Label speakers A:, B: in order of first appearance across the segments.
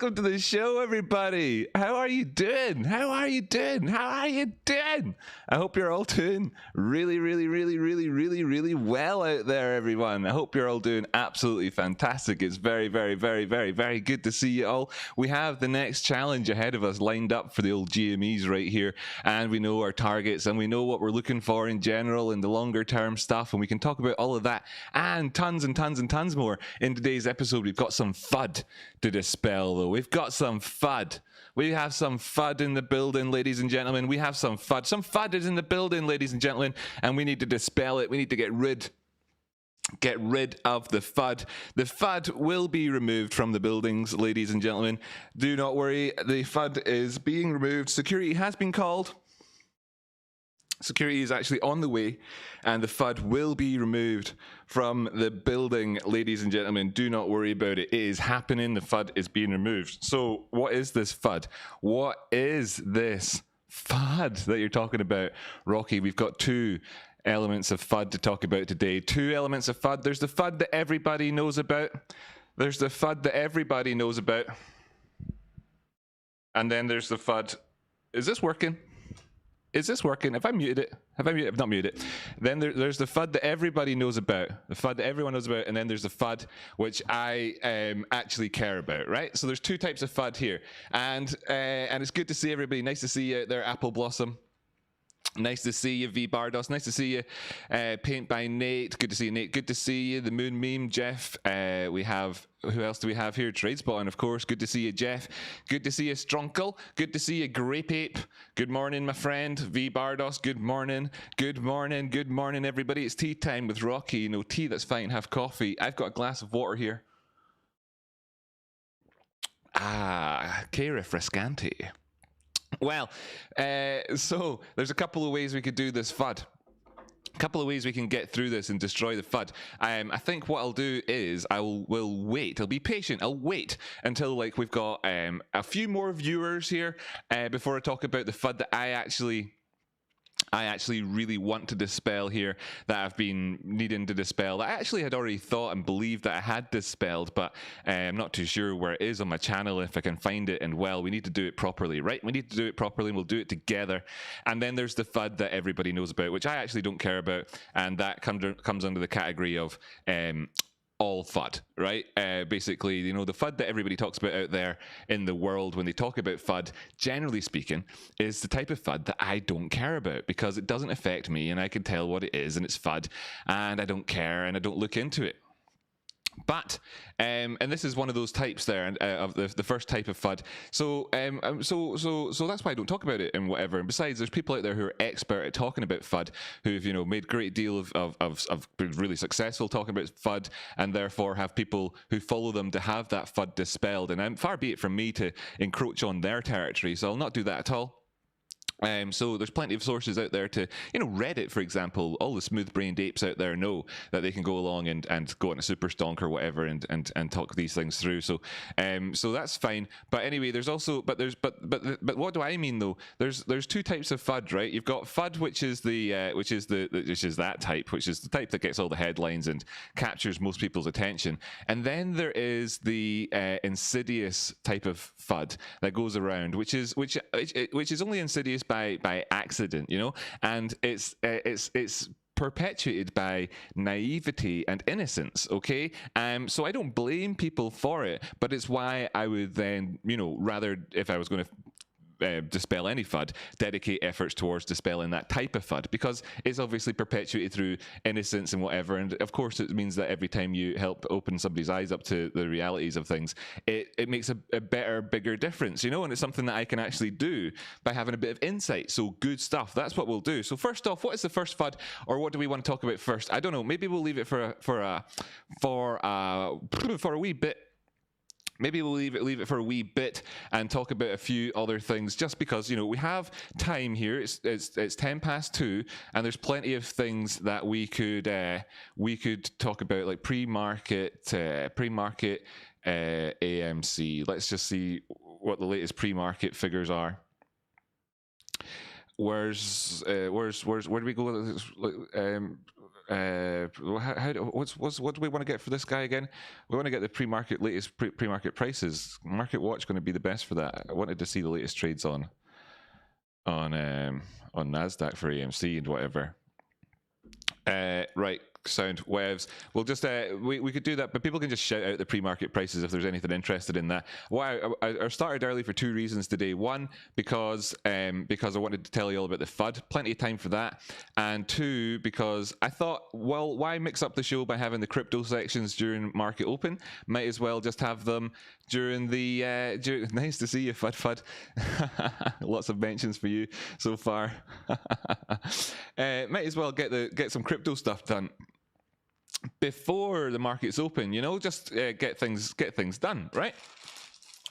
A: Welcome to the show, everybody. How are you doing? How are you doing? How are you doing? I hope you're all doing really well out there, everyone. I hope you're all doing absolutely fantastic. It's very good to see you all. We have the next challenge ahead of us lined up for the old GMEs right here, and we know our targets and we know what we're looking for in general and the longer term stuff, and we can talk about all of that and tons more in today's episode. We've got some FUD to dispel, though. We've got some FUD. We have some FUD in the building, ladies and gentlemen. We have some FUD. Some FUD is in the building, ladies and gentlemen, and we need to dispel it. We need to get rid of the FUD. The FUD will be removed from the buildings, ladies and gentlemen. Do not worry. The FUD is being removed. Security has been called. Security is actually on the way, and the FUD will be removed from the building, ladies and gentlemen. Do not worry about it. It is happening. The FUD is being removed. So what is this FUD? What is this FUD that you're talking about, Rocky? We've got two elements of FUD to talk about today. Two elements of FUD. There's the FUD that everybody knows about. There's the FUD that everybody knows about. And then there's the FUD. Is this working? Is this working? Have I muted it? I've not muted it. Then there's the FUD that everybody knows about, the FUD that everyone knows about, and then there's the FUD which I actually care about, right? So there's two types of FUD here, and it's good to see everybody. Nice to see you out there, Apple Blossom. Nice to see you, V Bardos. Nice to see you, Paint by Nate. Good to see you, Nate. Good to see you, the Moon Meme, Jeff. We have, who else do we have here? TradeSpot, and of course, good to see you, Jeff. Good to see you, Strunkle. Good to see you, Grape Ape. Good morning, my friend, V Bardos. Good morning. Good morning. Good morning, everybody. It's tea time with Rocky. You know, tea, that's fine. Have coffee. I've got a glass of water here. Ah, que refrescante. Well, so there's a couple of ways we could do this FUD. A couple of ways we can get through this and destroy the FUD. I think what I'll do is will wait. I'll be patient. I'll wait until like we've got a few more viewers here before I talk about the FUD that I actually really want to dispel here, that I've been needing to dispel, that I actually had already thought and believed that I had dispelled, but I'm not too sure where it is on my channel, if I can find it. And well, we need to do it properly, right? We need to do it properly, and we'll do it together. And then there's the FUD that everybody knows about, which I actually don't care about, and that comes under the category of all FUD, right? Basically, you know, the FUD that everybody talks about out there in the world when they talk about FUD, generally speaking, is the type of FUD that I don't care about, because it doesn't affect me and I can tell what it is and it's FUD and I don't care and I don't look into it. But and this is one of those types there, of the first type of FUD. So so that's why I don't talk about it and whatever. And besides, there's people out there who are expert at talking about FUD, who've, you know, made great deal of been really successful talking about FUD, and therefore have people who follow them to have that FUD dispelled. And far be it from me to encroach on their territory, so I'll not do that at all. So there's plenty of sources out there to, you know, Reddit, for example. All the smooth-brained apes out there know that they can go along and go on a super stonk or whatever and talk these things through. So so that's fine. But anyway, there's also but what do I mean though? There's two types of FUD, right? You've got FUD, which is that type, which is the type that gets all the headlines and captures most people's attention. And then there is the insidious type of FUD that goes around, which is only insidious by accident, you know, and it's perpetuated by naivety and innocence, okay? So I don't blame people for it, but it's why I would then, you know, rather, if I was going to dispel any FUD, dedicate efforts towards dispelling that type of FUD, because it's obviously perpetuated through innocence and whatever. And of course, it means that every time you help open somebody's eyes up to the realities of things, it makes a better, bigger difference, you know. And it's something that I can actually do by having a bit of insight. So good stuff. That's what we'll do. So first off, what is the first FUD, or what do we want to talk about first? I don't know. Maybe we'll leave it for a wee bit. Maybe we'll leave it for a wee bit and talk about a few other things, just because, you know, we have time here. It's 2:10, and there's plenty of things that we could talk about, like pre-market AMC. Let's just see what the latest pre-market figures are. Where do we go with this? what do we want to get for this guy again? We want to get the latest pre-market prices. Market Watch going to be the best for that. I wanted to see the latest trades on Nasdaq for AMC and whatever. Right, sound waves. We'll just we could do that, but people can just shout out the pre-market prices if there's anything interested in that. Why I started early for two reasons today. One, because I wanted to tell you all about the FUD, plenty of time for that, and two, because I thought, well, why mix up the show by having the crypto sections during market open? Might as well just have them during the nice to see you, FUD. Lots of mentions for you so far. Might as well get some crypto stuff done before the market's open, you know, just get things done, right?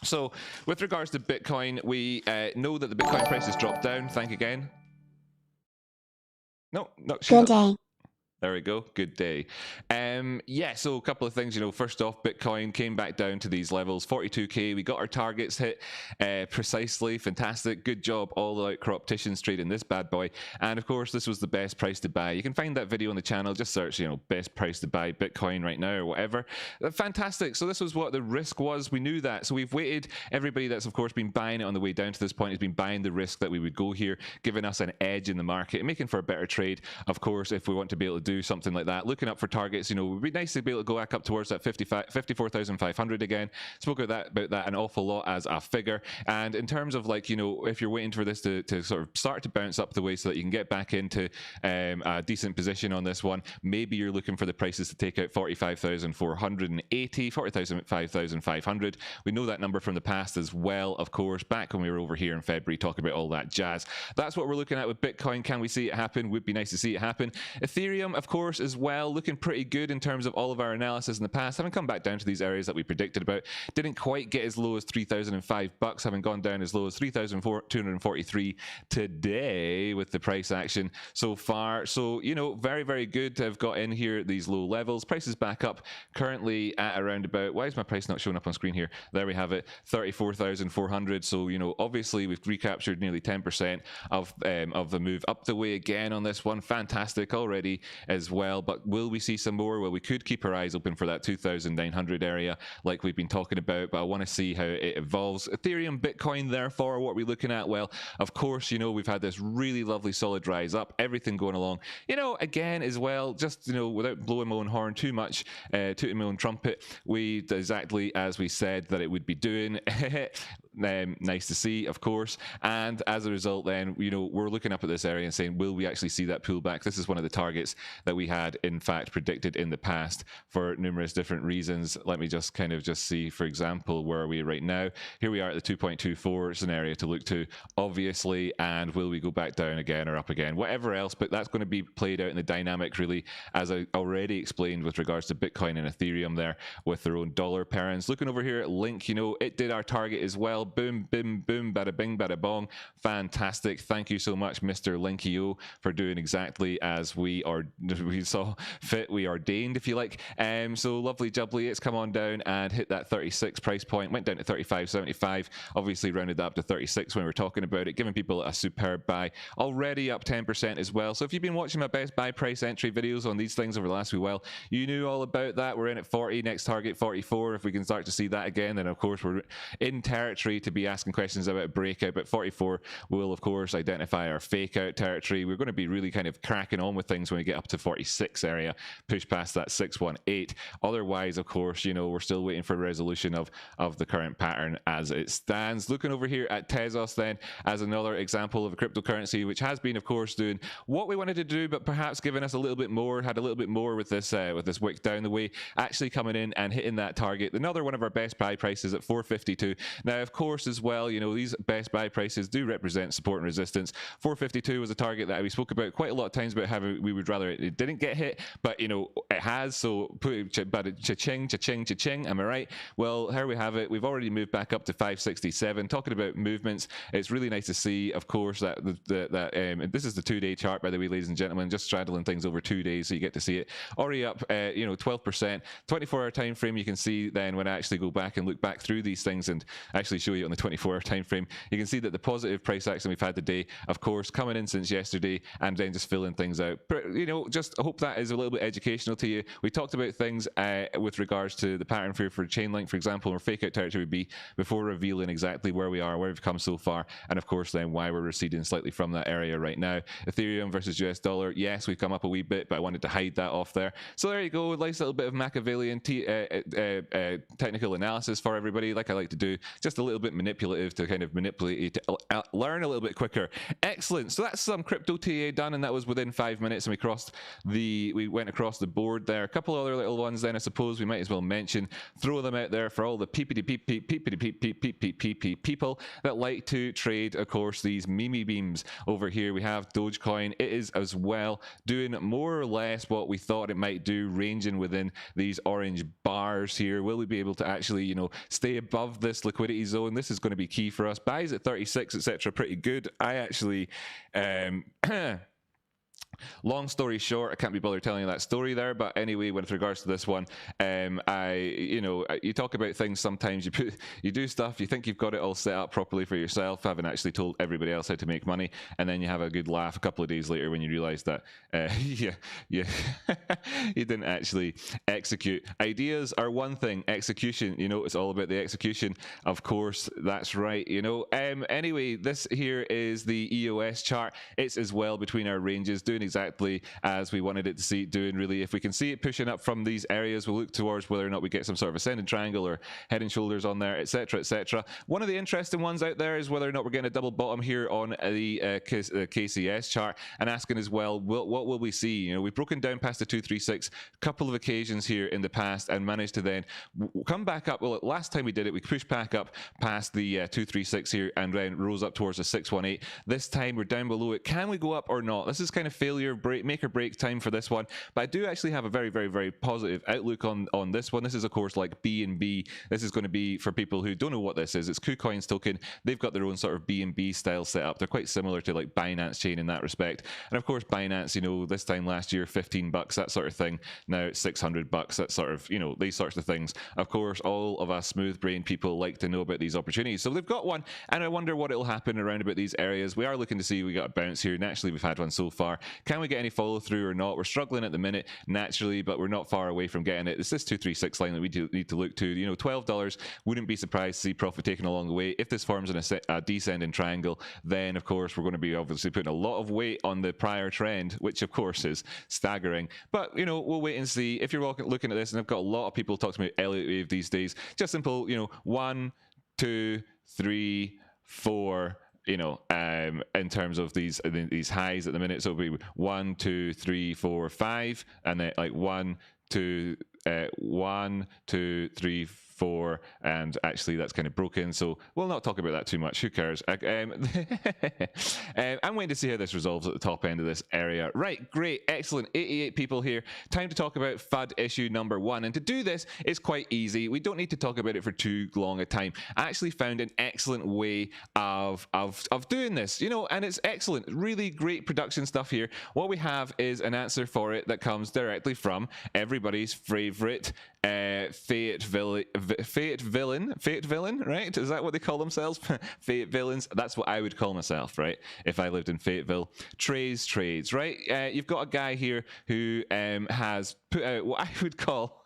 A: So with regards to Bitcoin, we know that the Bitcoin price has dropped down. Thank again. No, good day. There we go. Good day. Yeah, so a couple of things, you know, first off, Bitcoin came back down to these levels, 42K. We got our targets hit precisely. Fantastic. Good job, all the outcropticians trading this bad boy. And of course, this was the best price to buy. You can find that video on the channel. Just search, you know, best price to buy Bitcoin right now or whatever. Fantastic. So this was what the risk was. We knew that. So we've waited. Everybody that's, of course, been buying it on the way down to this point has been buying the risk that we would go here, giving us an edge in the market and making for a better trade. Of course, if we want to be able to do something like that, looking up for targets, you know, it would be nice to be able to go back up towards that 54,500 again. Spoke about that an awful lot as a figure. And in terms of, like, you know, if you're waiting for this to sort of start to bounce up the way so that you can get back into a decent position on this one, maybe you're looking for the prices to take out 45,480, 45,500. We know that number from the past as well, of course, back when we were over here in February talking about all that jazz. That's what we're looking at with Bitcoin. Can we see it happen? Would be nice to see it happen. Ethereum, of course, as well, looking pretty good in terms of all of our analysis in the past. Having come back down to these areas that we predicted about. Didn't quite get as low as $3,005, having gone down as low as 3,243 today with the price action so far. So, you know, very, very good to have got in here at these low levels. Price is back up currently at around about, why is my price not showing up on screen here? There we have it, 34,400. So, you know, obviously we've recaptured nearly 10% of the move up the way again on this one. Fantastic already as well. But will we see some more? Well, we could keep our eyes open for that 2,900 area like we've been talking about, but I want to see how it evolves. Ethereum, Bitcoin, therefore, what are we looking at? Well, of course, you know, we've had this really lovely solid rise up, everything going along, you know, again as well, just, you know, without blowing my own horn too much, tooting my own trumpet, we did exactly as we said that it would be doing. Nice to see, of course. And as a result, then, you know, we're looking up at this area and saying, will we actually see that pullback? This is one of the targets that we had, in fact, predicted in the past for numerous different reasons. Let me just kind of just see, for example, where are we right now? Here we are at the 2.24. It's an area to look to, obviously. And will we go back down again or up again? Whatever else, but that's going to be played out in the dynamic, really, as I already explained with regards to Bitcoin and Ethereum there with their own dollar pairings. Looking over here at Link, you know, it did our target as well. Boom, boom, boom, bada bing, bada bong. Fantastic. Thank you so much, Mr. Linkio, for doing exactly as we saw fit, we ordained, if you like. So lovely jubbly, it's come on down and hit that 36 price point, went down to 35.75, obviously rounded up to 36 when we were talking about it, giving people a superb buy, already up 10% as well. So if you've been watching my best buy price entry videos on these things over the last wee while, you knew all about that. We're in at 40, next target 44. If we can start to see that again, then of course we're in territory to be asking questions about a breakout. But 44 will, of course, identify our fake out territory. We're going to be really kind of cracking on with things when we get up to 46 area, push past that 618. Otherwise, of course, you know, we're still waiting for a resolution of the current pattern as it stands. Looking over here at Tezos then as another example of a cryptocurrency which has been, of course, doing what we wanted to do, but perhaps giving us a little bit more, had a little bit more with this wick down the way, actually coming in and hitting that target. Another one of our best buy prices at 452. Now, of course, as well, you know, these best buy prices do represent support and resistance. 452 was a target that we spoke about quite a lot of times about how we would rather it didn't get hit, but, you know, it has. So cha-ching, cha-ching, cha-ching, am I right? Well, here we have it. We've already moved back up to 567. Talking about movements, it's really nice to see, of course, that this is the 2-day chart, by the way, ladies and gentlemen, just straddling things over 2 days so you get to see it. Already up, you know, 12%. 24-hour time frame, you can see then when I actually go back and look back through these things and actually show you on the 24-hour time frame. You can see that the positive price action we've had today, of course, coming in since yesterday, and then just filling things out. But, you know, just hope that is a little bit educational to you. We talked about things with regards to the pattern for chain link, for example, or fake out territory would be, before revealing exactly where we are, where we've come so far, and of course then why we're receding slightly from that area right now. Ethereum versus US dollar, yes, we've come up a wee bit, but I wanted to hide that off there. So there you go, nice little bit of Machiavellian technical analysis for everybody, like I like to do, just a little bit manipulative to kind of manipulate you to learn a little bit quicker. Excellent. So that's some crypto TA done, and that was within 5 minutes, and we went across the board there. A couple other little ones then I suppose we might as well mention, throw them out there for all the people that like to trade, of course, these meme beams. Over here we have Dogecoin. It is as well doing more or less what we thought it might do, ranging within these orange bars here. Will we be able to actually, you know, stay above this liquidity zone? This is going to be key for us. Buys at 36, etc. Pretty good. I actually long story short, I can't be bothered telling you that story there, but anyway, with regards to this one, you talk about things sometimes, you do stuff, you think you've got it all set up properly for yourself, haven't actually told everybody else how to make money, and then you have a good laugh a couple of days later when you realize that you didn't actually execute. Ideas are one thing, execution, you know, it's all about the execution, of course, that's right, you know. Anyway, this here is the EOS chart. It's as well between our ranges, doing exactly as we wanted it to see it doing, really. If we can see it pushing up from these areas, we'll look towards whether or not we get some sort of ascending triangle or head and shoulders on there, etc, etc. One of the interesting ones out there is whether or not we're getting a double bottom here on the KCS chart, and asking as well, what will we see? You know, we've broken down past the 236 a couple of occasions here in the past and managed to then come back up. Well, last time we did it, we pushed back up past the 236 here and then rose up towards the 618. This time we're down below it. Can we go up or not? This is kind of failure, make or break time for this one, but I do actually have a very, very, very positive outlook on this one. This is of course like BNB. This is going to be, for people who don't know what this is, it's KuCoin's token. They've got their own sort of BNB style setup. They're quite similar to like Binance chain in that respect, and of course Binance, you know, this time last year $15, that sort of thing. Now it's $600, that sort of, you know, these sorts of things. Of course, all of us smooth brain people like to know about these opportunities, so they've got one, and I wonder what it'll happen around about these areas. We are looking to see, we got a bounce here. Naturally, we've had one so far. Can we get any follow through or not? We're struggling at the minute, naturally, but we're not far away from getting it. It's this 236 line that we need to look to. You know, $12, wouldn't be surprised to see profit taken along the way. If this forms a descending triangle, then of course we're going to be obviously putting a lot of weight on the prior trend, which of course is staggering. But you know, we'll wait and see. If you're looking at this, and I've got a lot of people talk to me about Elliott Wave these days, just simple, you know, 1, 2, 3, 4. You know, in terms of these highs at the minute, so it'll be 1, 2, 3, 4, 5, and then like 1, 2, 3, 4, and actually that's kind of broken, so we'll not talk about that too much. Who cares? I'm waiting to see how this resolves at the top end of this area. Right, great, excellent. 88 people here. Time to talk about FUD issue number 1, and to do this is quite easy. We don't need to talk about it for too long a time. I actually found an excellent way of doing this, you know, and it's excellent. Really great production stuff here. What we have is an answer for it that comes directly from everybody's favorite Fayetteville villain, right? Is that what they call themselves? Fate villains. That's what I would call myself, right? If I lived in Fayetteville. Trades, right? You've got a guy here who has put out what I would call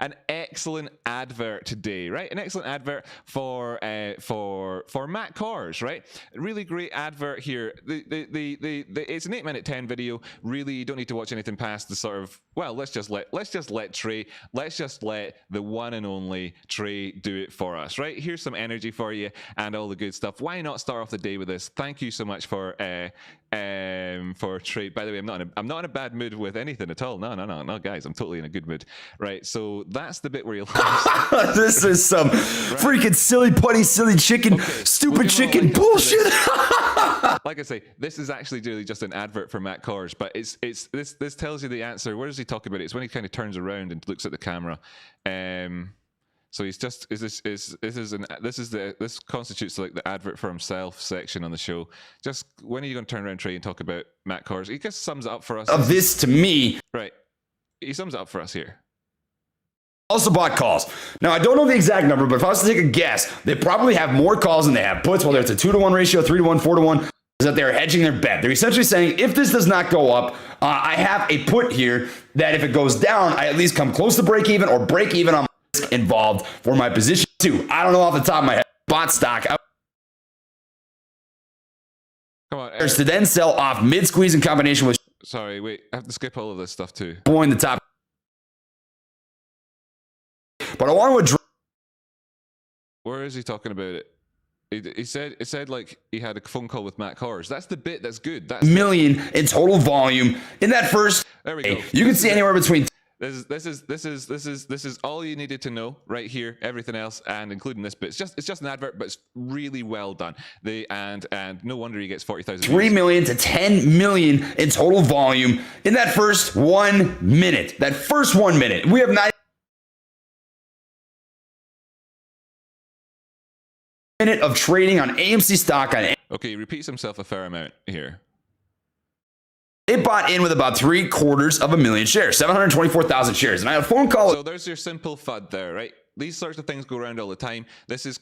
A: an excellent advert today, right? An excellent advert for Matt Kors, right? Really great advert here. It's an 8-minute 10 video. Really, you don't need to watch anything past the sort of, well, let's just let the one and only Trey do it for us, right? Here's some energy for you and all the good stuff. Why not start off the day with this? Thank you so much for Trey. By the way, I'm not in a bad mood with anything at all. No, guys, I'm totally in a good mood. Right, so that's the bit where you'll
B: this is some freaking silly putty, silly chicken, stupid chicken bullshit.
A: Like I say, this is actually really just an advert for Matt Kors, but this tells you the answer. Where does he talk about it? It's when he kind of turns around and looks at the camera. So he's just this constitutes like the advert for himself section on the show. Just when are you going to turn around, Trey, and talk about Matt Kors? He just sums it up for us.
B: Of this to me,
A: right? He sums it up for us here.
B: also bought calls. Now, I don't know the exact number, but if I was to take a guess, they probably have more calls than they have puts, whether it's a 2-to-1 ratio, 3-to-1, 4-to-1, is that they're hedging their bet. They're essentially saying, if this does not go up, I have a put here that if it goes down, I at least come close to break even or break even on my risk involved for my position too. I don't know off the top of my head. Bought stock.
A: Come on.
B: To then sell off mid-squeeze in combination with...
A: Sorry, wait. I have to skip all of this stuff too.
B: ...in the top. But I want to address...
A: Where is he talking about it? He said like he had a phone call with Matt Kors. That's the bit that's good. That's
B: million in total volume in that first.
A: There we go.
B: You can see anywhere between.
A: This is all you needed to know right here. Everything else, and including this bit, it's just an advert, but it's really well done. And no wonder he gets 40,000.
B: 3 million to 10 million in total volume in that first 1 minute. That first 1 minute, we have 9 minute of trading on AMC stock on.
A: Okay, he repeats himself a fair amount here.
B: It bought in with about 750,000 shares, 724,000 shares, and I had a phone call.
A: So there's your simple FUD there, right? These sorts of things go around all the time. This is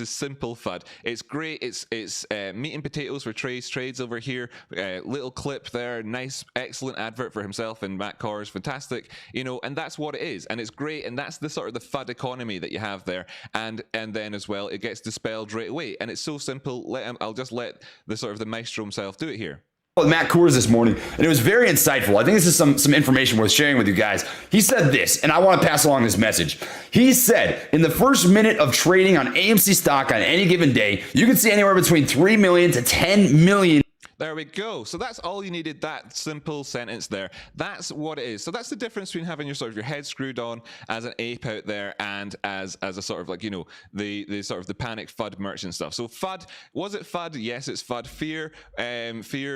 A: simple FUD. It's great. It's meat and potatoes for trades over here. Little clip there, nice, excellent advert for himself and Matt Kors, fantastic. You know, and that's what it is, and it's great. And that's the sort of the FUD economy that you have there. And then as well, it gets dispelled right away. And it's so simple. I'll just let the sort of the maestro himself do it here.
B: Matt Kors this morning, and it was very insightful. I think this is some information worth sharing with you guys. He said this, and I want to pass along this message. He said, in the first minute of trading on AMC stock on any given day, you can see anywhere between 3 million to 10 million.
A: There we go. So that's all you needed, that simple sentence there. That's what it is. So that's the difference between having your sort of your head screwed on as an ape out there and as a sort of like, you know, the sort of the panic FUD merchant stuff. So FUD, was it FUD? Yes, it's FUD. Fear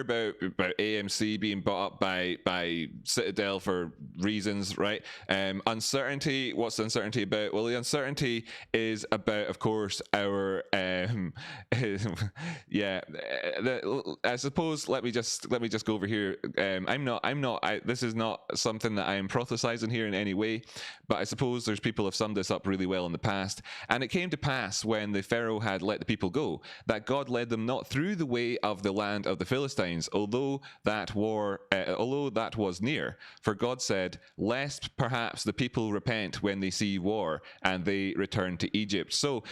A: about AMC being bought up by Citadel for reasons, right? Uncertainty, what's the uncertainty about? Well, the uncertainty is about, of course, our I suppose let me just go over here. This is not something that I am prophesizing here in any way, but I suppose there's people have summed this up really well in the past. And it came to pass when the Pharaoh had let the people go, that God led them not through the way of the land of the Philistines, although that was near. For God said, lest perhaps the people repent when they see war and they return to Egypt. So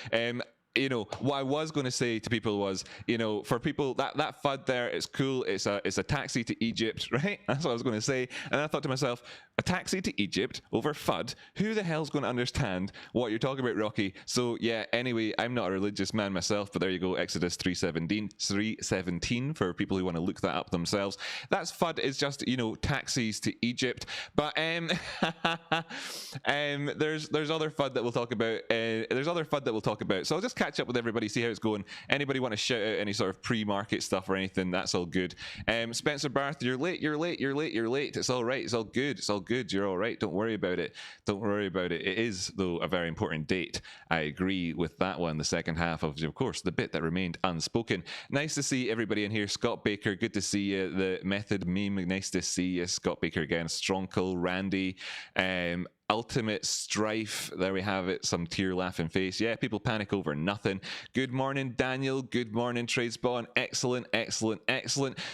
A: you know, what I was going to say to people was, you know, for people that FUD there, it's cool. It's a taxi to Egypt, right? That's what I was going to say. And I thought to myself, a taxi to Egypt over FUD? Who the hell's going to understand what you're talking about, Rocky? So yeah, anyway, I'm not a religious man myself, but there you go, Exodus 3:17 for people who want to look that up themselves. That's FUD is just, you know, taxis to Egypt. But there's other FUD that we'll talk about. So I'll just catch up with everybody, see how it's going. Anybody want to shout out any sort of pre-market stuff or anything? That's all good. Spencer Barth, you're late. It's all right. It's all good. You're all right. Don't worry about it. It is, though, a very important date. I agree with that one. The second half of course, the bit that remained unspoken. Nice to see everybody in here. Scott Baker, good to see you. The Method Meme, nice to see you. Scott Baker again. Stronkel, Randy, Ultimate Strife, there we have it, some tear laughing face. Yeah, people panic over nothing. Good morning, Daniel. Good morning, TradeSpawn. Excellent.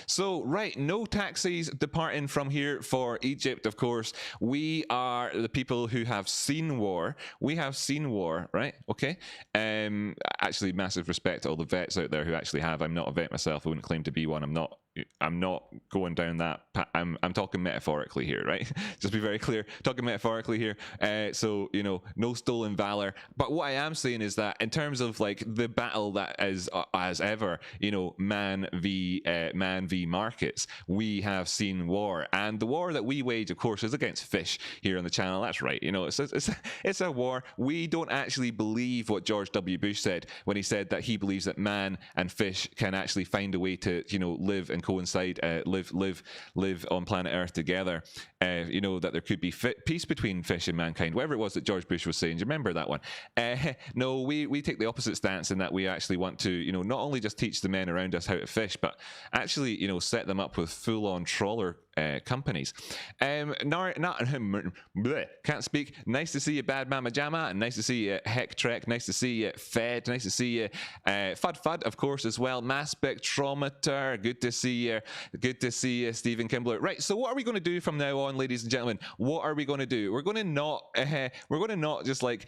A: So, right, no taxis departing from here for Egypt, of course. We are the people who have seen war. We have seen war, right? Okay. Actually, massive respect to all the vets out there who actually have. I'm not a vet myself. I wouldn't claim to be one. I'm not going down that. I'm talking metaphorically here, right? Just be very clear. Talking metaphorically here. So, you know, no stolen valor. But what I am saying is that in terms of like the battle that is as ever, you know, man v markets, we have seen war, and the war that we wage, of course, is against fish here on the channel. That's right. You know, it's a war. We don't actually believe what George W. Bush said when he said that he believes that man and fish can actually find a way to, you know, live and coincide, live on planet Earth together. you know, that there could be peace between fish and mankind, whatever it was that George Bush was saying. Do you remember that one? No, we take the opposite stance in that we actually want to, you know, not only just teach the men around us how to fish, but actually, you know, set them up with full-on trawler companies. Can't speak. Nice to see you, Bad Mama Jama, and nice to see you, Heck Trek. Nice to see you, Fed. Nice to see you, Fud, of course, as well. Mass Spectrometer. Good to see you. Good to see you, Stephen Kimbler. Right. So, what are we going to do from now on, ladies and gentlemen? What are we going to do? We're going to not just like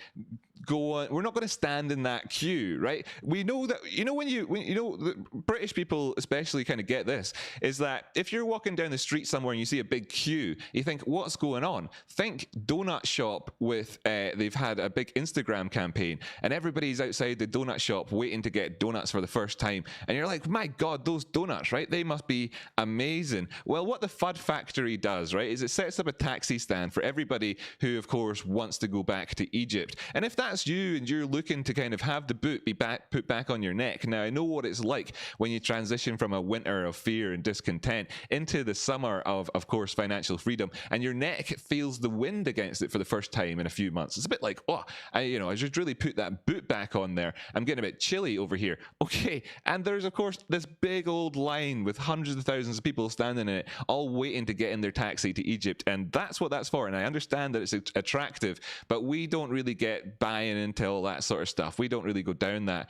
A: go on. We're not going to stand in that queue, right? We know that, you know, when you know, the British people especially kind of get this, is that if you're walking down the street somewhere and you see a big queue, you think, what's going on? Think donut shop with, they've had a big Instagram campaign and everybody's outside the donut shop waiting to get donuts for the first time. And you're like, my God, those donuts, right? They must be amazing. Well, what the Fud Factory does, right, is it sets up a taxi stand for everybody who, of course, wants to go back to Egypt. And if that's you and you're looking to kind of have the boot be put back on your neck, now I know what it's like when you transition from a winter of fear and discontent into the summer of course, financial freedom, and your neck feels the wind against it for the first time in a few months. It's a bit like, oh, I just really put that boot back on there. I'm getting a bit chilly over here. Okay, and there's, of course, this big old line with hundreds of thousands of people standing in it, all waiting to get in their taxi to Egypt, and that's what that's for. And I understand that it's attractive, but we don't really get buying into all that sort of stuff. We don't really go down that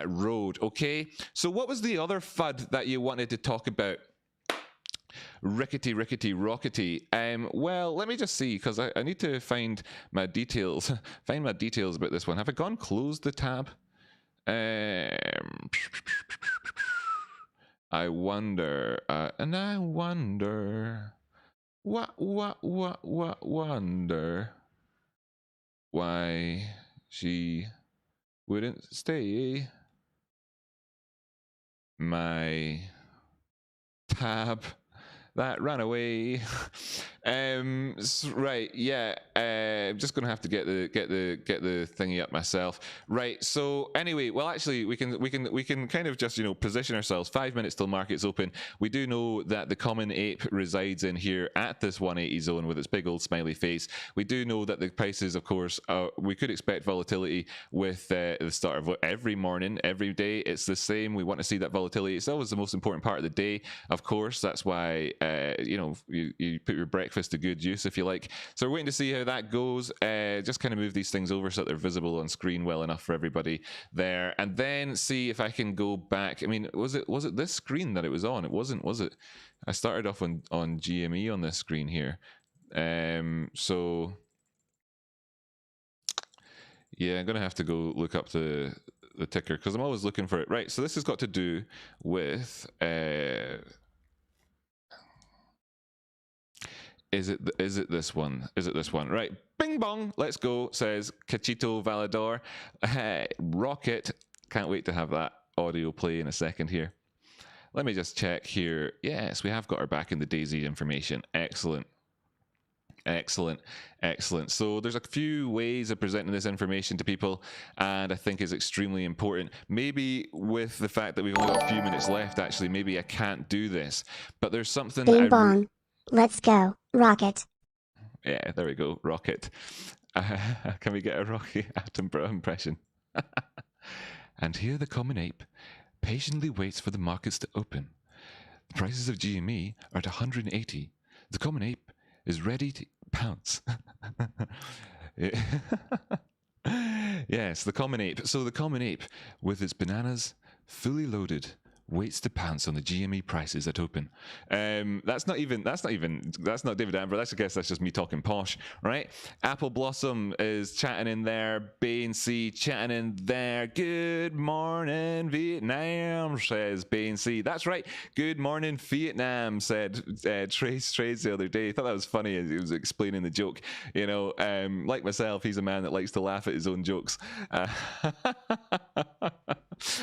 A: road. Okay, so what was the other FUD that you wanted to talk about? Rickety rockety. Well, let me just see, because I need to find my details. Find my details about this one. Have I gone close the tab? I wonder, and I wonder, wonder why she wouldn't stay. My tab that ran away. Right, yeah. I'm just gonna have to get the thingy up myself. Right. So anyway, well, actually, we can kind of just, you know, position ourselves. 5 minutes till market's open. We do know that the common ape resides in here at this 180 zone with its big old smiley face. We do know that the prices, of course, we could expect volatility with the start of every morning, every day. It's the same. We want to see that volatility. It's always the most important part of the day, of course. That's why you know, you put your breakfast to good use, if you like. So we're waiting to see how that goes. Just kind of move these things over so that they're visible on screen well enough for everybody there, and then see if I can go back. I mean, was it this screen that it was on? It wasn't, was it? I started off on GME on this screen here. So yeah, I'm gonna have to go look up the ticker because I'm always looking for it. Right. So this has got to do with Is it this one? Is it this one? Right. Bing bong. Let's go, says Cachito Valador. Rocket. Can't wait to have that audio play in a second here. Let me just check here. Yes, we have got our back in the daisy information. Excellent. Excellent. So there's a few ways of presenting this information to people, and I think is extremely important. Maybe with the fact that we've only got a few minutes left, actually, maybe I can't do this. But there's something
C: Bing bong. Let's go. Rocket.
A: Yeah, there we go. Rocket. Can we get a Rocky Attenborough impression? And here the common ape patiently waits for the markets to open. The prices of GME are at 180. The common ape is ready to pounce. Yes, the common ape. So the common ape, with its bananas fully loaded, waits to pounce on the GME prices at open. That's not David Attenborough. I guess that's just me talking posh, right? Apple Blossom is chatting in there. Bain C chatting in there. Good morning, Vietnam, says Bain C. That's right. Good morning, Vietnam, said Trace Trades the other day. I thought that was funny as he was explaining the joke. You know, like myself, he's a man that likes to laugh at his own jokes.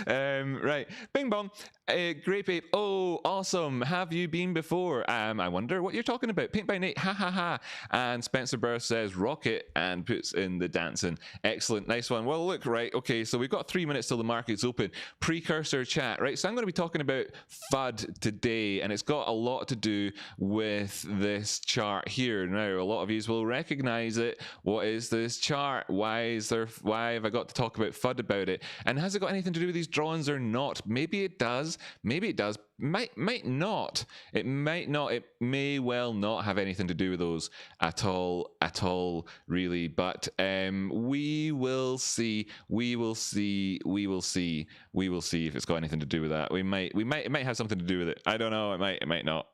A: Right. Bing bong. Grape Ape. Oh, awesome. Have you been before? I wonder what you're talking about. Paint by Nate. Ha ha ha. And Spencer Burr says Rocket and puts in the dancing. Excellent. Nice one. Well, look, right. Okay. So we've got 3 minutes till the market's open. Precursor chat, right? So I'm going to be talking about FUD today, and it's got a lot to do with this chart here. Now, a lot of you will recognize it. What is this chart? Why have I got to talk about FUD about it? And has it got anything to do with these drawings or not? Maybe it does. Maybe it does. Might not. It might not. It may well not have anything to do with those at all, really. But we will see. We will see if it's got anything to do with that. It might have something to do with it. I don't know. It might not.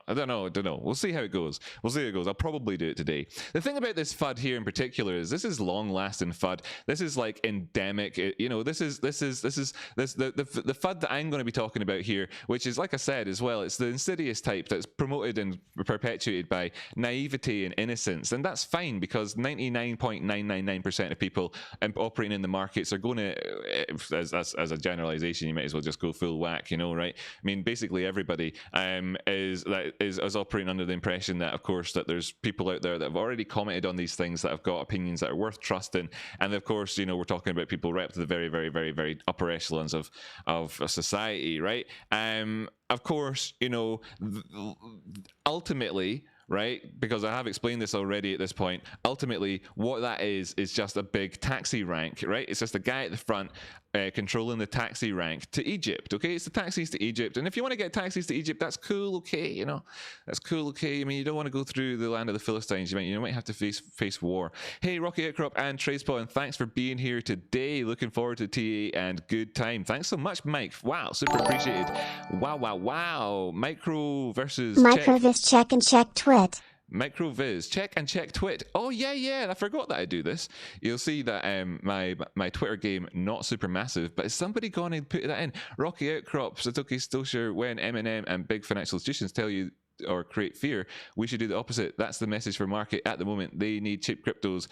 A: I don't know. We'll see how it goes. I'll probably do it today. The thing about this FUD here in particular is this is long-lasting FUD. This is like endemic. This is the FUD that I'm going to be talking about here, which is, like I said as well, it's the insidious type that's promoted and perpetuated by naivety and innocence. And that's fine, because 99.999% of people operating in the markets are going to, as a generalization, you might as well just go full whack, right? I mean, basically everybody is operating under the impression that, of course, that there's people out there that have already commented on these things, that have got opinions that are worth trusting. And of course, we're talking about people right up to the very, very, very, very upper echelons of society, right? Of course, ultimately, right, because I have explained this already at this point, ultimately what that is just a big taxi rank, right? It's just a guy at the front controlling the taxi rank to Egypt, okay? It's the taxis to Egypt. And if you want to get taxis to Egypt, that's cool, okay? That's cool, okay? I mean, you don't want to go through the land of the Philistines. You might have to face war. Hey, Rocky Outcrop and Tradespawn, and thanks for being here today. Looking forward to TA and good time. Thanks so much, Mike. Wow, super appreciated. Wow. Micro versus
C: Microvis check and check twit.
A: Microviz, check and check twit. Oh yeah, I forgot that I do this. You'll see that my Twitter game not super massive, but is somebody gone and put that in? Rocky Outcrop, Satoshi Stosher, when Eminem and big financial institutions tell you or create fear, we should do the opposite. That's the message for market at the moment. They need cheap cryptos.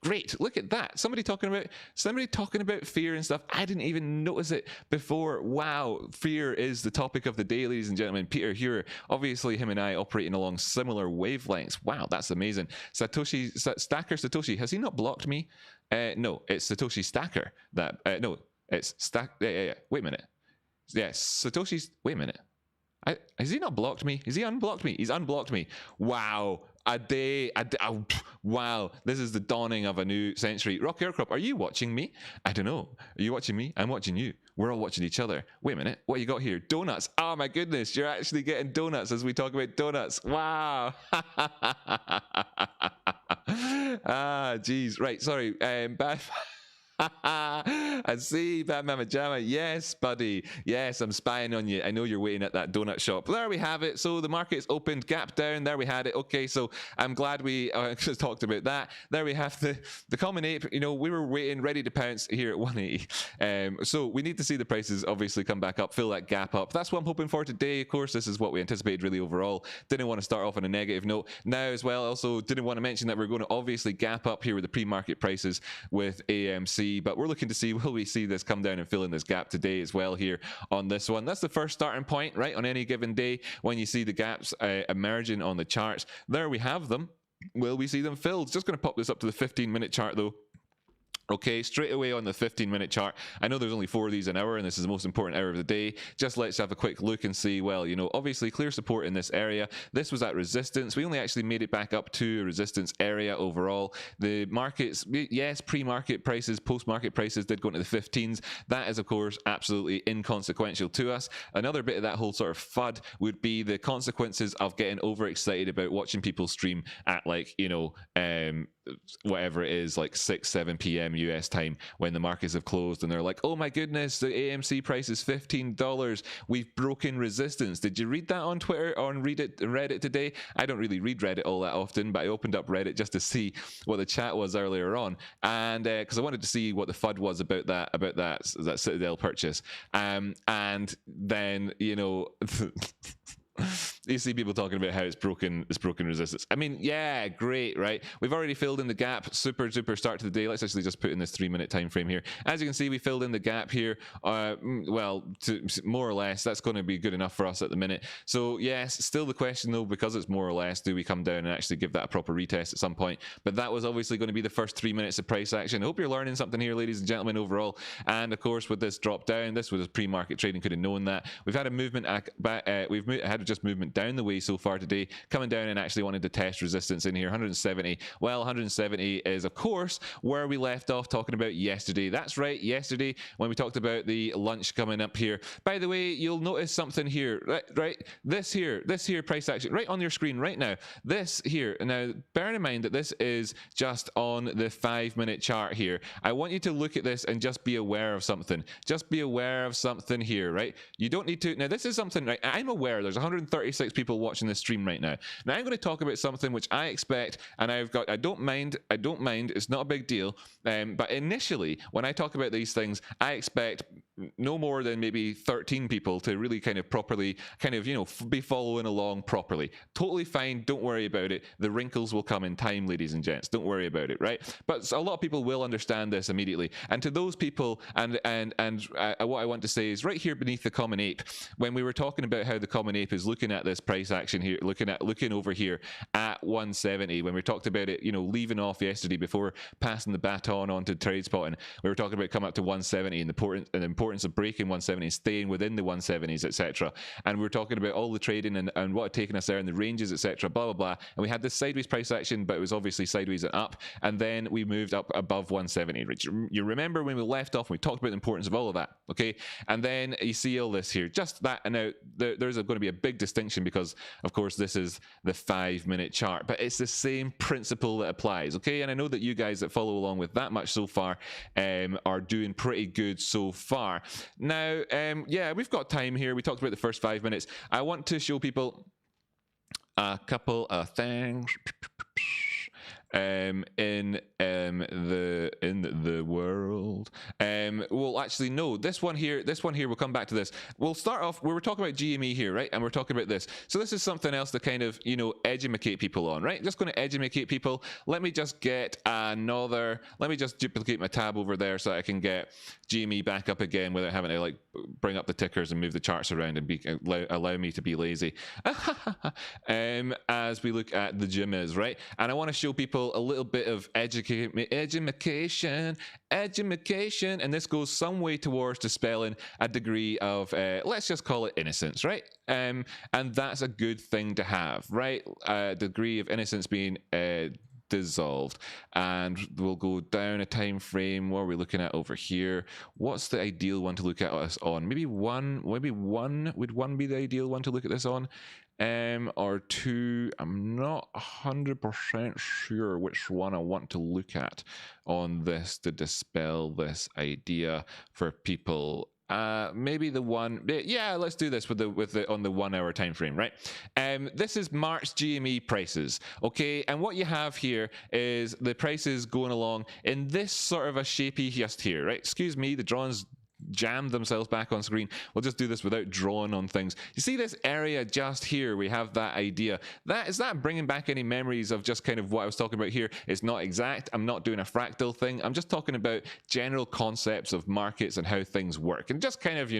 A: Great. Look at that. Somebody talking about fear and stuff. I didn't even notice it before. Wow, fear is the topic of the day, ladies and gentlemen. Peter Hewer, obviously him and I operating along similar wavelengths. Wow, that's amazing. Stacker Satoshi, has he not blocked me? No, it's Satoshi Stacker. No, it's Stack. Yeah. Wait a minute. Yes, Satoshi's. Wait a minute. Has he not blocked me? Has he unblocked me? He's unblocked me. Wow. Wow. This is the dawning of a new century. Rocky Outcrop, are you watching me? I don't know. Are you watching me? I'm watching you. We're all watching each other. Wait a minute. What you got here? Donuts. Oh my goodness. You're actually getting donuts as we talk about donuts. Wow. Geez. Right. Sorry. Bad. I see, Bad Mama Jama. Yes, buddy. Yes, I'm spying on you. I know you're waiting at that donut shop. There we have it. So the market's opened, gap down. There we had it. Okay, so I'm glad we just talked about that. There we have the common ape. We were waiting, ready to pounce here at 180. So we need to see the prices obviously come back up, fill that gap up. That's what I'm hoping for today. Of course, this is what we anticipated really overall. Didn't want to start off on a negative note. Now as well, also didn't want to mention that we're going to obviously gap up here with the pre-market prices with AMC. But we're looking to see, will we see this come down and fill in this gap today as well here on this one? That's the first starting point, right? On any given day, when you see the gaps emerging on the charts, there we have them. Will we see them filled? Just going to pop this up to the 15-minute chart though. Okay, straight away on the 15-minute chart. I know there's only 4 of these an hour, and this is the most important hour of the day. Just let's have a quick look and see, well, obviously clear support in this area. This was at resistance. We only actually made it back up to a resistance area overall. The markets, yes, pre-market prices, post-market prices did go into the 15s. That is, of course, absolutely inconsequential to us. Another bit of that whole sort of FUD would be the consequences of getting overexcited about watching people stream at whatever it is, like 6-7 p.m. US time when the markets have closed, and they're like, oh my goodness, the AMC price is $15, we've broken resistance. Did you read that on Twitter or on Reddit today? I don't really read Reddit all that often, but I opened up Reddit just to see what the chat was earlier on, and because I wanted to see what the FUD was about that Citadel purchase, and then You see people talking about how it's broken resistance. I mean, yeah, great, right? We've already filled in the gap. Super start to the day. Let's actually just put in this 3-minute time frame here. As you can see, we filled in the gap here. Well, more or less, that's going to be good enough for us at the minute. So yes, still the question though, because it's more or less, do we come down and actually give that a proper retest at some point? But that was obviously going to be the first 3 minutes of price action. I hope you're learning something here, ladies and gentlemen, overall. And of course, with this drop down, this was pre-market trading, could have known that. We've had a movement back, we've had just movement down the way so far today, coming down and actually wanted to test resistance in here, 170. Well, 170 is of course where we left off talking about yesterday. That's right, yesterday when we talked about the lunch coming up here. By the way, you'll notice something here, right? This here price action right on your screen right now. This here, now bearing in mind that this is just on the 5-minute chart here. I want you to look at this and just be aware of something. Just be aware of something here, right? You don't need to, now this is something, right? I'm aware there's 136 people watching this stream right now. Now I'm going to talk about something which I expect, and I don't mind, it's not a big deal. But initially, when I talk about these things, I expect no more than maybe 13 people to really kind of properly, be following along properly. Totally fine, don't worry about it. The wrinkles will come in time, ladies and gents. Don't worry about it, right? But a lot of people will understand this immediately. And to those people, and what I want to say is right here beneath the common ape, when we were talking about how the common ape is looking at this price action here, looking over here at 170, when we talked about it, leaving off yesterday before passing the baton on to trade spotting, we were talking about coming up to 170 and the importance of breaking 170 and staying within the 170s, etc. And we were talking about all the trading and what had taken us there and the ranges, etc. Blah blah blah. And we had this sideways price action, but it was obviously sideways and up, and then we moved up above 170. You remember when we left off, we talked about the importance of all of that, okay? And then you see all this here, just that, and now there's going to be a big distinction because, of course, this is the 5-minute chart, but it's the same principle that applies, okay? And I know that you guys that follow along with that much so far are doing pretty good so far. Now, yeah, we've got time here. We talked about the first 5 minutes. I want to show people a couple of things in the world. Well, actually, no. This one here. We'll come back to this. We'll start off. We were talking about GME here, right? And we're talking about this. So this is something else to kind of educate people on, right? Just going to educate people. Let me just get another. Let me just duplicate my tab over there so I can get GME back up again without having to like bring up the tickers and move the charts around and allow me to be lazy. As we look at the GMEs, right? And I want to show people a little bit of edumacation, and this goes some way towards dispelling a degree of let's just call it innocence, right? And that's a good thing to have, right? A degree of innocence being dissolved. And we'll go down a time frame. What are we looking at over here? What's the ideal one to look at us on? Maybe one would one be the ideal one to look at this on? Or 2. I'm not 100% sure which one I want to look at on this to dispel this idea for people. Maybe the one. Yeah, let's do this with the on the 1 hour time frame, right? This is March GME prices, okay? And what you have here is the prices going along in this sort of a shapey just here, right? Excuse me, the drawings jammed themselves back on screen. We'll just do this without drawing on things. You see this area just here, we have that idea. Is that bringing back any memories of just kind of what I was talking about here? It's not exact. I'm not doing a fractal thing. I'm just talking about general concepts of markets and how things work, and just kind of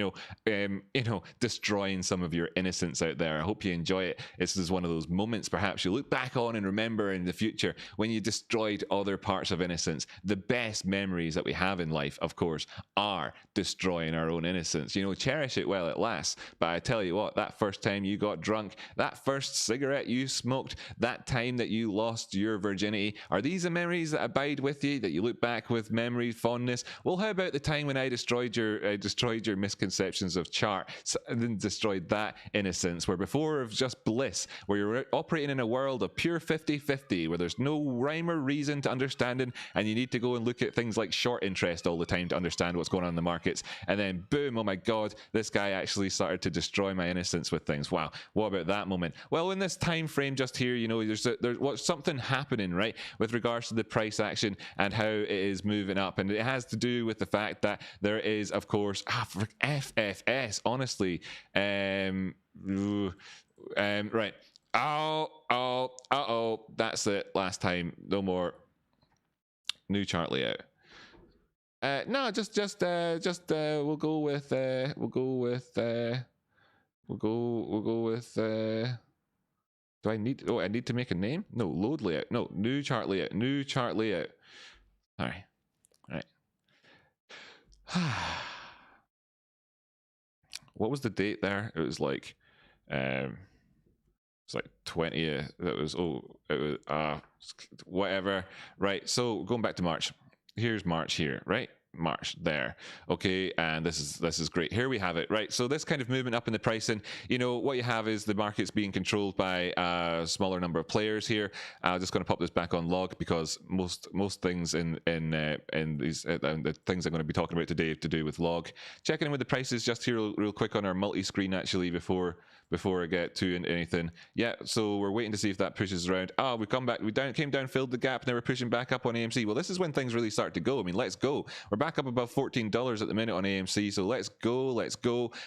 A: destroying some of your innocence out there. I hope you enjoy it. This is one of those moments perhaps you look back on and remember in the future when you destroyed other parts of innocence. The best memories that we have in life, of course, are destroying our own innocence. Cherish it while it lasts. But I tell you what, that first time you got drunk, that first cigarette you smoked, that time that you lost your virginity, are these the memories that abide with you, that you look back with memory fondness? Well, how about the time when I destroyed your misconceptions of charts and then destroyed that innocence, where before it was just bliss, where you're operating in a world of pure 50-50, where there's no rhyme or reason to understanding, and you need to go and look at things like short interest all the time to understand what's going on in the markets. And then boom, oh my god, this guy actually started to destroy my innocence with things. Wow, what about that moment? Well, in this time frame just here, there's something happening, right, with regards to the price action and how it is moving up, and it has to do with the fact that there is, of course, for FFS, honestly, Right. Oh. That's it. Last time. No more. New chart layout. No, just we'll go with do I need I need to make a name? No, load layout. No, new chart layout. New chart layout. All right. What was the date there? It was like it's like 20th. That was it was whatever. Right. So going back to March. Here's March here, right? March there. Okay, and this is great. Here we have it, right? So this kind of movement up in the pricing, what you have is the market's being controlled by a smaller number of players here. I'm just going to pop this back on log because most things in these the things I'm going to be talking about today have to do with log. Checking in with the prices just here real quick on our multi-screen actually before I get to anything. Yeah, so we're waiting to see if that pushes around. We come back. Came down, filled the gap. Now we're pushing back up on AMC. Well, this is when things really start to go. I mean, let's go. We're back up above $14 at the minute on AMC. So let's go.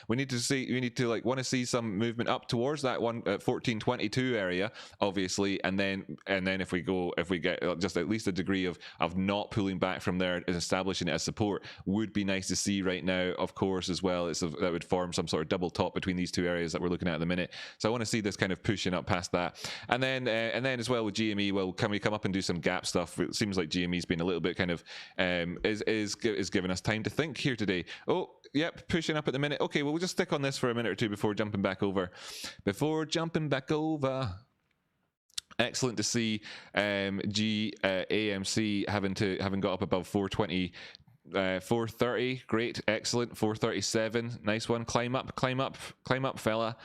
A: We need to want to see some movement up towards that one at 14.22 area, obviously, and then if we get just at least a degree of not pulling back from there and establishing it as support would be nice to see right now. Of course, as well, that would form some sort of double top between these two areas that we're looking at the minute. So I want to see this kind of pushing up past that, and then as well with GME. Well, can we come up and do some gap stuff? It seems like GME's been a little bit kind of is giving us time to think here today. Oh, yep, pushing up at the minute. Okay, well, we'll just stick on this for a minute or two before jumping back over. Excellent to see AMC having got up above 420. 430, great, excellent. 437, nice one. Climb up, fella.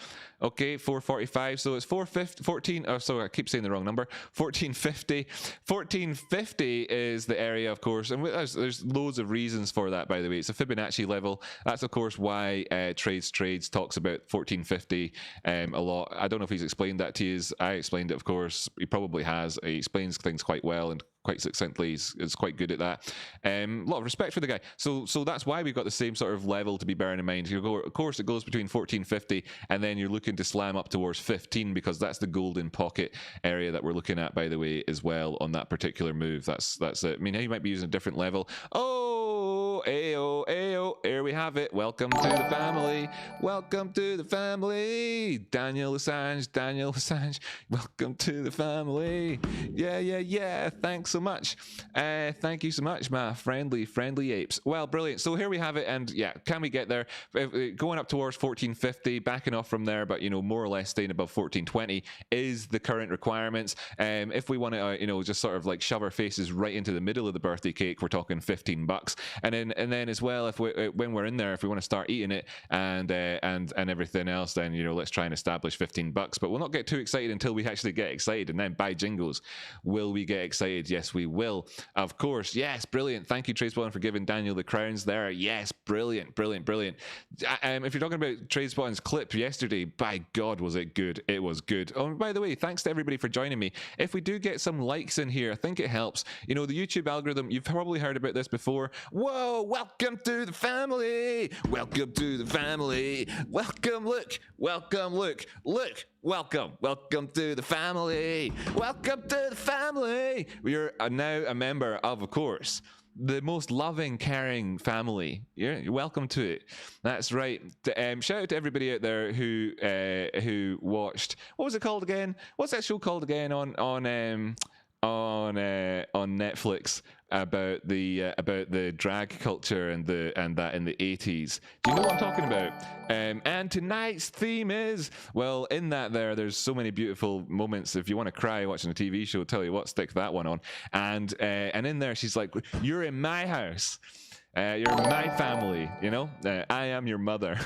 A: Okay, 445. So it's 450, Oh, sorry, I keep saying the wrong number. 1450. 1450 is the area, of course, and there's loads of reasons for that. By the way, it's a Fibonacci level. That's of course why Trades talks about 1450 a lot. I don't know if he's explained that to you. I explained it, of course. He probably has. He explains things quite well and quite succinctly. He's quite good at that. A lot of respect for the guy. So that's why we've got the same sort of level to be bearing in mind. Of course, it goes between 1450 and then you're looking to slam up towards 15 because that's the golden pocket area that we're looking at, by the way, as well on that particular move. That's it. I mean, he might be using a different level. Oh, ayo, here we have it. Welcome to the family. Welcome to the family. Daniel Assange. Welcome to the family. Yeah. Thanks so much. Thank you so much, my friendly apes. Well, brilliant. So here we have it, and yeah, can we get there? Going up towards 1450, backing off from there, but more or less staying above 1420 is the current requirements. If we want to, just sort of like shove our faces right into the middle of the birthday cake, we're talking $15. And then as well, when we're in there, if we want to start eating it and everything else, then let's try and establish $15. But we'll not get too excited until we actually get excited, and then by jingles, will we get excited? Yes, we will. Of course. Yes, brilliant. Thank you, TradeSpotting, for giving Daniel the crowns there. Yes, brilliant. If you're talking about TradeSpotting's clip yesterday, by God, was it good? It was good. Oh, and by the way, thanks to everybody for joining me. If we do get some likes in here, I think it helps. The YouTube algorithm, you've probably heard about this before. Whoa, welcome to the family. Welcome to the family. Welcome, look. Welcome to the family. Welcome to the family. You're now a member of course, the most loving, caring family. You're welcome to it. That's right. Shout out to everybody out there who watched. What was it called again? What's that show called again on Netflix about the drag culture and that in the 80s? Do you know what I'm talking about? And tonight's theme is, well, in there's so many beautiful moments. If you want to cry watching a TV show, tell you what, stick that one on. And in there she's like, you're in my house. You're my family, I am your mother.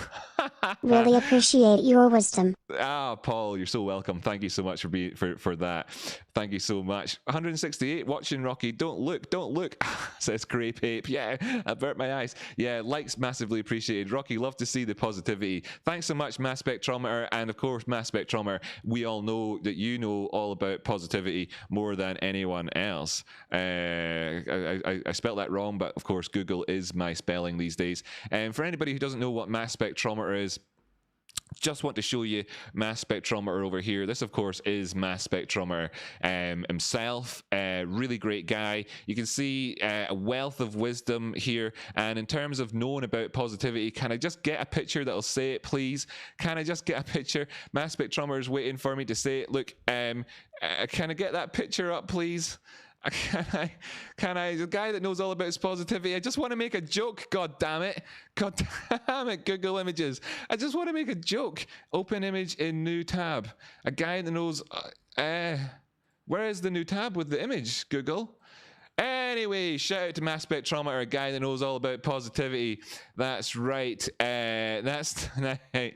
C: Really appreciate your wisdom.
A: Paul, you're so welcome. Thank you so much for that. Thank you so much. 168 watching Rocky. Don't look, says Grape Ape. Yeah, I burnt my eyes. Yeah, likes massively appreciated. Rocky, love to see the positivity. Thanks so much, Mass Spectrometer. And of course, Mass Spectrometer, we all know that you know all about positivity more than anyone else. I spelled that wrong, but of course, Google is my spelling these days. And for anybody who doesn't know what Mass Spectrometer is, just want to show you Mass Spectrometer over here. This, of course, is Mass Spectrometer himself. Really great guy. You can see a wealth of wisdom here. And in terms of knowing about positivity, can I just get a picture that'll say it, please? Can I just get a picture? Mass Spectrometer is waiting for me to say it. Look, can I get that picture up, please? Can I, the guy that knows all about his positivity, I just want to make a joke, god damn it. God damn it, Google Images. I just want to make a joke. Open image in new tab. A guy that knows, where is the new tab with the image, Google? Anyway, shout out to Mass Spectrometer, a guy that knows all about positivity. That's right. That's right.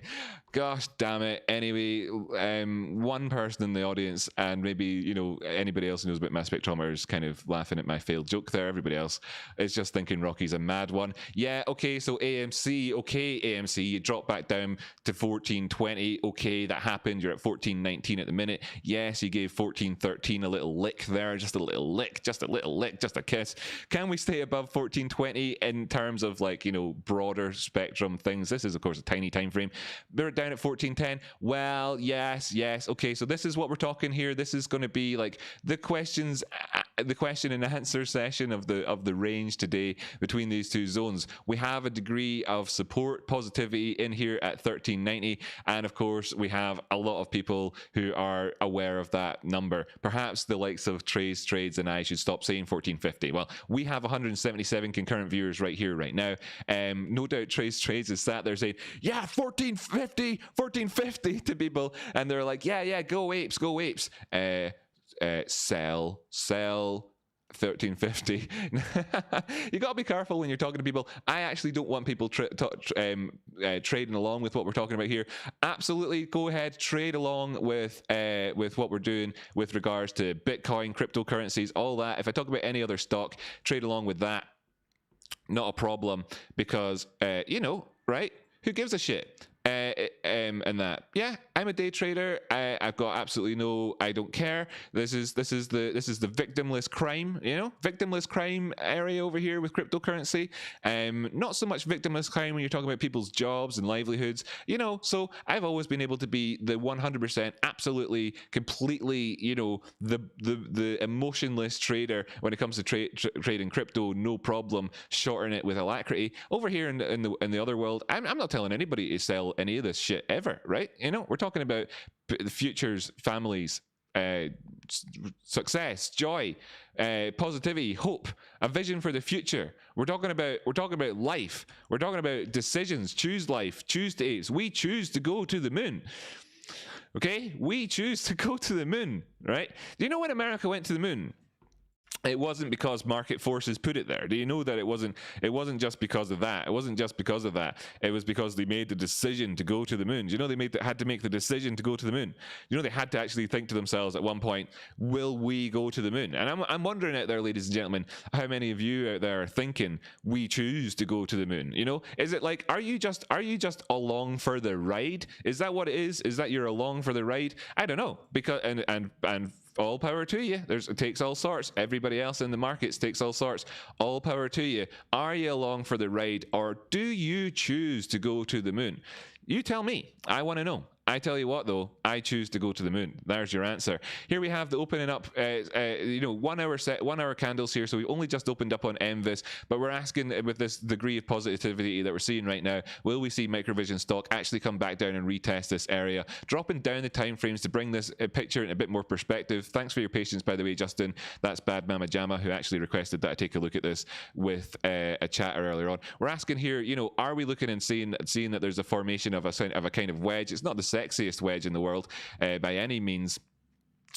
A: Gosh damn it. Anyway, one person in the audience, and maybe, you know, anybody else who knows about Mass Spectrometer is kind of laughing at my failed joke there. Everybody else is just thinking Rocky's a mad one. Yeah, okay, so AMC, okay, AMC, you drop back down to 1420. Okay, that happened. You're at 1419 at the minute. Yes, you gave 1413 a little lick there, just a little lick, just a little lick, just a kiss. Can we stay above 1420 in terms of, like, you know, broader spectrum things? This is, of course, a tiny time frame. They're down at 1410. Well, yes. Okay, so this is what we're talking here. This is going to be like the question and answer session of the range today between these two zones. We have a degree of support, positivity in here at 1390, and of course we have a lot of people who are aware of that number. Perhaps the likes of Trace Trades and I should stop saying 1450. Well, we have 177 concurrent viewers right here, right now. No doubt Trace Trades is sat there saying, yeah, 1450 to people, and they're like, yeah, go apes. Sell 1350. You got to be careful when you're talking to people. I actually don't want people trading along with what we're talking about here. Absolutely, go ahead, trade along with what we're doing with regards to Bitcoin, cryptocurrencies, all that. If I talk about any other stock, trade along with that. Not a problem, because you know, right? Who gives a shit? And that, yeah, I'm a day trader. I've got absolutely no, I don't care. This is the victimless crime, you know, victimless crime area over here with cryptocurrency. Not so much victimless crime when you're talking about people's jobs and livelihoods, you know. So I've always been able to be the 100%, absolutely, completely, you know, the emotionless trader when it comes to trading crypto. No problem, shorting it with alacrity. Over here in the other world, I'm not telling anybody to sell any of this shit ever, right? You know, we're talking about the futures, families, success, joy, positivity, hope, a vision for the future. We're talking about life. We're talking about decisions. Choose life. Choose to apes. We choose to go to the moon. Okay, we choose to go to the moon, right? Do you know when America went to the moon? It wasn't because market forces put it there. Do you know that it wasn't just because of that? It wasn't just because of that. It was because they made the decision to go to the moon. Do you know they had to make the decision to go to the moon? You know, they had to actually think to themselves at one point, will we go to the moon? And I'm wondering out there, ladies and gentlemen, how many of you out there are thinking we choose to go to the moon? You know, is it like, are you just along for the ride? Is that what it is? Is that you're along for the ride? I don't know, because and all power to you. It takes all sorts. Everybody else in the markets takes all sorts. All power to you. Are you along for the ride, or do you choose to go to the moon? You tell me. I want to know. I tell you what, though, I choose to go to the moon. There's your answer. Here we have the opening up, 1 hour candles here. So we've only just opened up on MVIS, but we're asking, with this degree of positivity that we're seeing right now, will we see Microvision stock actually come back down and retest this area, dropping down the time frames to bring this picture in a bit more perspective. Thanks for your patience, by the way, Justin. That's Bad Mama Jama, who actually requested that I take a look at this with a chatter earlier on. We're asking here, you know, are we looking and seeing that there's a formation of a kind of wedge? It's not the sexiest wedge in the world by any means,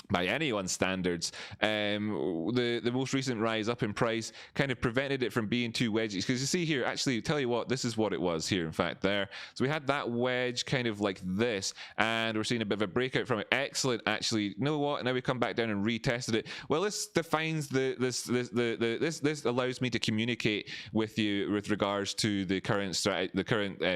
A: by anyone's standards. The most recent rise up in price kind of prevented it from being too wedgy, because you see here, actually, tell you what, this is what it was here, in fact, there. So we had that wedge kind of like this, and we're seeing a bit of a breakout from it. Excellent, actually. You know what? Now we come back down and retested it. Well, this defines this allows me to communicate with you with regards to the current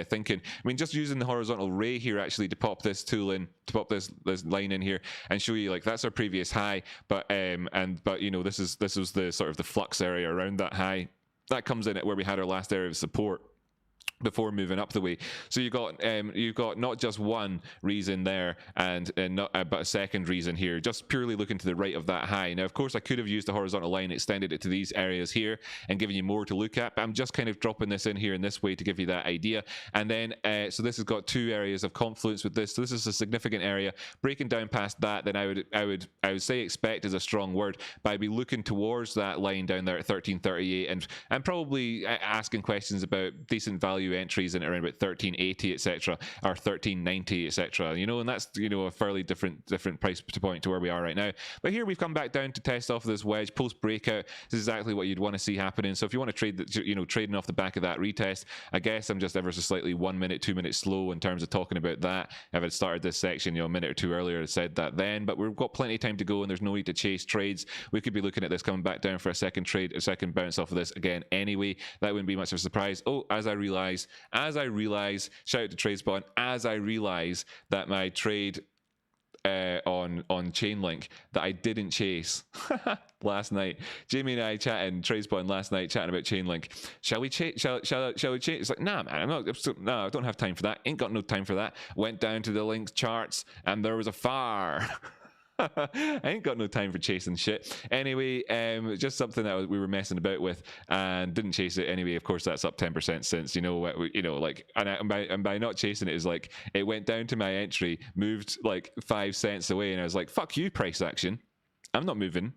A: thinking. I mean, just using the horizontal ray here actually to pop this tool in, to pop this line in here and show you, like, that's our previous high, but you know, this was the sort of the flux area around that high that comes in at where we had our last area of support. before moving up the way. So you've got not just one reason there and not but a second reason here, just purely looking to the right of that high. Now of course I could have used the horizontal line, extended it to these areas here and given you more to look at, but I'm just kind of dropping this in here in this way to give you that idea. And then so this has got two areas of confluence with this, so this is a significant area. Breaking down past that, then I would say expect is a strong word, but I'd be looking towards that line down there at 1338 and probably asking questions about decent value entries in around about 1380, etc., or 1390, etc. And that's a fairly different price point to where we are right now. But here we've come back down to test off this wedge post breakout. This is exactly what you'd want to see happening. So if you want to trade trading off the back of that retest, I guess I'm just ever so slightly 1 minute, 2 minutes slow in terms of talking about that. If I'd started this section a minute or two earlier, I said that then, but we've got plenty of time to go and there's no need to chase trades. We could be looking at this coming back down for a second trade, a second bounce off of this again anyway. That wouldn't be much of a surprise. As I realize, shout out to TradeSpawn, as I realize that my trade on Chainlink that I didn't chase last night. Jamie and I TradeSpawn last night chatting about Chainlink. Shall we chase? Shall we chase? It's like, nah, man, I don't have time for that. Ain't got no time for that. Went down to the link charts and there was a fire. I ain't got no time for chasing shit. Anyway, just something that we were messing about with and didn't chase it anyway. Of course, that's up 10% since, and by not chasing it is like it went down to my entry, moved like 5 cents away, and I was like, fuck you, price action. I'm not moving.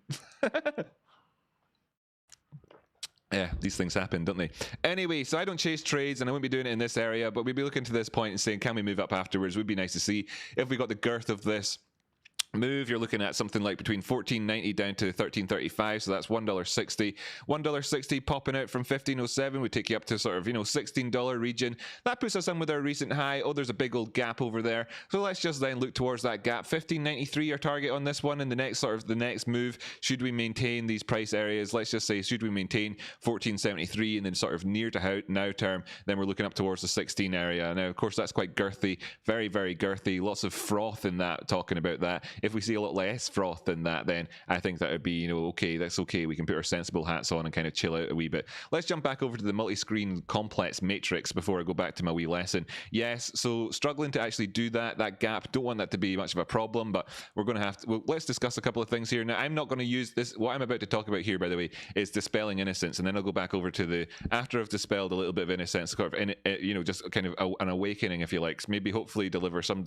A: Yeah, these things happen, don't they? Anyway, so I don't chase trades and I won't be doing it in this area, but we'd be looking to this point and saying, can we move up afterwards? Would be nice to see if we got the girth of this move. You're looking at something like between $14.90 down to $13.35, so that's $1.60. $1.60 popping out from $15.07 would take you up to sort of $16 region. That puts us in with our recent high. There's a big old gap over there, so let's just then look towards that gap. $15.93 our target on this one, and the next move, should we maintain these price areas, let's just say, should we maintain $14.73 and then sort of near to now term, then we're looking up towards the 16 area. Now of course that's quite girthy, very very girthy, lots of froth in that, talking about that. If we see a lot less froth than that, then I think that would be, okay, that's okay. We can put our sensible hats on and kind of chill out a wee bit. Let's jump back over to the multi-screen complex matrix before I go back to my wee lesson. Yes, so struggling to actually do that gap. Don't want that to be much of a problem, but we're going to have to, well, let's discuss a couple of things here. Now, I'm not going to use this. What I'm about to talk about here, by the way, is dispelling innocence, and then I'll go back over to after I've dispelled a little bit of innocence, sort of, just kind of an awakening, if you like. Maybe hopefully deliver some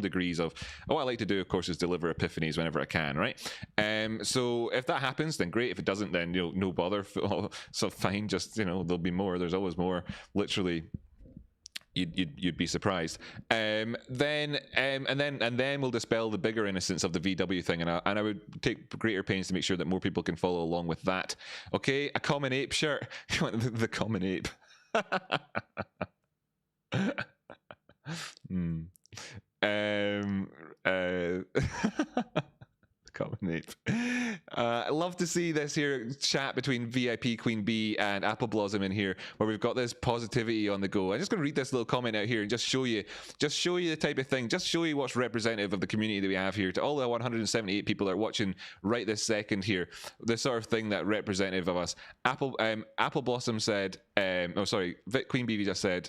A: degrees of, what I like to do, of course, is deliver epiphanies whenever I can, right? So if that happens, then great. If it doesn't, then no bother. So fine, just there'll be more. There's always more. Literally, you'd be surprised. Then we'll dispel the bigger innocence of the VW thing, and I would take greater pains to make sure that more people can follow along with that. Okay, a common ape shirt. You want the common ape? Common ape. I love to see this here chat between VIP Queen Bee and Apple Blossom in here, where we've got this positivity on the go. I'm just going to read this little comment out here and just show you the type of thing, just show you what's representative of the community that we have here. To all the 178 people that are watching right this second here, the sort of thing that representative of us. Apple Blossom said, Queen Bee just said,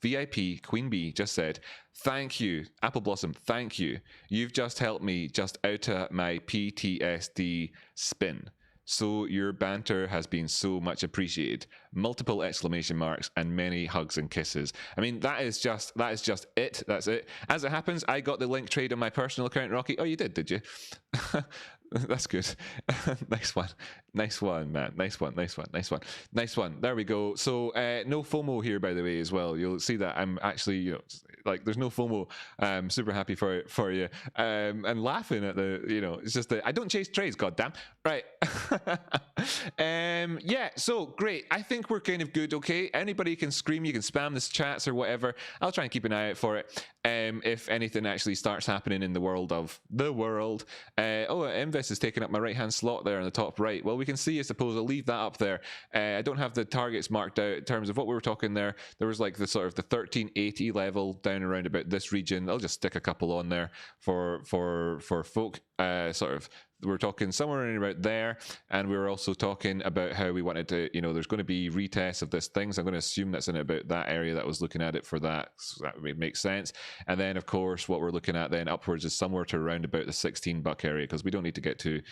A: VIP Queen Bee just said, thank you, Apple Blossom, thank you. You've just helped me just out of my PTSD spin. So your banter has been so much appreciated. Multiple exclamation marks and many hugs and kisses. I mean, that is just it. That's it. As it happens, I got the link trade on my personal account, Rocky. Oh, you did you? That's good. Nice one, man. Nice one. There we go. So no FOMO here, by the way, as well. You'll see that I'm actually, there's no FOMO. I'm super happy for you. And laughing at it's just that I don't chase trades, goddamn. Right. Yeah, so great. I think we're kind of good, okay? Anybody can scream, you can spam this chats or whatever. I'll try and keep an eye out for it. If anything actually starts happening in the world. Invest is taking up my right-hand slot there in the top right. Well, we can see, I suppose, I'll leave that up there. I don't have the targets marked out in terms of what we were talking there. There was like the sort of the 1380 level down around about this region. I'll just stick a couple on there for folk, sort of we're talking somewhere in about there, and we were also talking about how we wanted to, there's going to be retests of this thing, so I'm going to assume that's in about that area that I was looking at it for that, so that would make sense. And then of course what we're looking at then upwards is somewhere to around about the $16 area, because we don't need to get too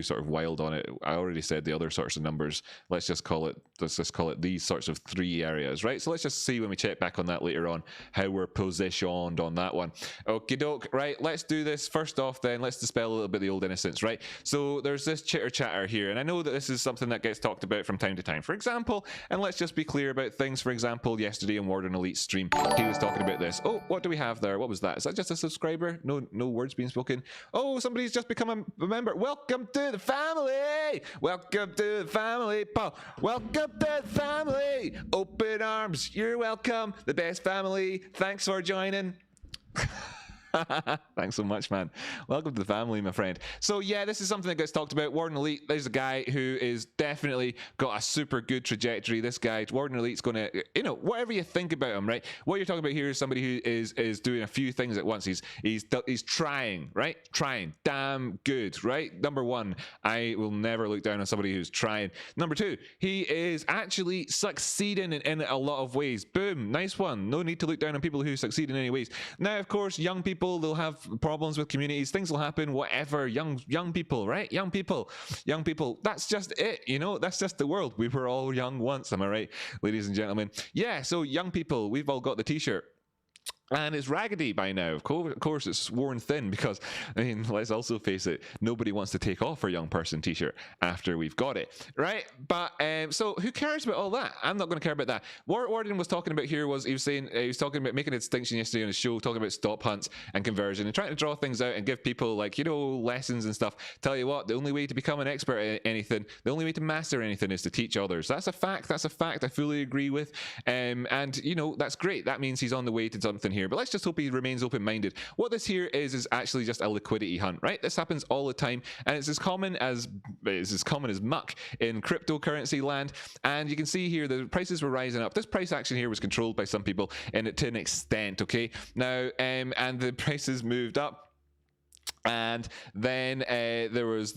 A: sort of wild on it. I already said the other sorts of numbers. Let's just call it these sorts of 3 areas, right? So let's just see when we check back on that later on how we're positioned on that one. Okie doke. Right, let's do this. First off then, let's dispel a little bit of the old innocence, right? So there's this chitter chatter here, and I know that this is something that gets talked about from time to time. For example, and let's just be clear about things. For example, yesterday in Warden Elite's stream, he was talking about this. Oh, what do we have there? What was that? Is that just a subscriber? No words being spoken. Oh, somebody's just become a member. Welcome to the family. Welcome to the family, Paul. Welcome to the family. Open arms. You're welcome. The best family. Thanks for joining. Thanks so much, man. Welcome to the family, my friend. So yeah, this is something that gets talked about. Warden Elite, there's a guy who is definitely got a super good trajectory. This guy, Warden Elite's going to, whatever you think about him, right? What you're talking about here is somebody who is doing a few things at once. He's trying, right? Trying, damn good, right? Number one, I will never look down on somebody who's trying. Number two, he is actually succeeding in a lot of ways. Boom, nice one. No need to look down on people who succeed in any ways. Now, of course, young people, they'll have problems with communities, things will happen, whatever. Young people, right? Young people, that's just it, that's just the world. We were all young once, am I right, ladies and gentlemen? Yeah, so young people, we've all got the t-shirt. And it's raggedy by now. Of course, it's worn thin because, let's also face it, nobody wants to take off our young person t-shirt after we've got it, right? But, so who cares about all that? I'm not going to care about that. What Warden was talking about here was, he was talking about making a distinction yesterday on his show, talking about stop hunts and conversion and trying to draw things out and give people lessons and stuff. Tell you what, the only way to become an expert at anything, the only way to master anything is to teach others. That's a fact. I fully agree with. And, that's great. That means he's on the way to something here. But let's just hope he remains open-minded. What this here is actually just a liquidity hunt, right? This happens all the time, and it's as common as muck in cryptocurrency land. And you can see here the prices were rising up. This price action here was controlled by some people to an extent, okay? Now, and the prices moved up. And then there was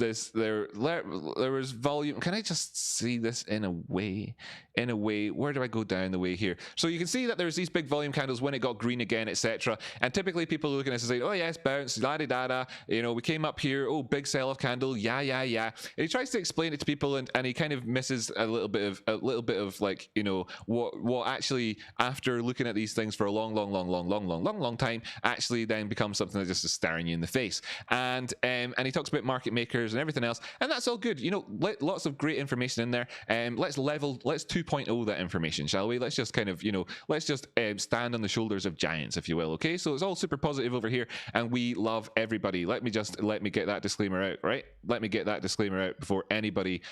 A: volume. Can I just see this in a way? Where do I go down the way here? So you can see that there's these big volume candles when it got green again, etc. And typically people look at this and say, oh yes, bounce, la-di-da-da. We came up here, oh, big sell-off candle, yeah. And he tries to explain it to people, and he kind of misses a little bit of like, what actually, after looking at these things for a long time, actually then becomes something that just is staring you in the face. And he talks about market makers and everything else, and that's all good. Lots of great information in there. Let's 2.0 that information, shall we? Let's just kind of, stand on the shoulders of giants, if you will. Okay, so it's all super positive over here, and we love everybody. Let me get that disclaimer out, right? Let me get that disclaimer out before anybody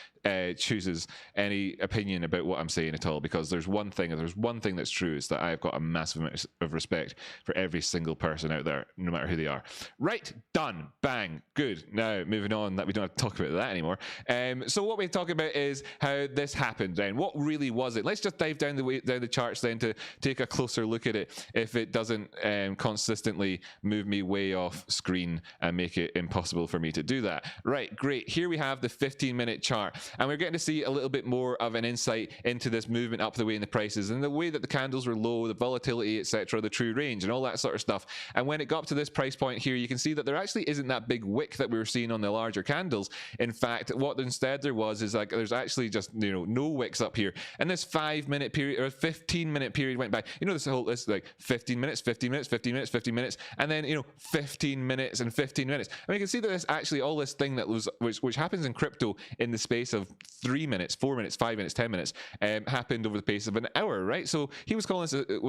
A: chooses any opinion about what I'm saying at all, because there's one thing that's true, is that I've got a massive amount of respect for every single person out there, no matter who they are. Right, done. Bang. Good. Now, moving on, that we don't have to talk about that anymore. So what we're talking about is how this happened then. What really was it? Let's just dive down the charts then to take a closer look at it, if it doesn't consistently move me way off screen and make it impossible for me to do that. Right, great. Here we have the 15-minute chart, and we're getting to see a little bit more of an insight into this movement up the way in the prices and the way that the candles were low, the volatility, etc., the true range and all that sort of stuff. And when it got up to this price point here, you can see that there actually isn't that big wick that we were seeing on the larger candles. In fact, what instead there was is like there's actually just no wicks up here. And this 5-minute period or 15-minute period went by. This like 15 minutes, 15 minutes, 15 minutes, 15 minutes, and then 15 minutes and 15 minutes. And you can see that this actually all this thing that was which happens in crypto in the space of 3 minutes, 4 minutes, 5 minutes, 10 minutes, happened over the pace of an hour, right? So he was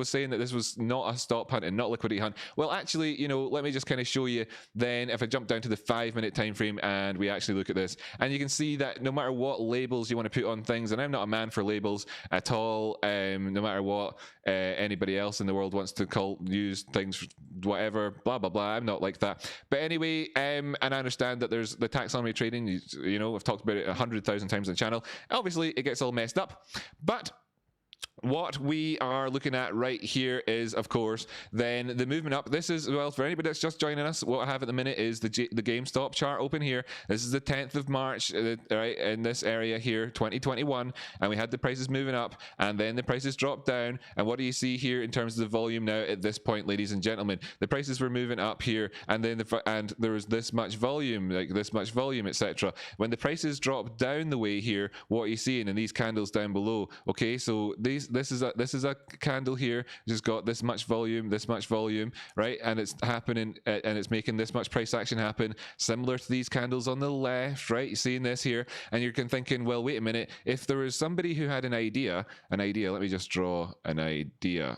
A: saying that this was not a stop hunt and not liquidity hunt. Well, actually, let me just kind of show you then. If I jump down to the 5-minute time frame and we actually look at this, and you can see that no matter what labels you want to put on things, and I'm not a man for labels at all, no matter what anybody else in the world wants to use things, whatever, blah blah blah, I'm not like that. But anyway, and I understand that there's the taxonomy trading, I've talked about it 100,000 times on the channel. Obviously it gets all messed up, but what we are looking at right here is, of course, then the movement up. This is, well, for anybody that's just joining us, what I have at the minute is the GameStop chart open here. This is the 10th of March, right, in this area here, 2021, and we had the prices moving up, and then the prices dropped down. And what do you see here in terms of the volume now at this point, ladies and gentlemen? The prices were moving up here, and then there was this much volume, like this much volume, etc. When the prices drop down the way here, what are you seeing in these candles down below? Okay, so this is a candle here, just got this much volume, right? And it's happening, and it's making this much price action happen, similar to these candles on the left, right? You're seeing this here, and you're thinking, well, wait a minute, if there was somebody who had an idea, let me just draw an idea.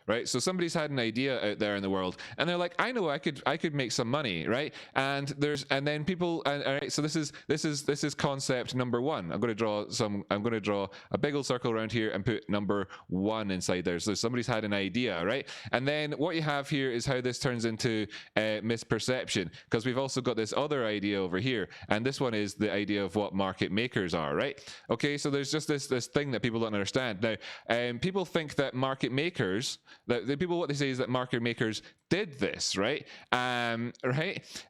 A: Right, so somebody's had an idea out there in the world, and they're like, I know I could make some money, right? And then people, all right, so this is concept number one. I'm going to draw a big old circle around here and put number one inside there. So somebody's had an idea, right? And then what you have here is how this turns into misperception, because we've also got this other idea over here, and this one is the idea of what market makers are, right? Okay, so there's just this thing that people don't understand. Now, people think that market makers, that the people, what they say is that market makers did this, right? And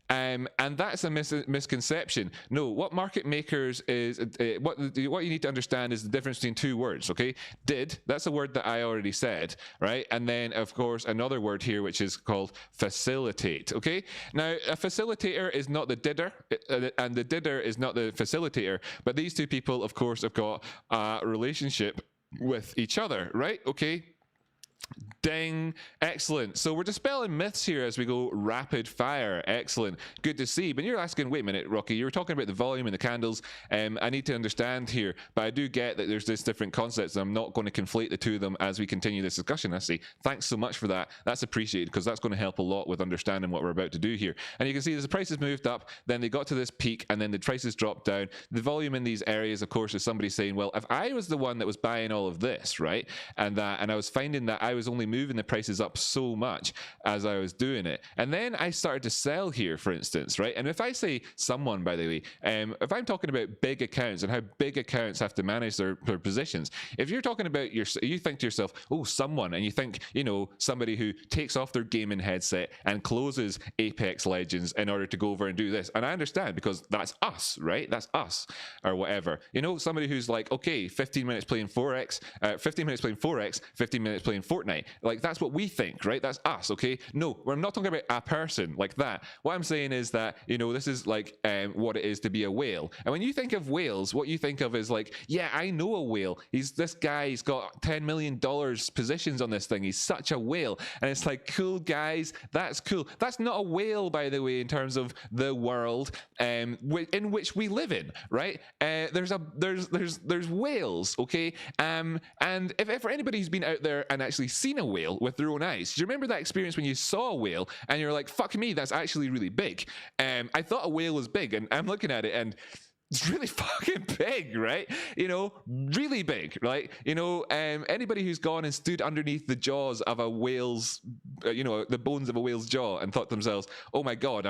A: that's a misconception. No, what market makers is, what you need to understand is the difference between two words, okay? Did, that's a word that I already said, right? And then, of course, another word here, which is called facilitate, okay? Now, a facilitator is not the didder, and the didder is not the facilitator, but these two people, of course, have got a relationship with each other, right? Okay? Ding. Excellent. So we're dispelling myths here as we go rapid fire. Excellent. Good to see. But you're asking, wait a minute, Rocky, you were talking about the volume and the candles. I need to understand here, but I do get that there's this different concepts, and I'm not going to conflate the two of them as we continue this discussion. I see. Thanks so much for that. That's appreciated, because that's going to help a lot with understanding what we're about to do here. And you can see as the prices moved up, then they got to this peak, and then the prices dropped down. The volume in these areas, of course, is somebody saying, well, if I was the one that was buying all of this, right, and I was finding that I was only moving the prices up so much as I was doing it, and then I started to sell here, for instance, right? And if I say someone, by the way, if I'm talking about big accounts and how big accounts have to manage their positions, if you're talking about you think to yourself, oh, someone, and you think, you know, somebody who takes off their gaming headset and closes Apex Legends in order to go over and do this, and I understand, because that's us, right? That's us, or whatever. You know, somebody who's like, okay, 15 minutes playing forex, 15 minutes playing forex, 15 minutes playing Fortnite. Like, that's what we think, right? That's us, okay? No, I'm not talking about a person like that. What I'm saying is that, you know, this is like what it is to be a whale. And when you think of whales, what you think of is like, yeah, I know a whale. This guy's got $10 million positions on this thing. He's such a whale. And it's like, cool, guys, that's cool. That's not a whale, by the way, in terms of the world in which we live in, right? There's whales, okay? And if for anybody who's been out there and actually seen a whale with their own eyes, do you remember that experience when you saw a whale and you're like, fuck me, that's actually really big? I thought a whale was big, and I'm looking at it and it's really fucking big, right? You know, really big, right? You know, anybody who's gone and stood underneath the jaws of a whale's, you know, the bones of a whale's jaw, and thought to themselves, oh my God,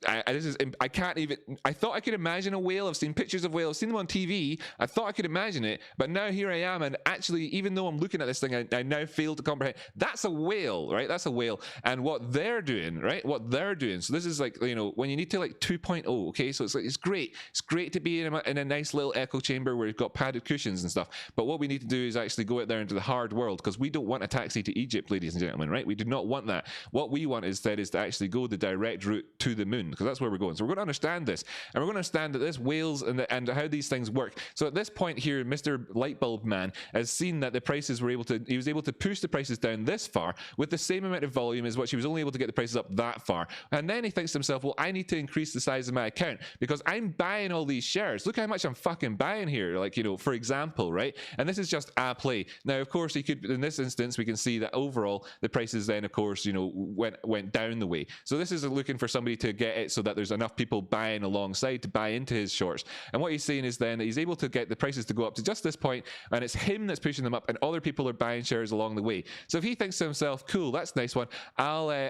A: I can't even, I thought I could imagine a whale. I've seen pictures of whales, seen them on TV. I thought I could imagine it, but now here I am, and actually, even though I'm looking at this thing, I now fail to comprehend. That's a whale, right? That's a whale. And what they're doing, right? What they're doing. So this is like, you know, when you need to like 2.0, okay? So it's like, it's great. It's great to be in a nice little echo chamber where you've got padded cushions and stuff. But what we need to do is actually go out there into the hard world, because we don't want a taxi to Egypt, ladies and gentlemen, right? We do not want that. What we want instead is to actually go the direct route to the moon, because that's where we're going. So we're going to understand this, and we're going to understand that this whales and how these things work. So at this point here, Mr. Lightbulb Man has seen that the prices he was able to push the prices down this far with the same amount of volume as what she was only able to get the prices up that far. And then he thinks to himself, well, I need to increase the size of my account, because I'm buying all these shares. Look how much I'm fucking buying here. Like, you know, for example, right? And this is just a play. Now, of course, you could, in this instance, we can see that overall the prices then, of course, you know, went down the way. So this is looking for somebody to get it so that there's enough people buying alongside to buy into his shorts. And what he's saying is then that he's able to get the prices to go up to just this point, and it's him that's pushing them up, and other people are buying shares along the way. So if he thinks to himself, cool, that's a nice one, I'll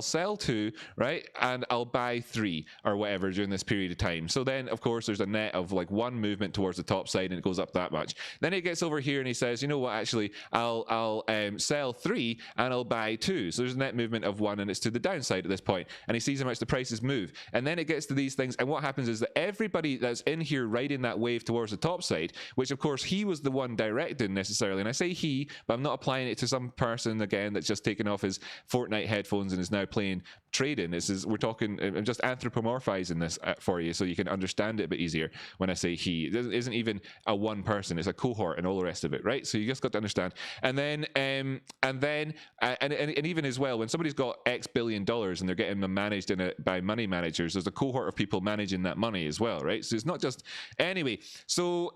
A: sell 2, right, and I'll buy 3 or whatever during this period of time. So then, of course, there's a net of like 1 movement towards the top side, and it goes up that much. Then he gets over here and he says, you know what, actually, I'll sell 3 and I'll buy 2. So there's a net movement of 1, and it's to the downside at this point. And he sees how much the prices move. And then it gets to these things, and what happens is that everybody that's in here riding that wave towards the top side, which of course he was the one directing necessarily, and I say he, but I'm not applying it to some person again that's just taken off his Fortnite headphones and is now playing trading. We're talking, I'm just anthropomorphizing this for you so you can understand it a bit easier when I say he. It isn't even a one person, it's a cohort and all the rest of it, right? So you just got to understand. And then even as well, when somebody's got X billion dollars and they're getting them managed by money managers, there's a cohort of people managing that money as well, right? So it's not just anyway. So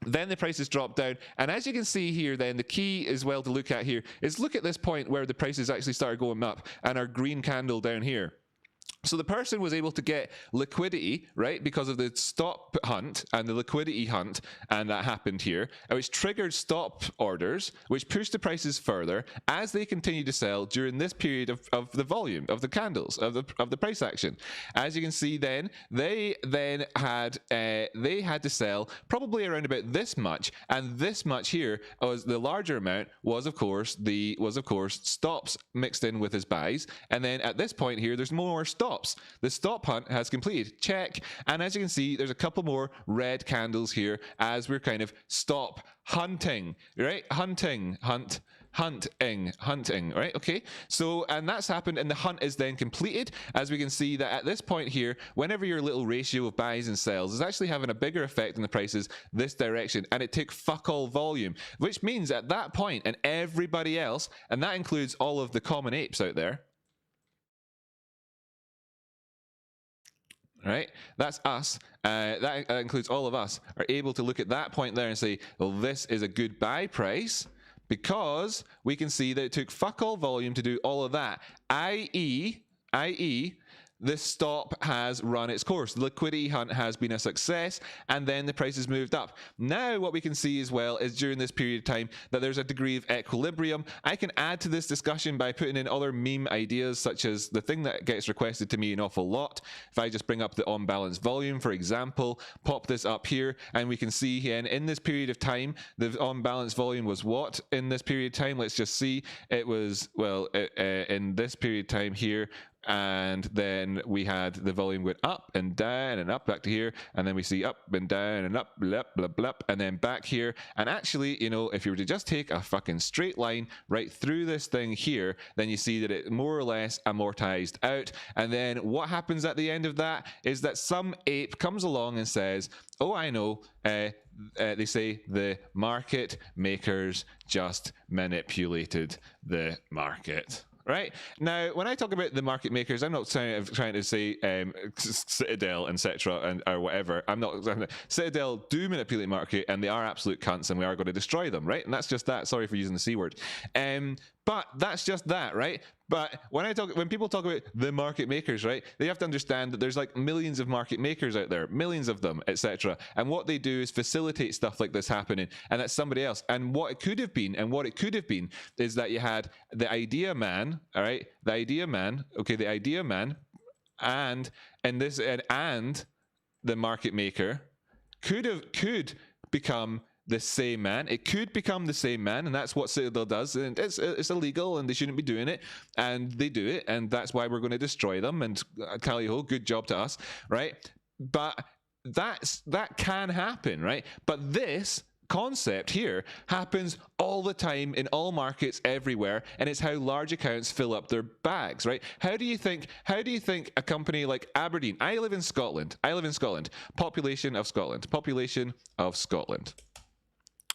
A: then the prices drop down, and as you can see here, then the key as well to look at here is look at this point where the prices actually started going up and our green candle down here. So the person was able to get liquidity, right, because of the stop hunt and the liquidity hunt, and that happened here, which triggered stop orders, which pushed the prices further as they continue to sell during this period of the volume of the candles of the price action. As you can see, then they had to sell probably around about this much, and this much here was the larger amount was of course stops mixed in with his buys, and then at this point here, there's more stops. The stop hunt has completed. Check. And as you can see, there's a couple more red candles here as we're kind of stop hunting, right? Hunting, right? Okay. So, and that's happened, and the hunt is then completed. As we can see that at this point here, whenever your little ratio of buys and sells is actually having a bigger effect on the prices this direction, and it took fuck all volume, which means at that point, and everybody else, and that includes all of the common apes out there, right? That's us. That includes all of us are able to look at that point there and say, well, this is a good buy price because we can see that it took fuck all volume to do all of that, i.e., the stop has run its course. The liquidity hunt has been a success, and then the price has moved up. Now, what we can see as well is during this period of time that there's a degree of equilibrium. I can add to this discussion by putting in other meme ideas, such as the thing that gets requested to me an awful lot. If I just bring up the on-balance volume, for example, pop this up here, and we can see here, in this period of time, the on-balance volume was what in this period of time? Let's just see. It was, well, in this period of time here, and then we had the volume went up and down and up back to here, and then we see up and down and up, blah, blah, blah, and then back here. And actually, you know, if you were to just take a fucking straight line right through this thing here, then you see that it more or less amortized out. And then what happens at the end of that is that some ape comes along and says, oh, I know, they say the market makers just manipulated the market. Right? Now, when I talk about the market makers, I'm not trying to say Citadel, etc., or whatever. I'm not. Citadel do manipulate the market, and they are absolute cunts, and we are going to destroy them, right? And that's just that. Sorry for using the C word. But that's just that, right? But when people talk about the market makers, right, they have to understand that there's like millions of market makers out there, millions of them, etc. And what they do is facilitate stuff like this happening, and that's somebody else. And what it could have been, is that you had the idea man, all right, the idea man, and the market maker could become the same man. It could become the same man, and that's what Citadel does, and it's illegal, and they shouldn't be doing it, and they do it, and that's why we're going to destroy them, and tally-ho, good job to us, right? But that can happen, right? But this concept here happens all the time in all markets everywhere, and it's how large accounts fill up their bags, right? How do you think a company like Aberdeen, I live in Scotland, population of Scotland.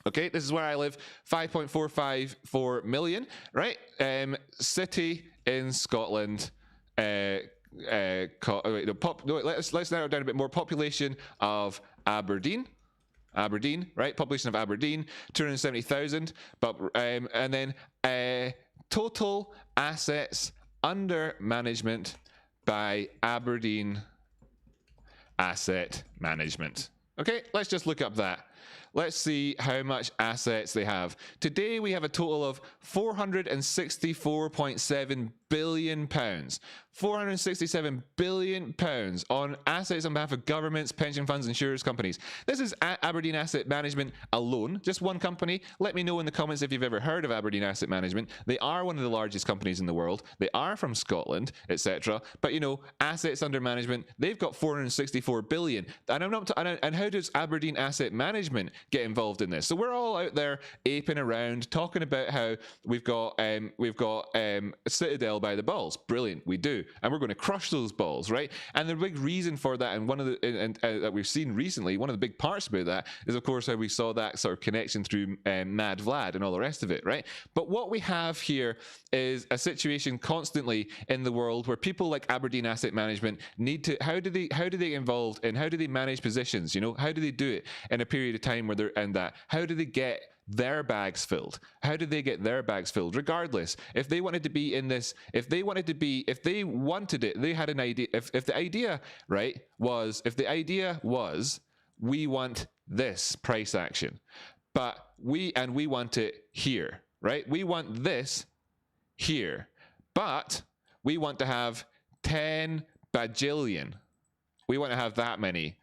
A: Okay, this is where I live, 5.454 million, right? City in Scotland, let's narrow it down a bit more. Population of Aberdeen, right? Population of Aberdeen, 270,000. But and then total assets under management by Aberdeen Asset Management. Okay, let's just look up that. Let's see how much assets they have. Today we have a total of £464.7 billion. £467 billion on assets on behalf of governments, pension funds, insurance companies. This is Aberdeen Asset Management alone, just one company. Let me know in the comments if you've ever heard of Aberdeen Asset Management. They are one of the largest companies in the world. They are from Scotland, etc. But you know, assets under management, they've got 464 billion. And how does Aberdeen Asset Management get involved in this? So we're all out there aping around, talking about how we've got Citadel by the balls. Brilliant, we do. And we're going to crush those balls, right? And the big reason for that, and one of the that we've seen recently, one of the big parts about that is, of course, how we saw that sort of connection through Mad Vlad and all the rest of it, right? But what we have here is a situation constantly in the world where people like Aberdeen Asset Management need to, how do they get involved and how do they manage positions? You know, how do they do it in a period of time where they're in that? How do they get their bags filled? How did they get their bags filled? Regardless, if they wanted to be in this, if they wanted it, they had an idea. If the idea, right, was, we want this price action, but we want it here, right? We want this here, but we want to have 10 bajillion. We want to have that many.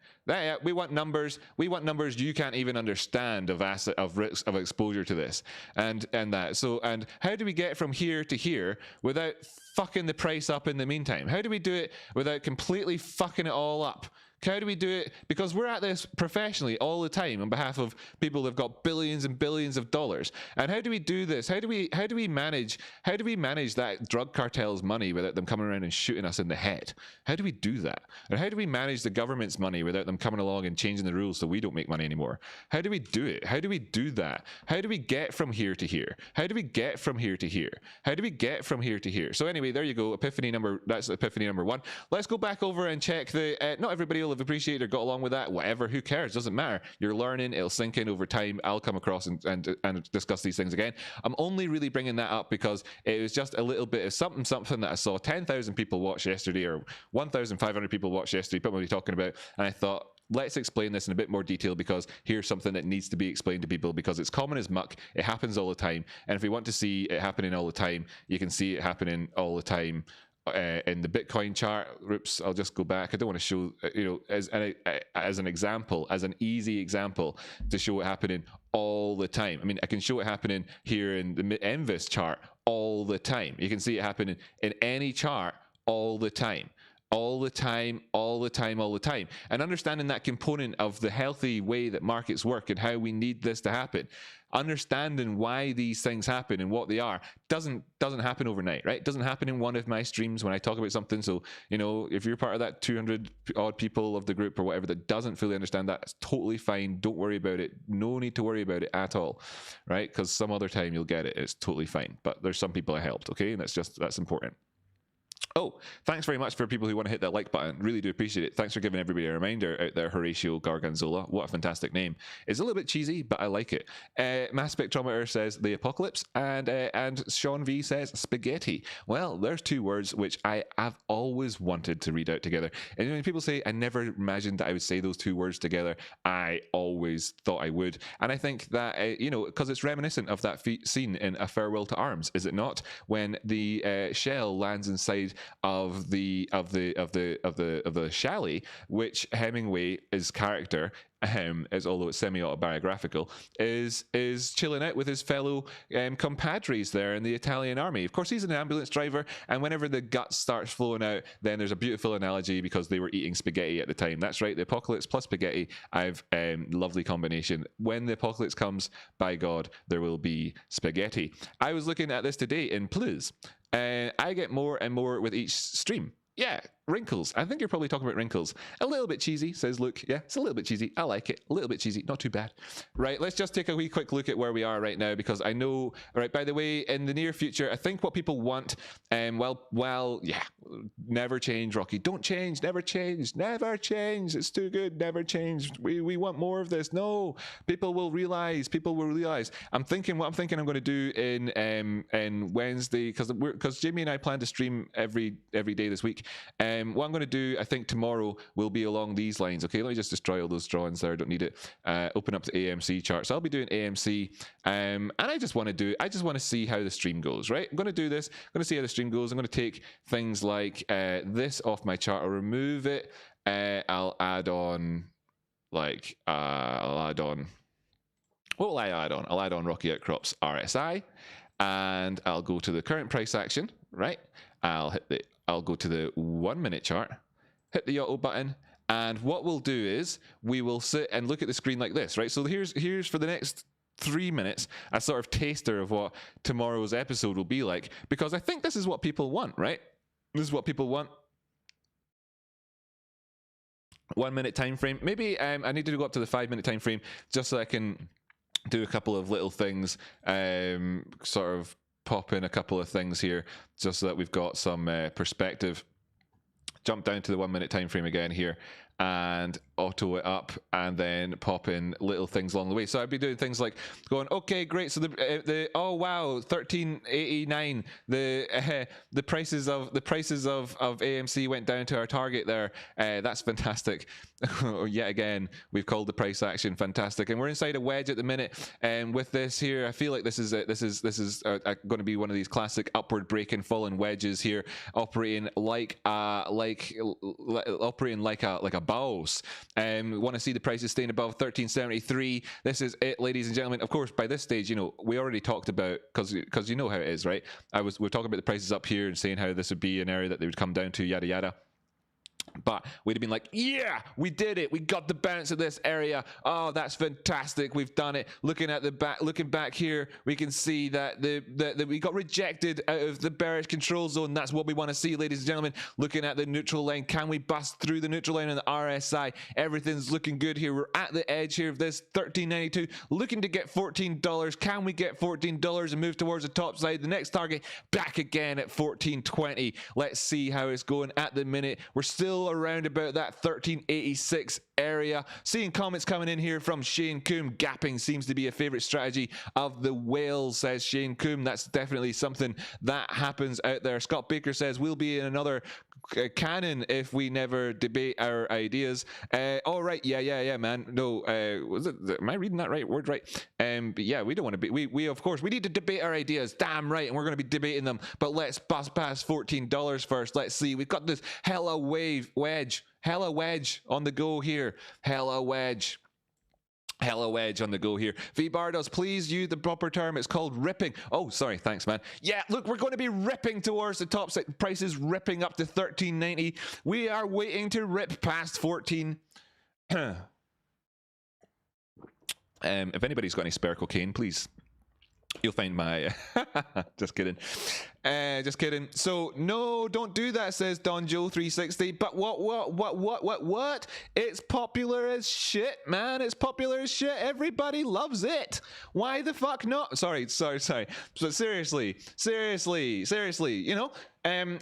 A: We want numbers. We want numbers you can't even understand of asset, of risk, of exposure to this, and that. So, and how do we get from here to here without fucking the price up in the meantime? How do we do it without completely fucking it all up? How do we do it? Because we're at this professionally all the time on behalf of people who've got billions and billions of dollars. And how do we do this? How do we manage that drug cartel's money without them coming around and shooting us in the head? How do we do that? And how do we manage the government's money without them coming along and changing the rules so we don't make money anymore? How do we do it? How do we do that? How do we get from here to here? How do we get from here to here? How do we get from here to here? So anyway, there you go. That's epiphany number one. Let's go back over and check the, not everybody will have appreciated or got along with that. Whatever, who cares? Doesn't matter. You're learning. It'll sink in over time. I'll come across and discuss these things again. I'm only really bringing that up because it was just a little bit of something that I saw 10,000 people watch yesterday, or 1,500 people watch yesterday, but what we're talking about, and I thought, let's explain this in a bit more detail, because here's something that needs to be explained to people, because it's common as muck. It happens all the time. And if we want to see it happening all the time, you can see it happening all the time in the Bitcoin chart. Oops, I'll just go back. I don't want to show, as an example, as an easy example to show it happening all the time. I mean, I can show it happening here in the Envis chart all the time. You can see it happening in any chart all the time. All the time. And understanding that component of the healthy way that markets work and how we need this to happen, understanding why these things happen and what they are, doesn't happen overnight, right? It doesn't happen in one of my streams when I talk about something. So, if you're part of that 200 odd people of the group or whatever that doesn't fully understand that, it's totally fine. Don't worry about it. No need to worry about it at all, right? Because some other time you'll get it. It's totally fine. But there's some people I helped, okay? And that's important. Oh, thanks very much for people who want to hit that like button. Really do appreciate it. Thanks for giving everybody a reminder out there. Horatio Garganzola. What a fantastic name. It's a little bit cheesy, but I like it. Mass Spectrometer says the apocalypse, and Sean V says spaghetti. Well, there's two words which I have always wanted to read out together. And when people say I never imagined that I would say those two words together, I always thought I would. And I think that because it's reminiscent of that scene in A Farewell to Arms, is it not? When the shell lands inside of the chalet, which Hemingway's character, although it's semi-autobiographical, is chilling out with his fellow compadres there in the Italian army. Of course, he's an ambulance driver, and whenever the guts starts flowing out, then there's a beautiful analogy because they were eating spaghetti at the time. That's right, the apocalypse plus spaghetti. I've lovely combination. When the apocalypse comes, by God, there will be spaghetti. I was looking at this today in Plus. I get more and more with each stream. Yeah, wrinkles. I think you're probably talking about wrinkles. A little bit cheesy, says Luke. Yeah, it's a little bit cheesy. I like it. A little bit cheesy. Not too bad. Right, let's just take a wee quick look at where we are right now, because I know, right, by the way, in the near future, I think what people want, yeah, never change, Rocky. Don't change. Never change. Never change. It's too good. Never change. We want more of this. No, people will realize. People will realize. I'm thinking I'm going to do in Wednesday, because Jamie and I plan to stream every day this week. What I'm going to do, I think tomorrow, will be along these lines. Okay, let me just destroy all those drawings there. I don't need it. Open up the AMC chart. So I'll be doing AMC, and I just want to see how the stream goes. Right, I'm going to do this. I'm going to see how the stream goes. I'm going to take things like this off my chart. I'll remove it. I'll add on what will I add on? I'll add on Rocky Outcrop's RSI, and I'll go to the current price action. Right, I'll go to the 1 minute chart, hit the auto button, and what we'll do is we will sit and look at the screen like this. Right, so here's for the next 3 minutes a sort of taster of what tomorrow's episode will be like, because I think this is what people want. Right, this is what people want. 1 minute time frame. Maybe I need to go up to the 5 minute time frame just so I can do a couple of little things, sort of pop in a couple of things here just so that we've got some perspective. Jump down to the 1 minute time frame again here and auto it up, and then pop in little things along the way. So I'd be doing things like going, okay, great. So the oh wow, 13.89. The prices of AMC went down to our target there. That's fantastic. Yet again, we've called the price action fantastic, and we're inside a wedge at the minute. And with this here, I feel like this is going to be one of these classic upward breaking fallen wedges here, operating like a boss. We want to see the prices staying above 13.73. This is it, ladies and gentlemen. Of course, by this stage, we already talked about, because you know how it is, right? We're talking about the prices up here and saying how this would be an area that they would come down to, yada yada. But we'd have been like, yeah, we did it. We got the bounce of this area. Oh, that's fantastic. We've done it. Looking back here, we can see that we got rejected out of the bearish control zone. That's what we want to see, ladies and gentlemen. Looking at the neutral line, can we bust through the neutral line on the RSI? Everything's looking good here. We're at the edge here of this 13.92, looking to get $14. Can we get $14 and move towards the top side? The next target back again at 14.20. Let's see how it's going at the minute. We're still around about that 13.86 area. Seeing comments coming in here from Shane Coombe. Gapping seems to be a favorite strategy of the whales, says Shane Coombe. That's definitely something that happens out there. Scott Baker says we'll be in another canon if we never debate our ideas. All right, yeah, man. No, was it? Am I reading that right? Word right? But yeah, we don't want to be. We of course we need to debate our ideas. Damn right, and we're going to be debating them. But let's bust past $14 first. Let's see. We've got this hella wedge on the go here. Hella wedge on the go here. V Bardos, please use the proper term. It's called ripping. Oh, sorry. Thanks, man. Yeah, look, we're going to be ripping towards the top side. Prices ripping up to 13.90. We are waiting to rip past 14. If anybody's got any spare cocaine, please. You'll find my just kidding. So no, don't do that, says Don Joe 360. But what? It's popular as shit, man. It's popular as shit. Everybody loves it. Why the fuck not? Sorry. But seriously,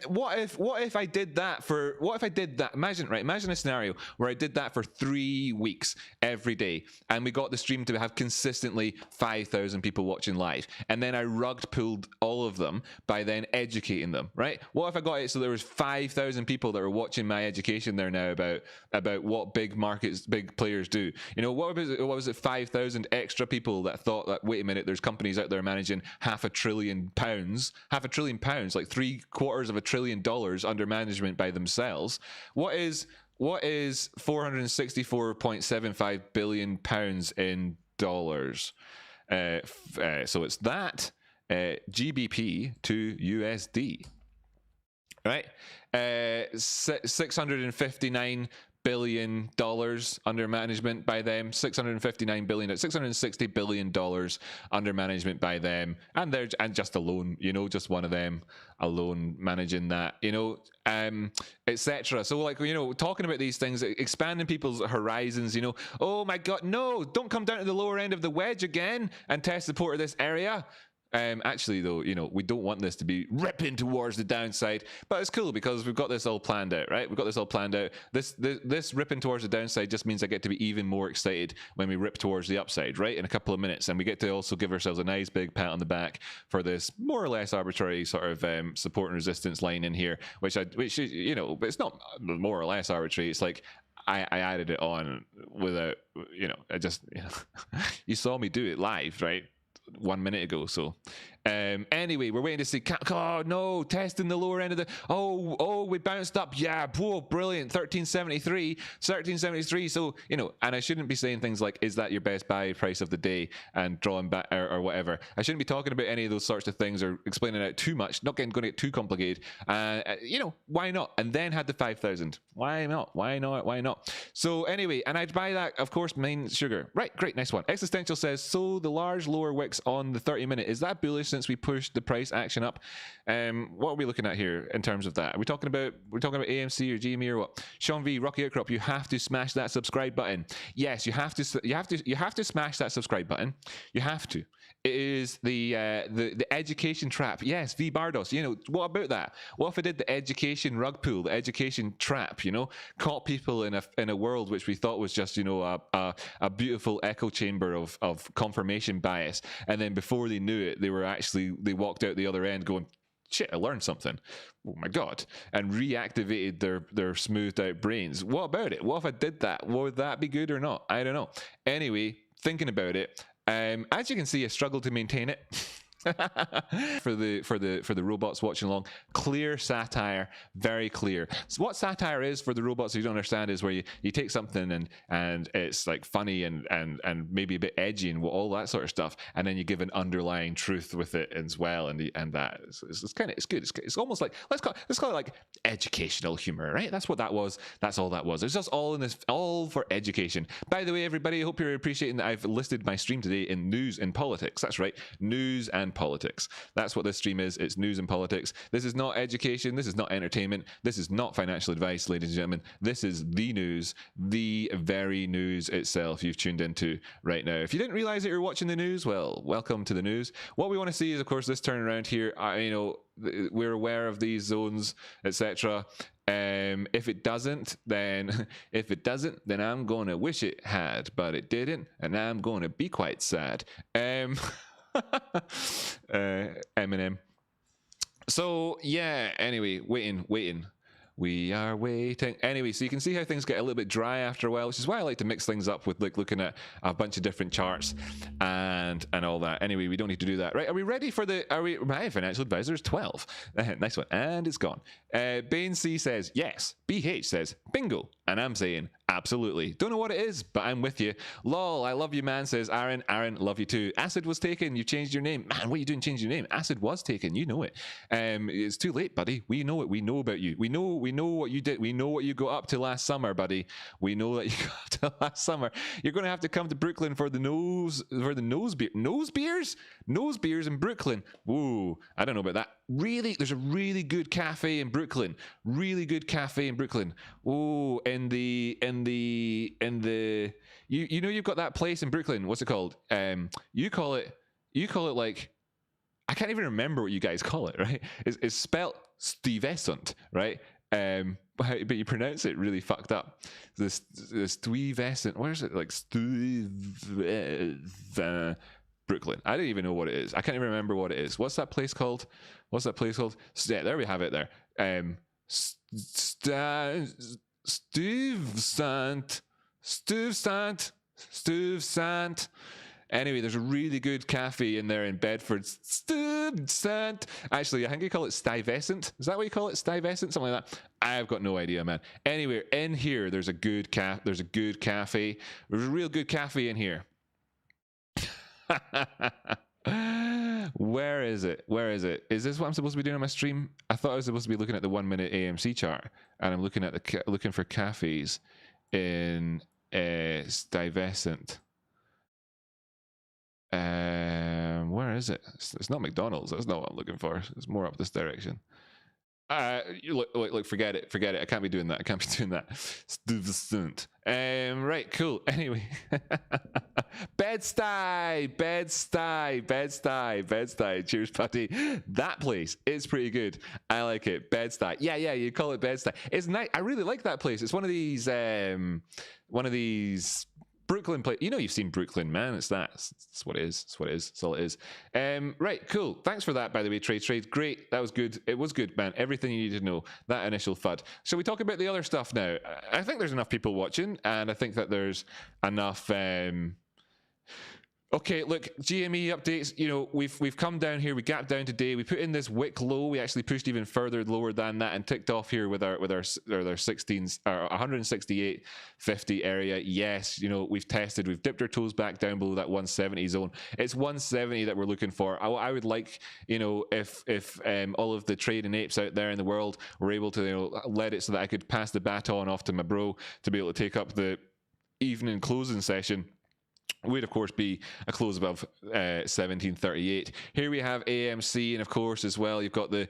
A: what if I did that? Imagine a scenario where I did that for 3 weeks every day, and we got the stream to have consistently 5,000 people watching live, and then I rug pulled all of them by then educating them, right? What if I got it so there was 5,000 people that were watching my education there now about what big markets, big players do? What was it 5,000 extra people that thought that, wait a minute, there's companies out there managing £500 billion, like $750 billion under management by themselves. What is 464.75 billion pounds in dollars? So it's that GBP to USD, right? $659 billion under management by them. $659 billion, $660 billion under management by them, and they're just alone, just one of them alone managing that, etc. So talking about these things, expanding people's horizons, oh my god, no, don't come down to the lower end of the wedge again and test support of this area. Actually, though, we don't want this to be ripping towards the downside, but it's cool because we've got this all planned out, right? We've got this all planned out. This ripping towards the downside just means I get to be even more excited when we rip towards the upside, right? In a couple of minutes, and we get to also give ourselves a nice big pat on the back for this more or less arbitrary sort of support and resistance line in here, which but it's not more or less arbitrary. It's like I added it on without, I just, you saw me do it live, right? 1 minute ago. So anyway, we're waiting to see. Oh no, testing the lower end of the. Oh, we bounced up. Yeah, whoa, brilliant. 1373. So and I shouldn't be saying things like, "Is that your best buy price of the day?" and drawing back or whatever. I shouldn't be talking about any of those sorts of things or explaining out too much. Not going to get too complicated. Why not? And then had the 5,000. Why not? Why not? Why not? So anyway, and I'd buy that, of course, main sugar. Right, great, nice one. Existential says, so the large lower wicks on the 30-minute, is that bullish since we pushed the price action up? What are we looking at here in terms of that? We're talking about AMC or GME or what? Sean V, Rocky Outcrop, you have to smash that subscribe button. Yes, you have to smash that subscribe button. You have to. It is the education trap. Yes, V Bardos. What about that? What if I did the education rug pull, the education trap? Caught people in a world which we thought was just a beautiful echo chamber of confirmation bias, and then before they knew it, they walked out the other end going, shit, I learned something. Oh my God. And reactivated their smoothed out brains. What about it? What if I did that? Would that be good or not? I don't know. Anyway, thinking about it, as you can see, I struggle to maintain it. for the robots watching along, clear satire, very clear. So what satire is, for the robots who don't understand, is where you take something and it's like funny and maybe a bit edgy and all that sort of stuff, and then you give an underlying truth with it as well, and that it's kind of, it's good. It's almost like let's call it like educational humor, right? That's what that was. That's all that was. It's just all for education. By the way, everybody, I hope you're appreciating that I've listed my stream today in news and politics. That's right, news and politics. That's what this stream is. It's news and politics. This is not education. This is not entertainment. This is not financial advice, ladies and gentlemen. This is the news, the very news itself you've tuned into right now. If you didn't realize that you're watching the news, well, welcome to the news. What we want to see is, of course, this turnaround here. We're aware of these zones, etc. If it doesn't, then I'm going to wish it had, but it didn't, and I'm going to be quite sad. Eminem. So yeah, anyway, waiting. We are waiting. Anyway, so you can see how things get a little bit dry after a while, which is why I like to mix things up with like looking at a bunch of different charts and all that. Anyway, we don't need to do that. Right, are we ready for my financial advisor is 12. Nice one. And it's gone. Bane C says, yes. BH says, bingo. And I'm saying, absolutely. Don't know what it is, but I'm with you. Lol, I love you, man, says Aaron. Aaron, love you too. Acid was taken. You changed your name. Man, what are you doing changing your name? Acid was taken. You know it. It's too late, buddy. We know it. We know about you. We know what you did. We know what you got up to last summer, buddy. We know that you got up to last summer. You're going to have to come to Brooklyn for the nose beers in Brooklyn. Whoa, I don't know about that. Really, there's a really good cafe in Brooklyn. Oh, and you've got that place in Brooklyn. What's it called? You call it like, I can't even remember what you guys call it, right? It's spelt Stuyvesant, right? But you pronounce it really fucked up. The Stuyvesant. Where is it? Like Brooklyn. I don't even know what it is. I can't even remember what it is. What's that place called? Yeah, there we have it there. Stuyvesant. Anyway, there's a really good cafe in there in Bedford. Stuyvesant. Actually, I think you call it Stuyvesant. Is that what you call it? Stuyvesant? Something like that. I've got no idea, man. Anyway, in here, there's a good cafe. There's a real good cafe in here. Where is it? Is this what I'm supposed to be doing on my stream? I thought I was supposed to be looking at the 1 minute AMC chart, and I'm looking at looking for cafes in Stuyvesant. Where is it? It's not McDonald's. That's not what I'm looking for. It's more up this direction. Look, forget it. I can't be doing that. Right, cool. Anyway, Bed-Stuy. Cheers, buddy. That place is pretty good. I like it. Bed-Stuy. Yeah, you call it Bed-Stuy. It's nice. I really like that place. It's one of these Brooklyn place. You know, you've seen Brooklyn, man. It's that. It's what it is. That's all it is. Right, cool. Thanks for that, by the way, Trade. Great. That was good. It was good, man. Everything you need to know. That initial FUD. Shall we talk about the other stuff now? I think there's enough people watching, and I think that there's enough. Okay, look, GME updates. You know, we've come down here. We gapped down today. We put in this wick low. We actually pushed even further lower than that and ticked off here with our 16s, our 168.50 area. Yes, you know, we've tested. We've dipped our toes back down below that 170 zone. It's 170 that we're looking for. I would like, you know, if all of the trading apes out there in the world were able to, you know, let it so that I could pass the baton off to my bro to be able to take up the evening closing session. Would of course be a close above 1738. Here we have AMC, and of course as well you've got the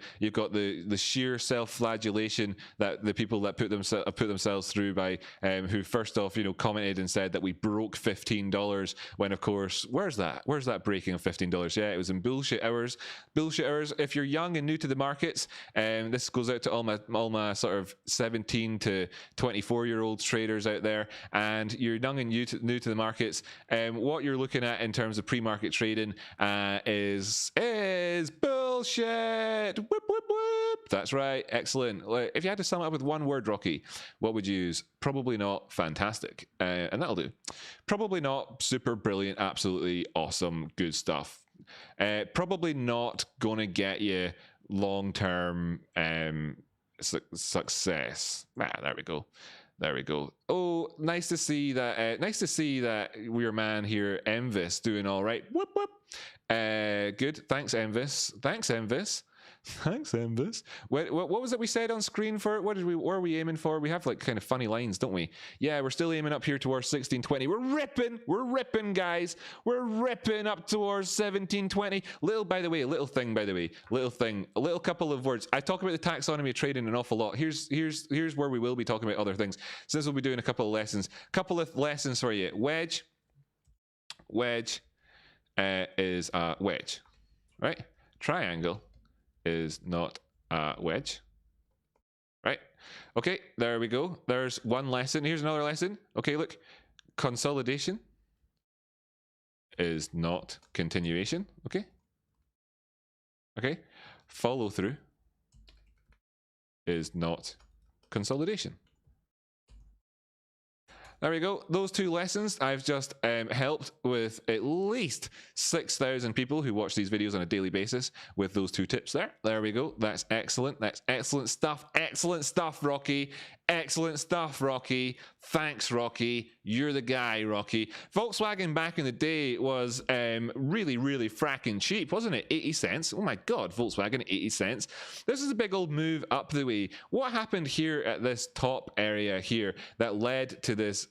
A: sheer self-flagellation that the people that put themselves through by who first off, you know, commented and said that we broke $15 when of course where's that breaking of $15? Yeah, it was in bullshit hours. If you're young and new to the markets, this goes out to all my sort of 17 to 24-year-old traders out there, and you're young and new to the markets. What you're looking at in terms of pre-market trading is bullshit. Whoop, whoop, whoop. That's right. Excellent. If you had to sum it up with one word, Rocky, what would you use? Probably not fantastic. And that'll do. Probably not super brilliant, absolutely awesome, good stuff. Probably not going to get you long-term success. There we go. Oh, nice to see that. Nice to see that your man here, Envis, doing all right. Whoop whoop. Good. Thanks, Envis. What was it we said on screen for it? What are we aiming for? We have like kind of funny lines, don't we? Yeah, we're still aiming up here towards 1620. We're ripping, guys. We're ripping up towards 1720. A little couple of words. I talk about the taxonomy of trading an awful lot. Here's where we will be talking about other things. Since we'll be doing a couple of lessons for you. Wedge is a wedge, right? Triangle is not a wedge, right? Okay, there we go. There's one lesson. Here's another lesson. Okay, look, consolidation is not continuation. Okay, follow through is not consolidation. There we go. Those two lessons, I've just helped with at least 6,000 people who watch these videos on a daily basis with those two tips there. There we go. That's excellent. That's excellent stuff. Excellent stuff, Rocky. Excellent stuff, Rocky. Thanks, Rocky. You're the guy, Rocky. Volkswagen back in the day was really, really fracking cheap, wasn't it? 80 cents. Oh my God, Volkswagen, 80 cents. This is a big old move up the way. What happened here at this top area here that led to this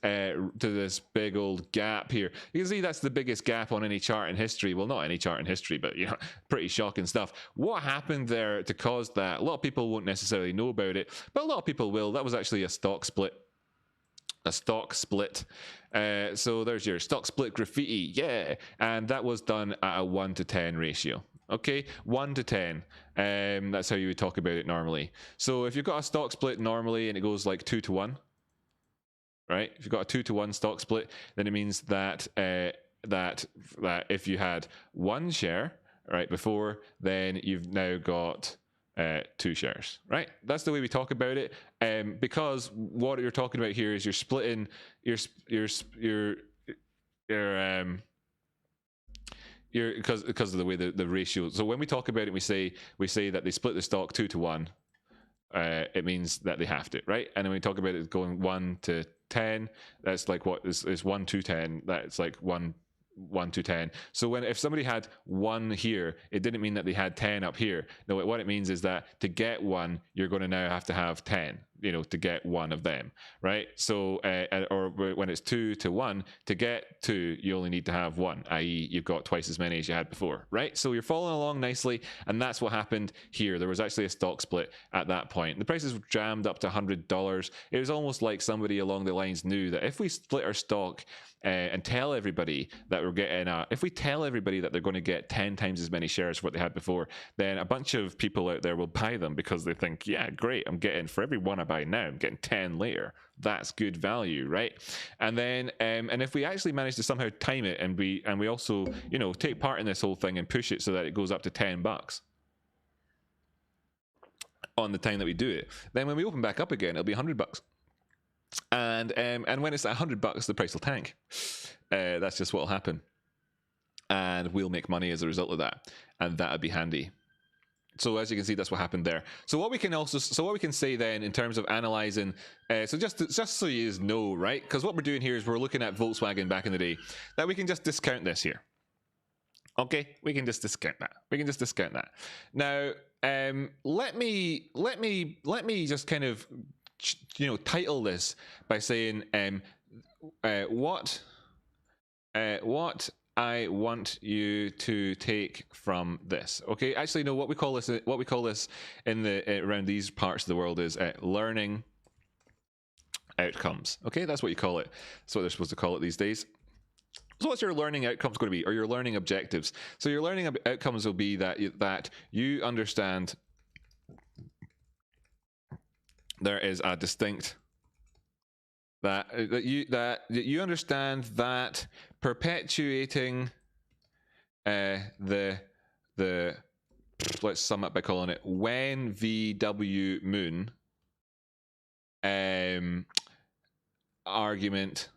A: big old gap here? You can see that's the biggest gap on any chart in history. Well, not any chart in history, but you know, pretty shocking stuff. What happened there to cause that? A lot of people won't necessarily know about it, but a lot of people will. That was actually a stock split. So there's your stock split graffiti. Yeah. And that was done at a 1-to-10 ratio. Okay, 1-to-10. That's how you would talk about it normally. So if you've got a stock split normally and it goes like 2-to-1, right? If you've got a 2-to-1 stock split, then it means that that if you had one share right before, then you've now got 2 shares, right? That's the way we talk about it. Because what you're talking about here is you're splitting because of the way the ratio. So when we talk about it, we say that they split the stock 2-to-1. It means that they have to, right? And then we talk about it going 1-to-10. That's like what is 1-to-10. That's like 1-to-10. So if somebody had 1 here, it didn't mean that they had 10 up here. No, what it means is that to get 1, you're going to now have to have 10. to get one of them, right? So, or when it's 2 to 1, to get 2, you only need to have 1, i.e. you've got twice as many as you had before, right? So you're following along nicely, and that's what happened here. There was actually a stock split at that point. The prices jammed up to $100. It was almost like somebody along the lines knew that if we split our stock and tell everybody that we're getting if we tell everybody that they're going to get 10 times as many shares for what they had before, then a bunch of people out there will buy them because they think, yeah, great, I'm getting, for every one I buy now, I'm getting 10 later. That's good value, right? And then and if we actually manage to somehow time it, and we also take part in this whole thing and push it so that it goes up to $10 on the time that we do it, then when we open back up again, it'll be $100. And when it's at $100, the price will tank. That's just what will happen, and we'll make money as a result of that, and that would be handy. So as you can see, that's what happened there. So what we can say then in terms of analyzing, so just so you know, right? Because what we're doing here is we're looking at Volkswagen back in the day, that we can just discount this here. Okay, we can just discount that. We can just discount that. Now, let me just kind of title this by saying what I want you to take from this. Okay, actually, no. What we call this in the around these parts of the world is learning outcomes. Okay, that's what you call it. That's what they're supposed to call it these days. So what's your learning outcomes going to be, or your learning objectives? So your learning outcomes will be that you understand there is a distinct that you understand that perpetuating the let's sum up by calling it when VW moon argument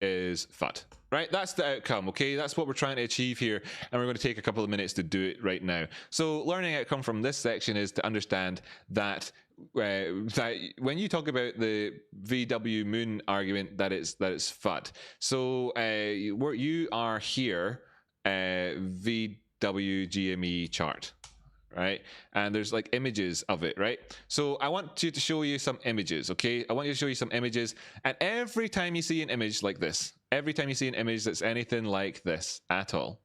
A: is FUD. Right, that's the outcome. Okay, that's what we're trying to achieve here, and we're going to take a couple of minutes to do it right now. So learning outcome from this section is to understand that that when you talk about the VW moon argument, that it's FUD. So where you are here, VW GME chart, right? And there's like images of it, right? So I want you to show you some images, okay? I want you to show you some images, and every time you see an image like this, every time you see an image that's anything like this at all,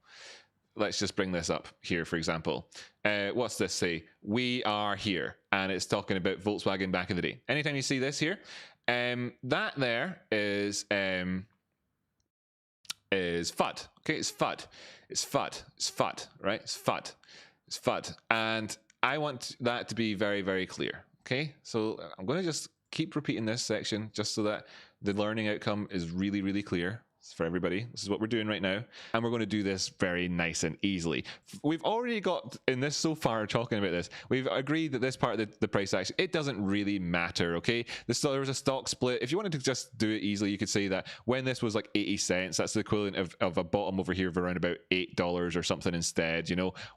A: let's just bring this up here, for example. What's this say? We are here, and it's talking about Volkswagen back in the day. Anytime you see this here, that there is FUD. Okay, it's FUD. It's FUD. It's FUD, right? It's FUD. It's FUD. And I want that to be very, very clear. Okay, so I'm going to just keep repeating this section just so that the learning outcome is really, really clear for everybody. This is what we're doing right now, and we're going to do this very nice and easily. We've already got in this so far talking about this. We've agreed that this part of the price action, it doesn't really matter. Okay, there was a stock split. If you wanted to just do it easily, you could say that when this was like 80 cents, that's the equivalent of a bottom over here of around about $8 or something instead.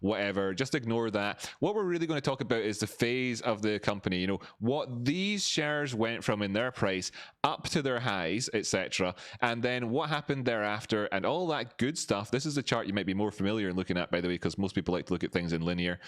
A: Whatever. Just ignore that. What we're really going to talk about is the phase of the company. What these shares went from in their price up to their highs, etc., and then what happened thereafter and all that good stuff. This is the chart you might be more familiar in looking at, by the way, because most people like to look at things in linear.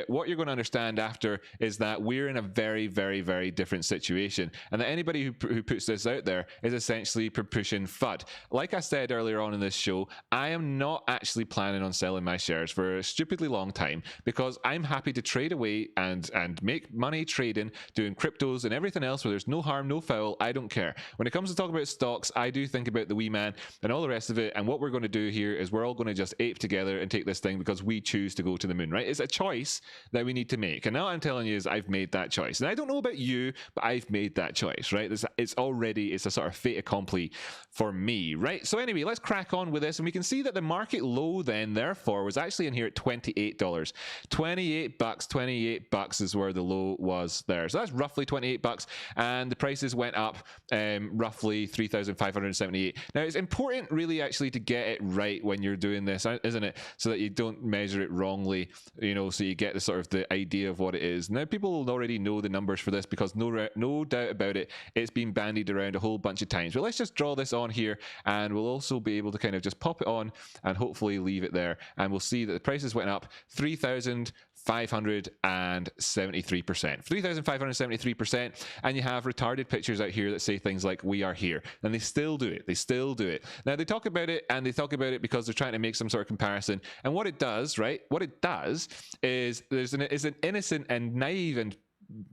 A: What you're going to understand after is that we're in a very, very, very different situation, and that anybody who puts this out there is essentially pushing FUD. Like I said earlier on in this show, I am not actually planning on selling my shares for a stupidly long time, because I'm happy to trade away and make money trading, doing cryptos and everything else where there's no harm, no foul. I don't care. When it comes to talking about stocks, I do think about the wee man and all the rest of it, and what we're going to do here is we're all going to just ape together and take this thing because we choose to go to the moon, right? It's a choice that we need to make, and now I'm telling you is I've made that choice, and I don't know about you, but I've made that choice, right? It's a sort of fait accompli for me, right? So anyway, let's crack on with this, and we can see that the market low then therefore was actually in here at $28. $28 is where the low was there, so that's roughly $28, and the prices went up roughly 3,578. Now it's important really actually to get it right when you're doing this, isn't it, so that you don't measure it wrongly, so you get the sort of the idea of what it is. Now people already know the numbers for this because no doubt about it, it's been bandied around a whole bunch of times. But let's just draw this on here, and we'll also be able to kind of just pop it on and hopefully leave it there, and we'll see that the prices went up 3,578 3,573%. And you have retarded pictures out here that say things like, we are here. And they still do it. They still do it. Now, they talk about it, and they talk about it because they're trying to make some sort of comparison. And what it does, right? What it does is is an innocent and naive and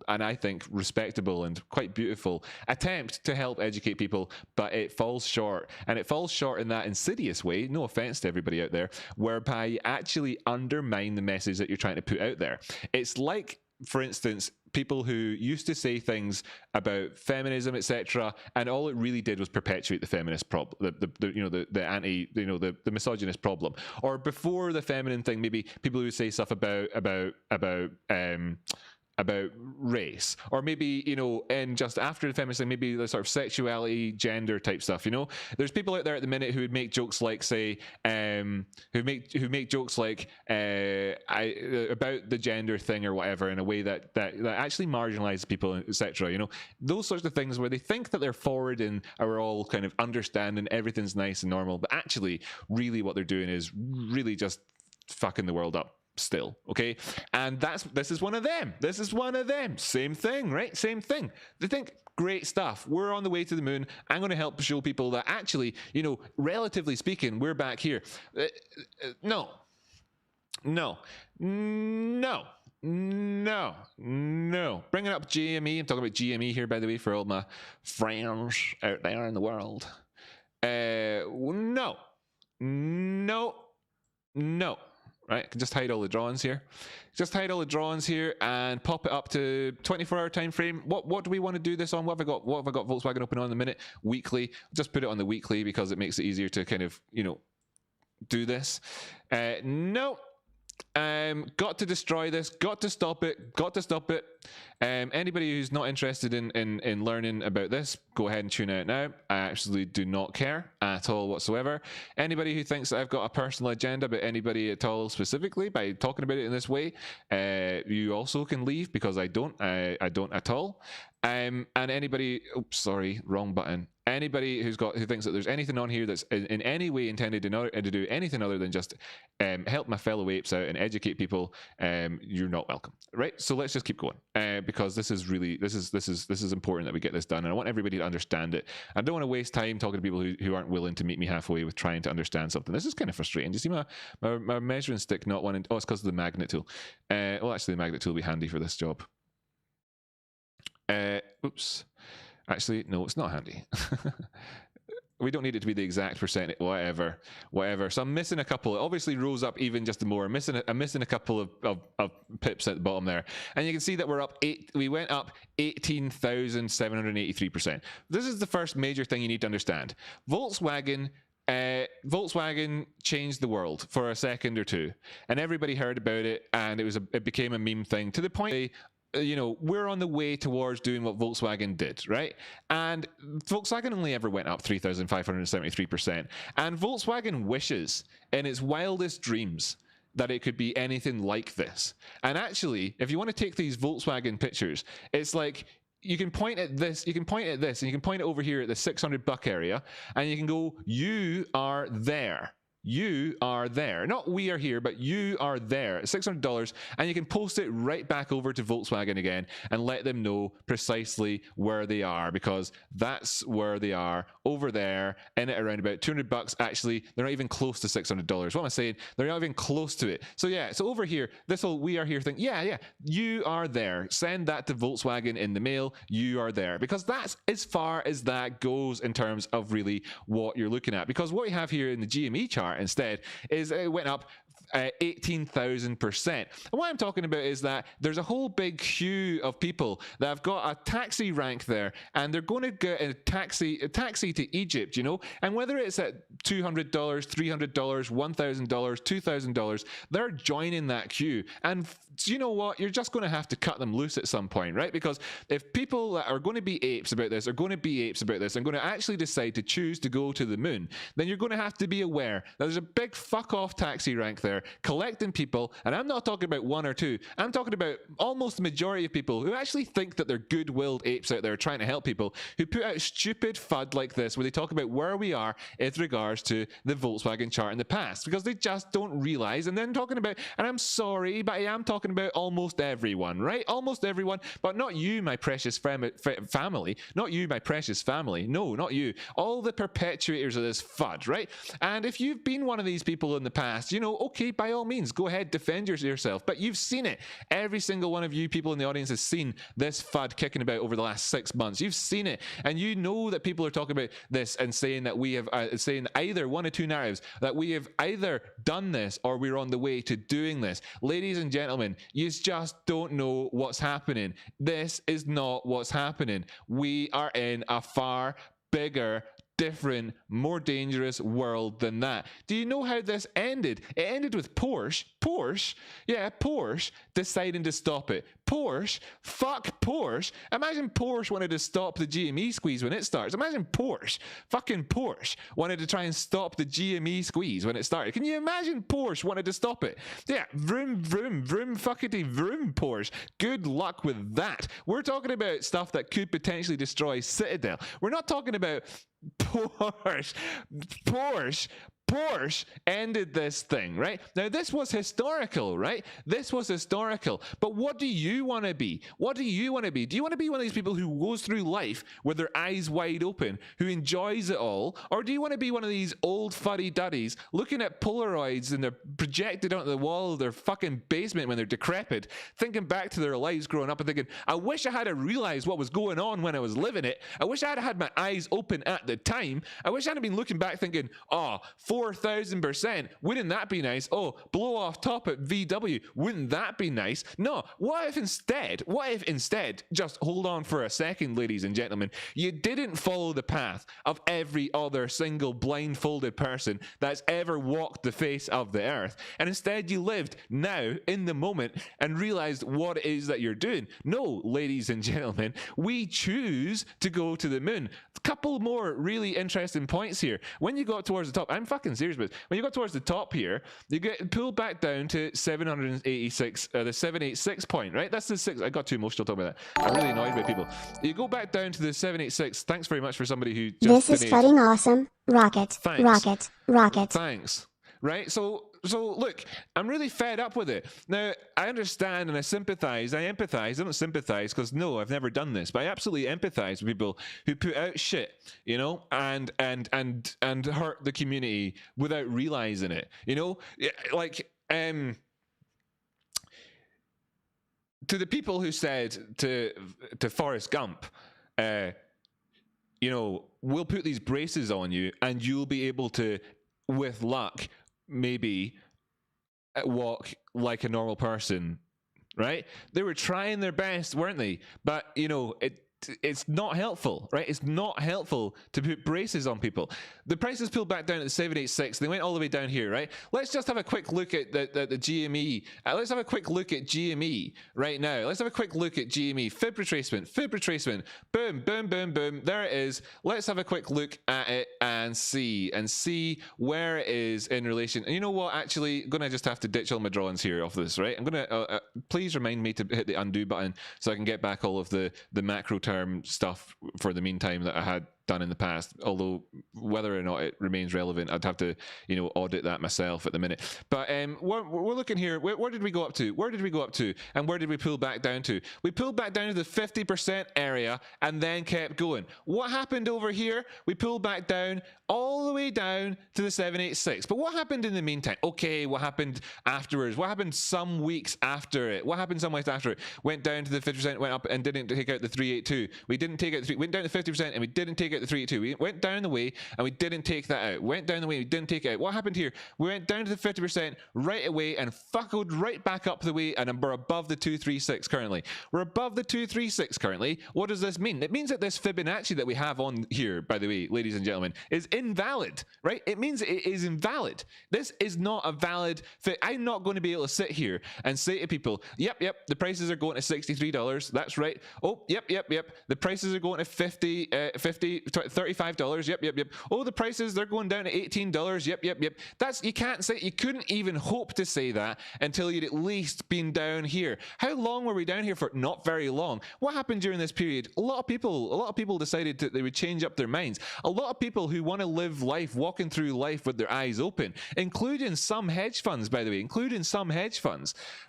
A: I think respectable and quite beautiful attempt to help educate people, but it falls short. And it falls short in that insidious way, no offense to everybody out there, whereby you actually undermine the message that you're trying to put out there. It's like, for instance, people who used to say things about feminism, etc., and all it really did was perpetuate the feminist problem, the misogynist problem. Or before the feminine thing, maybe people who say stuff about race, or maybe, and just after the feminist thing, maybe the sort of sexuality, gender type stuff. There's people out there at the minute who would make jokes like, say, who make jokes like about the gender thing or whatever in a way that actually marginalizes people, etc. Those sorts of things where they think that they're forward and are all kind of understanding, everything's nice and normal, but actually, really, what they're doing is really just fucking the world up. Still, okay, and this is one of them. Same thing, right? Same thing. They think, great stuff, we're on the way to the moon. I'm going to help show people that actually, relatively speaking, we're back here. No. Bringing up GME, I'm talking about GME here, by the way, for all my friends out there in the world. No. Right, I can just hide all the drawings here. And pop it up to 24-hour time frame. What do we want to do this on? What have I got Volkswagen open on in the minute? Weekly. Just put it on the weekly because it makes it easier to kind of, do this. No. Got to destroy this. Got to stop it. Anybody who's not interested in learning about this, go ahead and tune out now. I actually do not care at all whatsoever. Anybody who thinks that I've got a personal agenda about anybody at all specifically by talking about it in this way, you also can leave, because I don't at all. And anybody, oops, sorry, wrong button. Anybody who thinks that there's anything on here that's in any way intended to do anything other than just help my fellow apes out and educate people, you're not welcome. Right? So let's just keep going, because this is important that we get this done, and I want everybody to understand it. I don't want to waste time talking to people who aren't willing to meet me halfway with trying to understand something. This is kind of frustrating. Do you see my measuring stick not wanting? Oh, it's because of the magnet tool. Well, actually, the magnet tool will be handy for this job. Oops. Actually, no, it's not handy. We don't need it to be the exact percentage, whatever. So I'm missing a couple. It obviously rose up even just more. I'm missing a couple of pips at the bottom there. And you can see that we went up 18,783%. This is the first major thing you need to understand. Volkswagen changed the world for a second or two, and everybody heard about it, and it became a meme thing to the point we're on the way towards doing what Volkswagen did, right? And Volkswagen only ever went up 3,573%. And Volkswagen wishes in its wildest dreams that it could be anything like this. And actually, if you want to take these Volkswagen pictures, it's like, you can point at this, and you can point it over here at the $600 area, and you can go, you are there. You are there. Not we are here, but you are there at $600, and you can post it right back over to Volkswagen again and let them know precisely where they are, because that's where they are, over there, in it around about $200. Actually, they're not even close to $600. What am I saying? They're not even close to it. So yeah, so over here, this whole we are here thing, yeah, you are there. Send that to Volkswagen in the mail. You are there, because that's as far as that goes in terms of really what you're looking at. Because what we have here in the GME chart instead is it went up 18,000%. And what I'm talking about is that there's a whole big queue of people that have got a taxi rank there, and they're going to get a taxi to Egypt, and whether it's at $200, $300, $1,000, $2,000, they're joining that queue. And you know what? You're just going to have to cut them loose at some point, right? Because if people that are going to be apes about this and going to actually decide to choose to go to the moon, then you're going to have to be aware that there's a big fuck off taxi rank there, together, collecting people, and I'm not talking about one or two, I'm talking about almost the majority of people who actually think that they're good-willed apes out there trying to help people, who put out stupid FUD like this where they talk about where we are with regards to the Volkswagen chart in the past, because they just don't realize. And then talking about, and I'm sorry, but I am talking about almost everyone, right? Almost everyone, but not you, my precious family. Not you, my precious family. No, not you. All the perpetuators of this FUD, right? And if you've been one of these people in the past, okay, by all means, go ahead, defend yourself. But you've seen it. Every single one of you people in the audience has seen this FUD kicking about over the last 6 months. You've seen it. And you know that people are talking about this and saying that we have, saying either one of two narratives, that we have either done this or we're on the way to doing this. Ladies and gentlemen, you just don't know what's happening. This is not what's happening. We are in a far bigger, different, more dangerous world than that. Do you know how this ended? It ended with Porsche deciding to stop it. Fuck Porsche. Imagine Porsche wanted to stop the GME squeeze when it starts. Imagine fucking Porsche wanted to try and stop the GME squeeze when it started. Can you imagine Porsche wanted to stop it? Yeah, vroom, fuckity vroom, Porsche. Good luck with that. We're talking about stuff that could potentially destroy Citadel. We're not talking about Porsche ended this thing, right? Now, this was historical, right? This was historical. But what do you want to be? What do you want to be? Do you want to be one of these people who goes through life with their eyes wide open, who enjoys it all? Or do you want to be one of these old fuddy-duddies looking at Polaroids and they're projected onto the wall of their fucking basement when they're decrepit, thinking back to their lives growing up and thinking, I wish I had realized what was going on when I was living it. I wish I had my eyes open at the time. I wish I had been looking back thinking, 4,000%. Wouldn't that be nice? Oh, blow off top at VW. Wouldn't that be nice? No. What if instead, just hold on for a second, ladies and gentlemen, you didn't follow the path of every other single blindfolded person that's ever walked the face of the earth, and instead you lived now in the moment and realized what it is that you're doing? No, ladies and gentlemen, we choose to go to the moon. A couple more really interesting points here. When you go up towards the top, I'm fucking serious, but when you go towards the top here, you get pulled back down to 786, the 786 point, right? That's the 6. I got too emotional talking about that. I'm really annoyed by people. You go back down to the 786. Thanks very much for somebody who just
C: This is fucking awesome. Rocket.
A: Thanks.
C: Rocket.
A: Thanks. Right? So look, I'm really fed up with it. Now, I understand and I empathize. I don't sympathize because no, I've never done this, but I absolutely empathize with people who put out shit, and hurt the community without realizing it. Like to the people who said to Forrest Gump, we'll put these braces on you and you'll be able to, with luck, maybe walk like a normal person, right? They were trying their best, weren't they? But it's not helpful, right? It's not helpful to put braces on people. The prices pulled back down at the 786. They went all the way down here, right? Let's just have a quick look at the GME. Let's have a quick look at GME right now. Let's have a quick look at GME. Fib retracement. Boom. There it is. Let's have a quick look at it and see where it is in relation. And you know what? Actually, I'm going to just have to ditch all my drawings here off this, right? I'm going to, please remind me to hit the undo button so I can get back all of the macro term stuff for the meantime that I had done in the past, although whether or not it remains relevant, I'd have to audit that myself at the minute. But we're looking here. Where did we go up to? And where did we pull back down to? We pulled back down to the 50% area and then kept going. What happened over here? We pulled back down all the way down to the 786. But what happened in the meantime? Okay, what happened afterwards? What happened some weeks after it? Went down to the 50%, went up and didn't take out the 382. We didn't take out the went down to 50% and we didn't take out the 382. We went down the way and we didn't take that out. Went down the way, we didn't take it out. What happened here? We went down to the 50% right away and fuckled right back up the way, and we're above the 236 currently. We're above the 236 currently. What does this mean? It means that this Fibonacci that we have on here, by the way, ladies and gentlemen, is invalid, right? It means it is invalid. This is not a valid fit. I'm not going to be able to sit here and say to people, yep, the prices are going to $63. That's right. Oh, yep. The prices are going to 50, $35. Yep. Oh, the prices, they're going down to $18. Yep. You can't say, you couldn't even hope to say that until you'd at least been down here. How long were we down here for? Not very long. What happened during this period? A lot of people decided that they would change up their minds. A lot of people who want to live life, walking through life with their eyes open, including some hedge funds, by the way,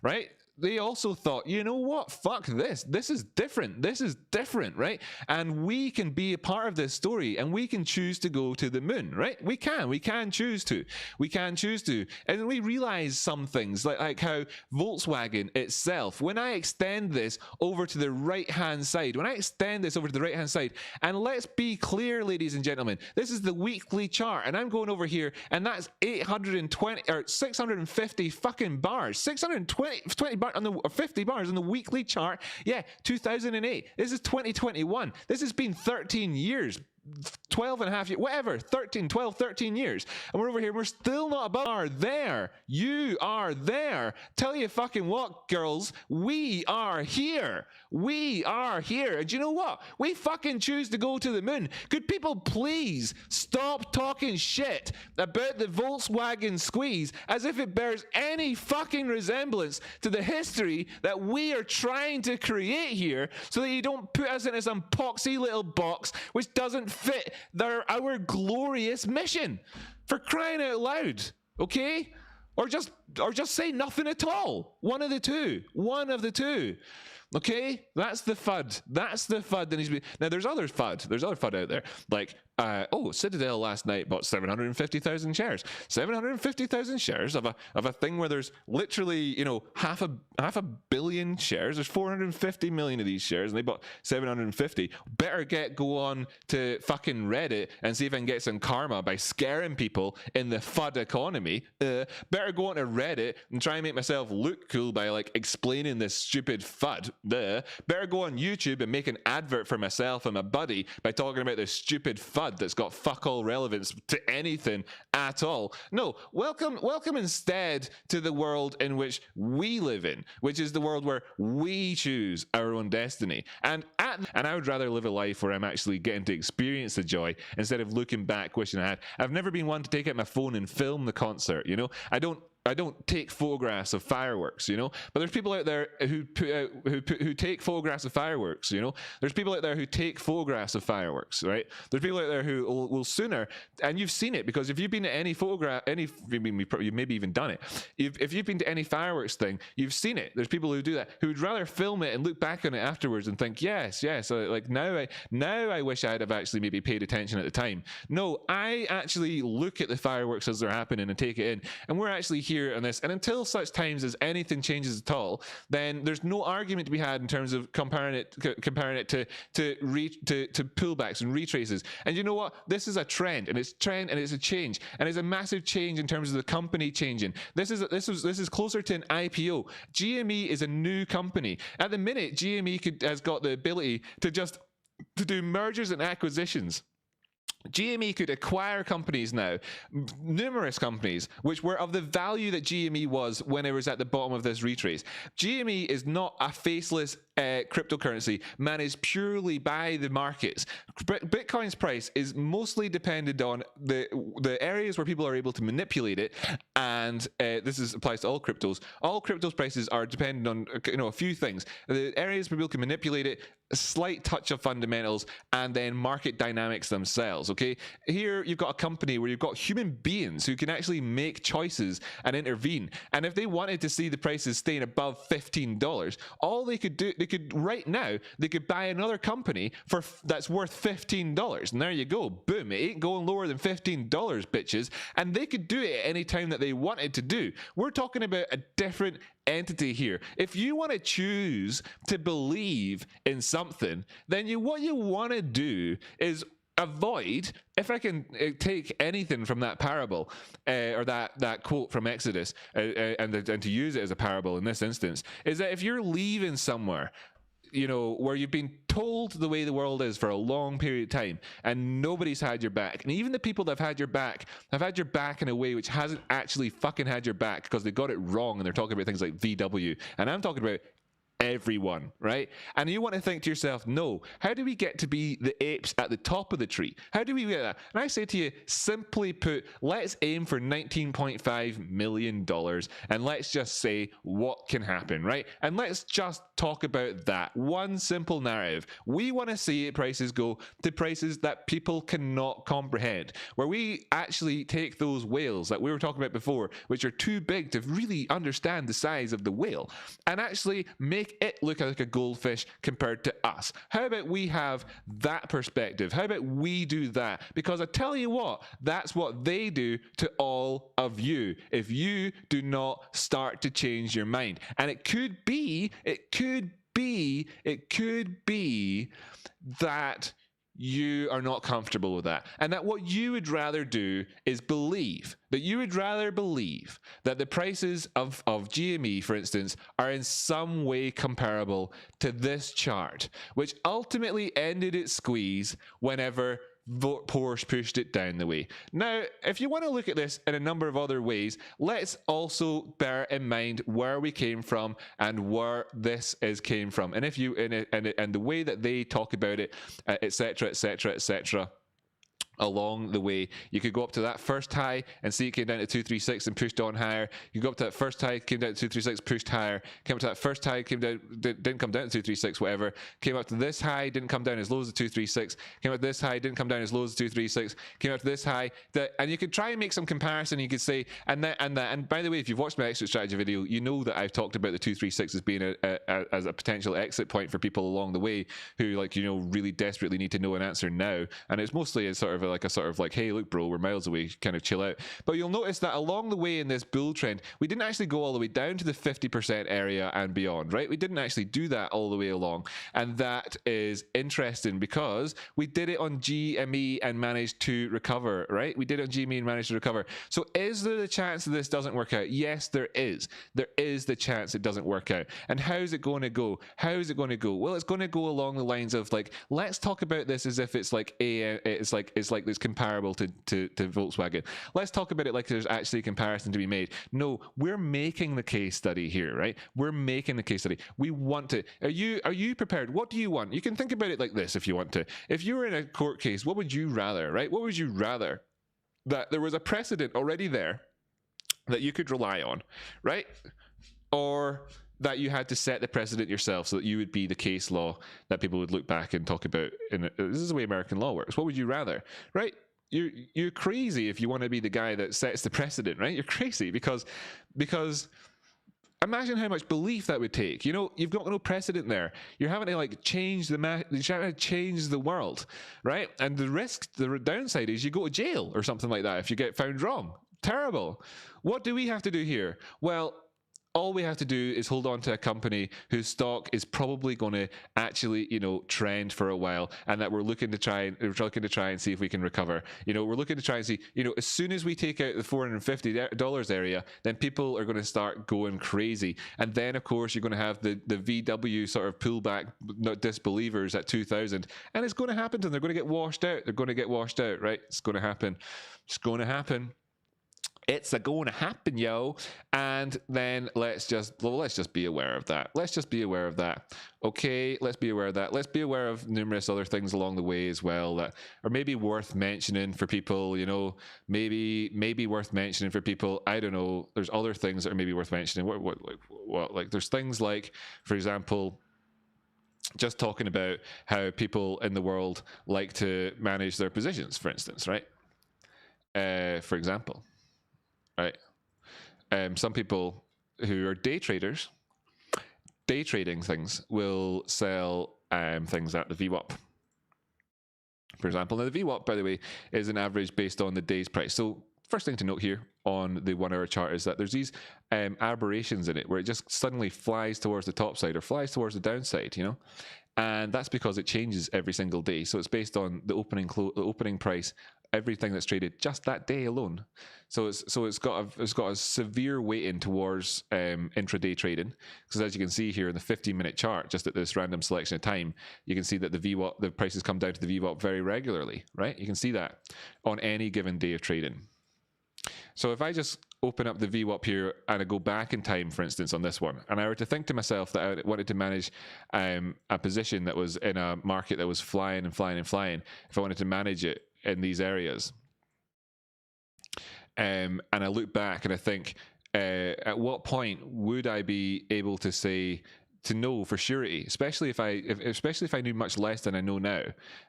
A: right? They also thought, you know what? Fuck this. This is different, right? And we can be a part of this story, and we can choose to go to the moon, right? We can choose to. And we realize some things, like how Volkswagen itself, when I extend this over to the right-hand side, and let's be clear, ladies and gentlemen, this is the weekly chart, and I'm going over here, and that's 820 or 650 fucking bars, 620 bars on the, or 50 bars on the weekly chart. Yeah, 2008. This is 2021. This has been 13 years. 12 and a half years, whatever, 13 years. And we're over here, we're still not above. You are there. Tell you fucking what, girls, we are here. And do you know what? We fucking choose to go to the moon. Could people please stop talking shit about the Volkswagen squeeze as if it bears any fucking resemblance to the history that we are trying to create here, so that you don't put us into some poxy little box which doesn't fit our glorious mission. For crying out loud, okay? Or just say nothing at all. One of the two. Okay, that's the FUD. That needs to be. Now there's other FUD out there. Like, Citadel last night bought 750,000 shares. 750,000 shares of a thing where there's literally, half a billion shares. There's 450 million of these shares, and they bought 750. Better go on to fucking Reddit and see if I can get some karma by scaring people in the FUD economy. Better go on to Reddit and try and make myself look cool by like explaining this stupid FUD. Better go on YouTube and make an advert for myself and my buddy by talking about this stupid FUD that's got fuck all relevance to anything at all. No, welcome instead to the world in which we live in, which is the world where we choose our own destiny. And I would rather live a life where I'm actually getting to experience the joy instead of looking back wishing I had. I've never been one to take out my phone and film the concert, I don't take photographs of fireworks, but there's people out there who take photographs of fireworks, There's people out there who take photographs of fireworks, right? There's people out there who will sooner, and you've seen it, because if you've been to any you've maybe even done it. If you've been to any fireworks thing, you've seen it. There's people who do that, who would rather film it and look back on it afterwards and think, yes. Like now I wish I'd have actually maybe paid attention at the time. No, I actually look at the fireworks as they're happening and take it in, and we're actually here on this, and until such times as anything changes at all, then there's no argument to be had in terms of comparing it to pullbacks and retraces. And you know what? This is a trend, and it's a change, and it's a massive change in terms of the company changing. This is closer to an IPO. GME is a new company. At the minute, GME has got the ability to do mergers and acquisitions. GME could acquire companies now, numerous companies, which were of the value that GME was when it was at the bottom of this retrace. GME is not a faceless cryptocurrency managed purely by the markets. Bitcoin's price is mostly dependent on the areas where people are able to manipulate it, and applies to all cryptos. All cryptos prices are dependent on a few things. The areas where people can manipulate it, a slight touch of fundamentals, and then market dynamics themselves. Okay, here you've got a company where you've got human beings who can actually make choices and intervene. And if they wanted to see the prices staying above $15, all they could do, they could buy another company that's worth $15. And there you go, boom! It ain't going lower than $15, bitches. And they could do it at any time that they wanted to do. We're talking about a different entity here. If you want to choose to believe in something, then what you want to do is avoid, if I can take anything from that parable or that quote from Exodus and to use it as a parable in this instance, is that if you're leaving somewhere where you've been told the way the world is for a long period of time and nobody's had your back, and even the people that have had your back in a way which hasn't actually fucking had your back because they got it wrong, and they're talking about things like VW, and I'm talking about everyone, right? And you want to think to yourself, no, how do we get to be the apes at the top of the tree? How do we get that? And I say to you, simply put, let's aim for $19.5 million and let's just say what can happen, right? And let's just talk about that one simple narrative. We want to see prices go to prices that people cannot comprehend, where we actually take those whales that we were talking about before, which are too big to really understand the size of the whale, and actually make it look like a goldfish compared to us. How about we have that perspective? How about we do that? Because I tell you what, that's what they do to all of you if you do not start to change your mind. And it could be that you are not comfortable with that, and that what you would rather do is believe that the prices of GME, for instance, are in some way comparable to this chart, which ultimately ended its squeeze whenever Porsche pushed it down the way. Now, if you want to look at this in a number of other ways, let's also bear in mind where we came from and where this came from, and if you and the way that they talk about it, etc., etc., etc. Along the way, you could go up to that first high and see it came down to 236 and pushed on higher. You go up to that first high, came down to 236, pushed higher. Came up to that first high, came down, didn't come down to 236, whatever. Came up to this high, didn't come down as low as 236. Came up to this high, didn't come down as low as 236. Came up to this high, and you could try and make some comparison. You could say, and by the way, if you've watched my exit strategy video, you know that I've talked about the 236 as being as a potential exit point for people along the way who, like, you know, really desperately need to know an answer now. And it's mostly as sort of like, hey, look, bro, we're miles away, kind of chill out. But you'll notice that along the way in this bull trend, we didn't actually go all the way down to the 50% area and beyond, right? We didn't actually do that all the way along. And that is interesting because we did it on GME and managed to recover, right? We did it on GME and managed to recover. So is there the chance that this doesn't work out? Yes, there is. There is the chance it doesn't work out. And how's it going to go? How is it going to go? Well, it's going to go along the lines of, like, let's talk about this as if it's like it's like this comparable to Volkswagen. Let's talk about it like there's actually a comparison to be made. No, we're making the case study here, right? We're making the case study. We want to. Are you prepared? What do you want? You can think about it like this if you want to. If you were in a court case, what would you rather, right? What would you rather? That there was a precedent already there that you could rely on, right? Or that you had to set the precedent yourself so that you would be the case law that people would look back and talk about. This is the way American law works. What would you rather, right? You're crazy if you want to be the guy that sets the precedent, right? You're crazy because imagine how much belief that would take. You know, you've got no precedent there. You're having to like change you're trying to change the world, right? And the downside is you go to jail or something like that if you get found wrong. Terrible. What do we have to do here? Well, all we have to do is hold on to a company whose stock is probably going to actually, you know, trend for a while, and that we're looking to try and see if we can recover. You know, we're looking to try and see, you know, as soon as we take out the $450 area, then people are going to start going crazy. And then, of course, you're going to have the VW sort of pullback disbelievers at 2,000. And it's going to happen to them. They're going to get washed out. They're going to get washed out, right? It's going to happen. It's going to happen. It's going to happen, yo. And then let's just be aware of that. Let's just be aware of that. Okay, let's be aware of that. Let's be aware of numerous other things along the way as well that are maybe worth mentioning for people, you know, maybe worth mentioning for people. I don't know. There's other things that are maybe worth mentioning. Like there's things like, for example, just talking about how people in the world like to manage their positions, for instance, right? For example. Right. Some people who are day traders, day trading things, will sell things at the VWAP. For example, now the VWAP, by the way, is an average based on the day's price. So first thing to note here on the 1 hour chart is that there's these aberrations in it where it just suddenly flies towards the top side or flies towards the downside, you know? And that's because it changes every single day. So it's based on the opening price, everything that's traded just that day alone. So it's got a severe weighting towards intraday trading, because as you can see here in the 15-minute chart, just at this random selection of time, you can see that the VWAP, the prices come down to the VWAP very regularly, right? You can see that on any given day of trading. So if I just open up the VWAP here and I go back in time, for instance, on this one, and I were to think to myself that I wanted to manage a position that was in a market that was flying and flying and flying, if I wanted to manage it in these areas, and I look back and I think, at what point would I be able to say, to know for surety, especially if I knew much less than I know now,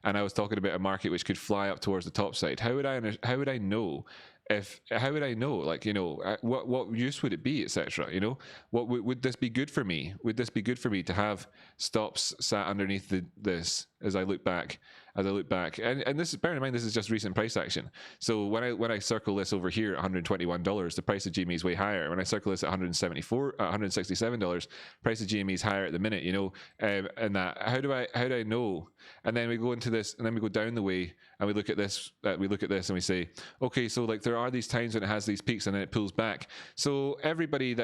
A: and I was talking about a market which could fly up towards the top side? How would I know? Like, you know, what use would it be, etc.? You know, what would this be good for me? Would this be good for me to have stops sat underneath this as I look back? And this is, bearing in mind, this is just recent price action. So when I circle this over here at $121, the price of GME is way higher. When I circle this at $167, price of GME is higher at the minute. You know, and that how do I know? And then we go into this, and then we go down the way, and we look at this. We look at this, and we say, okay, so like there are these times when it has these peaks, and then it pulls back. So everybody, you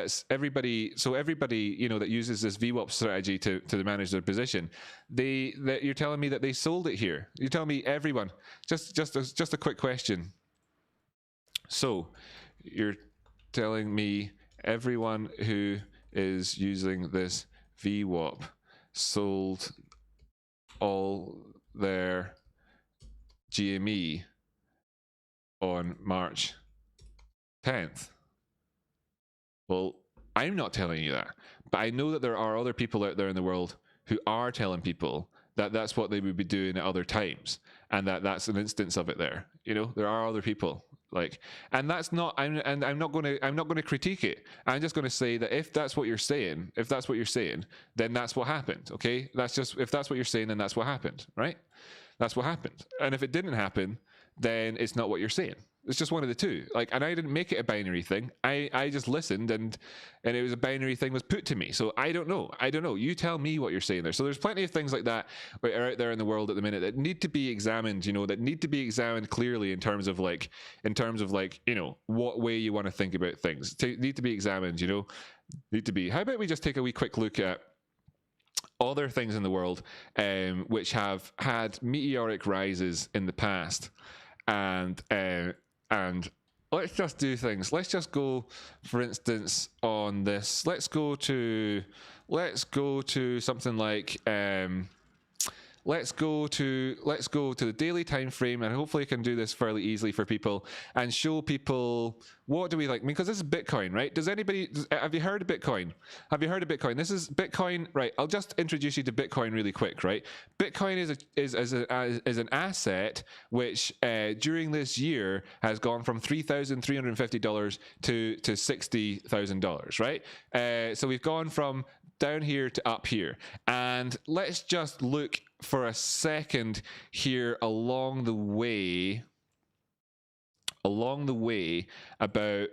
A: know, that uses this VWAP strategy to manage their position, you're telling me that they sold it here. You're telling me everyone. Just a quick question. So you're telling me everyone who is using this VWAP sold all their GME on March 10th. Well, I'm not telling you that, but I know that there are other people out there in the world who are telling people that that's what they would be doing at other times, and that's an instance of it there. You know, there are other people like, and that's not. I'm not going to critique it. I'm just going to say that if that's what you're saying, then that's what happened. Okay, if that's what you're saying, then that's what happened, right? That's what happened. And if it didn't happen, then it's not what you're saying. It's just one of the two. Like, and I didn't make it a binary thing. I just listened, and it was a binary thing was put to me. So I don't know. You tell me what you're saying there. So there's plenty of things like that are out there in the world at the minute that need to be examined, you know, that need to be examined clearly in terms of like, you know, what way you want to think about things. Need to be examined, you know, How about we just take a wee quick look at other things in the world which have had meteoric rises in the past, and let's just do things. Let's just go, for instance, on this. Let's go to something like let's go to the daily time frame, and hopefully I can do this fairly easily for people and show people what do we like. I mean, because this is Bitcoin, right? Have you heard of Bitcoin? This is Bitcoin, right? I'll just introduce you to Bitcoin really quick, right? Bitcoin is an asset which during this year has gone from $3,350 to $60,000, right? So we've gone from down here to up here, and let's just look for a second here along the way about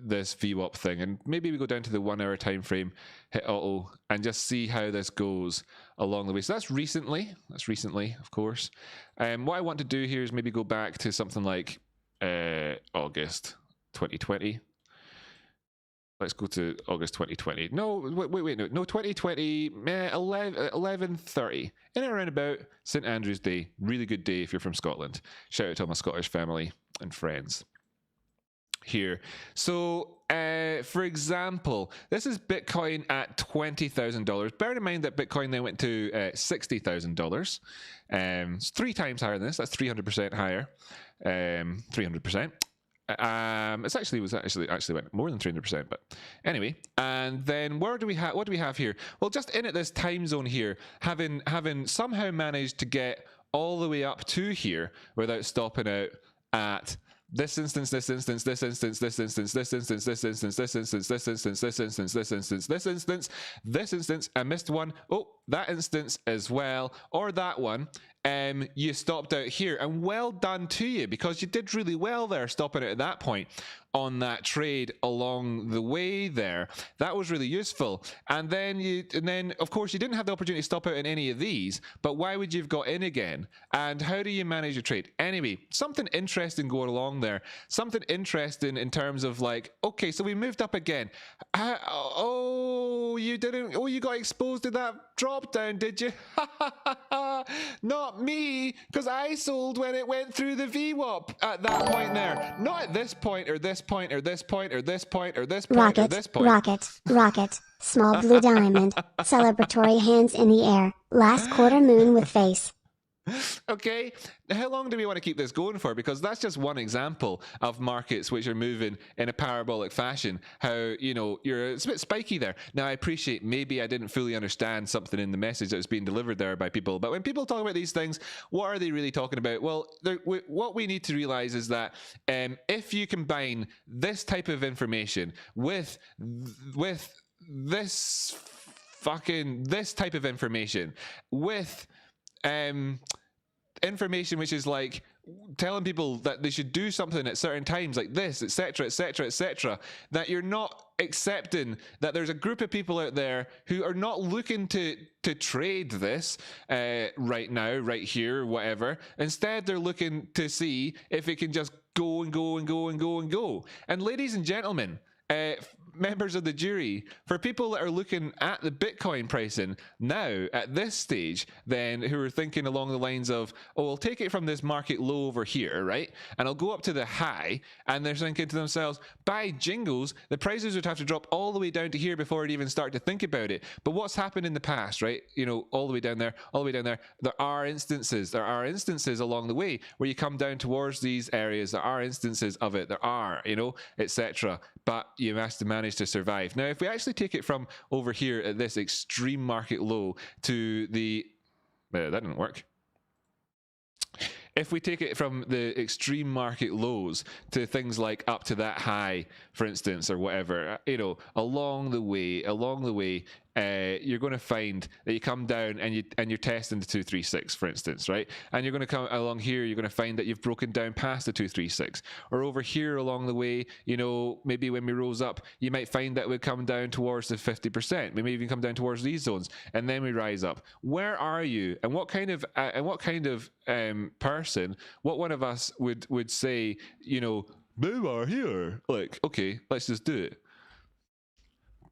A: this VWAP thing, and maybe we go down to the 1 hour time frame, hit auto, and just see how this goes along the way. So that's recently, of course. What I want to do here is maybe go back to something like August 2020. Let's go to August 2020. No, wait, no, 2020, 11:30. In and around about St. Andrew's Day. Really good day if you're from Scotland. Shout out to all my Scottish family and friends here. So, for example, this is Bitcoin at $20,000. Bear in mind that Bitcoin then went to $60,000. It's 3 times higher than this. That's 300% higher. 300%. It actually went more than 300%, but anyway. And then what do we have here? Well, just in at this time zone here, having somehow managed to get all the way up to here without stopping out at this instance, this instance, this instance, this instance, this instance, this instance, this instance, this instance, this instance, this instance, this instance, this instance. I missed one. Oh, that instance as well, or that one. You stopped out here, and well done to you, because you did really well there stopping it at that point. on that trade along the way there. That was really useful. And then of course you didn't have the opportunity to stop out in any of these, but why would you have got in again? And how do you manage your trade? Anyway, something interesting going along there. Something interesting in terms of like, okay, so we moved up again. You didn't, you got exposed to that drop down, did you? Not me, because I sold when it went through the VWAP at that point there. Not at this point, or this point, or this point, or this point, or this point, or this point.
C: Rocket, small blue diamond, celebratory hands in the air, last quarter moon with face.
A: Okay, how long do we want to keep this going for? Because that's just one example of markets which are moving in a parabolic fashion. How, it's a bit spiky there. Now, I appreciate maybe I didn't fully understand something in the message that was being delivered there by people, but when people talk about these things, what are they really talking about? Well, what we need to realize is that if you combine this type of information with this type of information with information which is like telling people that they should do something at certain times like this, etc., etc., etc., that you're not accepting that there's a group of people out there who are not looking to trade this right now, right here, whatever. Instead, they're looking to see if it can just go and go and go and go and go. And ladies and gentlemen, members of the jury, for people that are looking at the Bitcoin pricing now at this stage, then who are thinking along the lines of, oh, I'll take it from this market low over here, right? And I'll go up to the high, and they're thinking to themselves, by jingles, the prices would have to drop all the way down to here before I'd even start to think about it. But what's happened in the past, right? All the way down there, all the way down there, there are instances along the way where you come down towards these areas. There are instances of it. There are, etc. But you have to manage to survive. Now, if we actually take it from over here at this extreme market low to the... that didn't work. If we take it from the extreme market lows to things like up to that high, for instance, or whatever, along the way, you're going to find that you come down and you're testing the 236, for instance, right? And you're going to come along here, you're going to find that you've broken down past the 236, or over here along the way, maybe when we rose up, you might find that we come down towards the 50%. We may even come down towards these zones, and then we rise up. Where are you? And what kind of person? What one of us would say? They are here. Like, okay, let's just do it.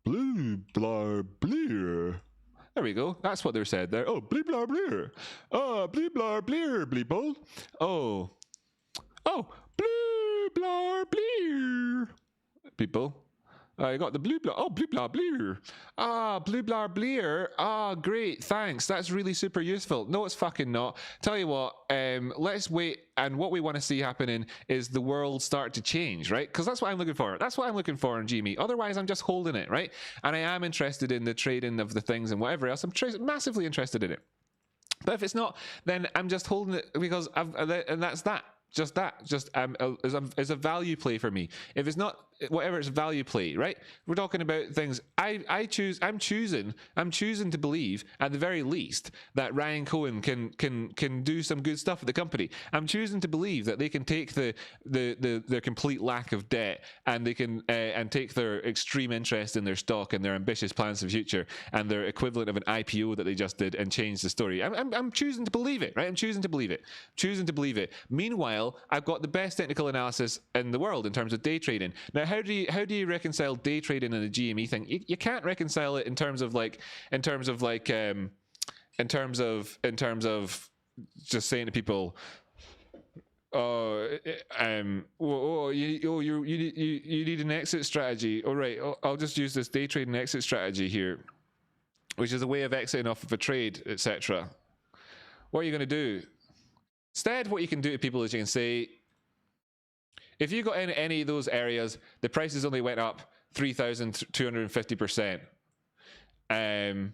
A: Blue blar bleer. There we go. That's what they're said there. Oh, blue blar bleer. Oh, blue blar bleer, bleeple. Oh, blue blar bleer. People. I got the blue blar. Oh, blue blar bleer. Blue blar bleer. Great. Thanks. That's really super useful. No, it's fucking not. Tell you what, let's wait. And what we want to see happening is the world start to change, right? Because that's what I'm looking for. That's what I'm looking for in GME. Otherwise, I'm just holding it, right? And I am interested in the trading of the things and whatever else. I'm massively interested in it. But if it's not, then I'm just holding it because and that's that. Just as a value play for me. If it's not, whatever, it's value play, right? We're talking about things. I'm choosing to believe at the very least that Ryan Cohen can do some good stuff at the company. I'm choosing to believe that they can take their complete lack of debt and they can and take their extreme interest in their stock and their ambitious plans for the future and their equivalent of an IPO that they just did and change the story. I'm choosing to believe it, right? I'm choosing to believe it. Meanwhile, I've got the best technical analysis in the world in terms of day trading. Now, how do you reconcile day trading and the GME thing? You can't reconcile it in terms of just saying to people, you need an exit strategy. All right, I'll just use this day trading exit strategy here, which is a way of exiting off of a trade, etc. What are you going to do? Instead, what you can do to people is you can say, if you got in any of those areas, the prices only went up 3,250%. And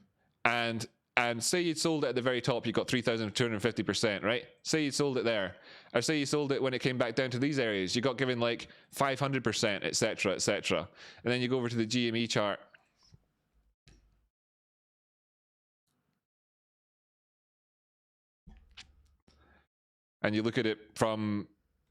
A: say you'd sold it at the very top, you got 3,250%, right? Say you sold it there. Or say you sold it when it came back down to these areas, you got given like 500%, etc., etc. And then you go over to the GME chart. And you look at it from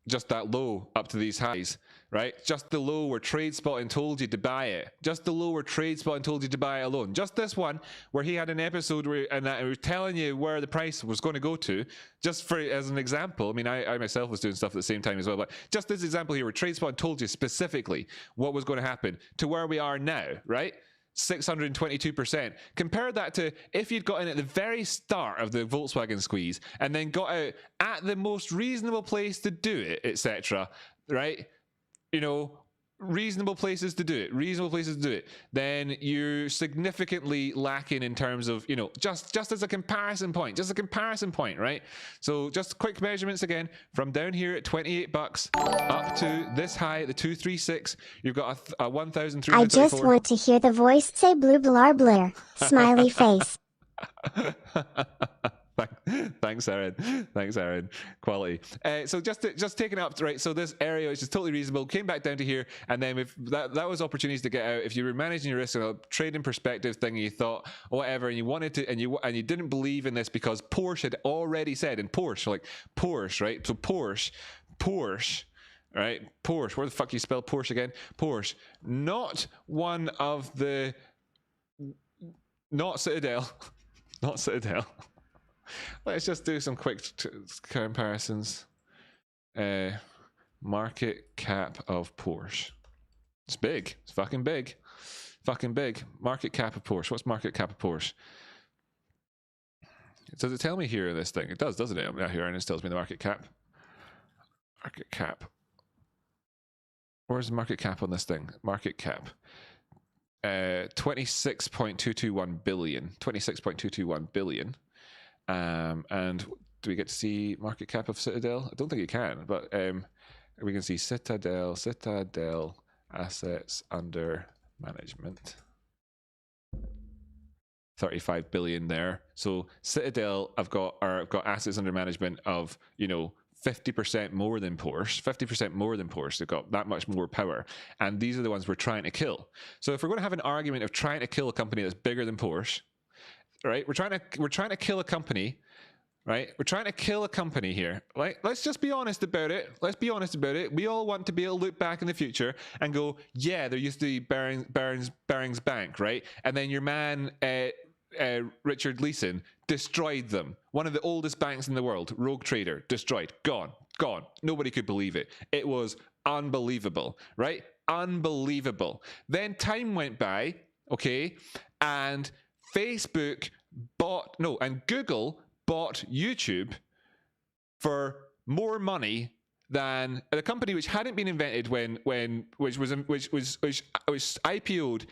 A: just that low up to these highs, right? Just the low where TradeSpotting told you to buy it. Just the low where TradeSpotting told you to buy it alone. Just this one where he had an episode where and that was telling you where the price was going to go to. Just for as an example, I mean, I myself was doing stuff at the same time as well, but just this example here where TradeSpotting told you specifically what was going to happen to where we are now, right? 622%. Compare that to if you'd got in at the very start of the Volkswagen squeeze and then got out at the most reasonable place to do it, etc. Right? You know, reasonable places to do it, then you're significantly lacking in terms of, you know, just as a comparison point, right? So just quick measurements again, from down here at $28 up to this high at the 236, you've got a 1,334.
C: I just want to hear the voice say blue blar blair. Smiley face.
A: Thanks, Aaron. Quality. So just taking it up, right? So this area is just totally reasonable. Came back down to here, and then if that was opportunities to get out. If you were managing your risk in a trading perspective thing, and you thought whatever, and you wanted to, and you didn't believe in this because Porsche had already said, and Porsche, right? So Porsche. Right? Porsche. Where the fuck you spell Porsche again? Porsche. Not one of the. Not Citadel. Not Citadel. Let's just do some quick comparisons. Market cap of Porsche. It's big. It's fucking big. Fucking big. Market cap of Porsche. What's market cap of Porsche? Does it tell me here in this thing? It does, doesn't it? Yeah, here it tells me the market cap. Market cap. Where's the market cap on this thing? Market cap. 26.221 billion. 26.221 billion. And do we get to see market cap of Citadel? I don't think you can, but we can see Citadel assets under management. 35 billion there. So Citadel, I've got assets under management of, you know, 50% more than Porsche, 50% more than Porsche. They've got that much more power. And these are the ones we're trying to kill. So if we're going to have an argument of trying to kill a company that's bigger than Porsche, right? We're trying to kill a company, right? We're trying to kill a company here. Right? Let's just be honest about it. We all want to be able to look back in the future and go, yeah, there used to be Barings Bank, right? And then your man, Richard Leeson, destroyed them. One of the oldest banks in the world, rogue trader, destroyed, gone. Nobody could believe it. It was unbelievable, right? Unbelievable. Then time went by, okay, and Google bought YouTube for more money than a company which hadn't been invented which was IPO'd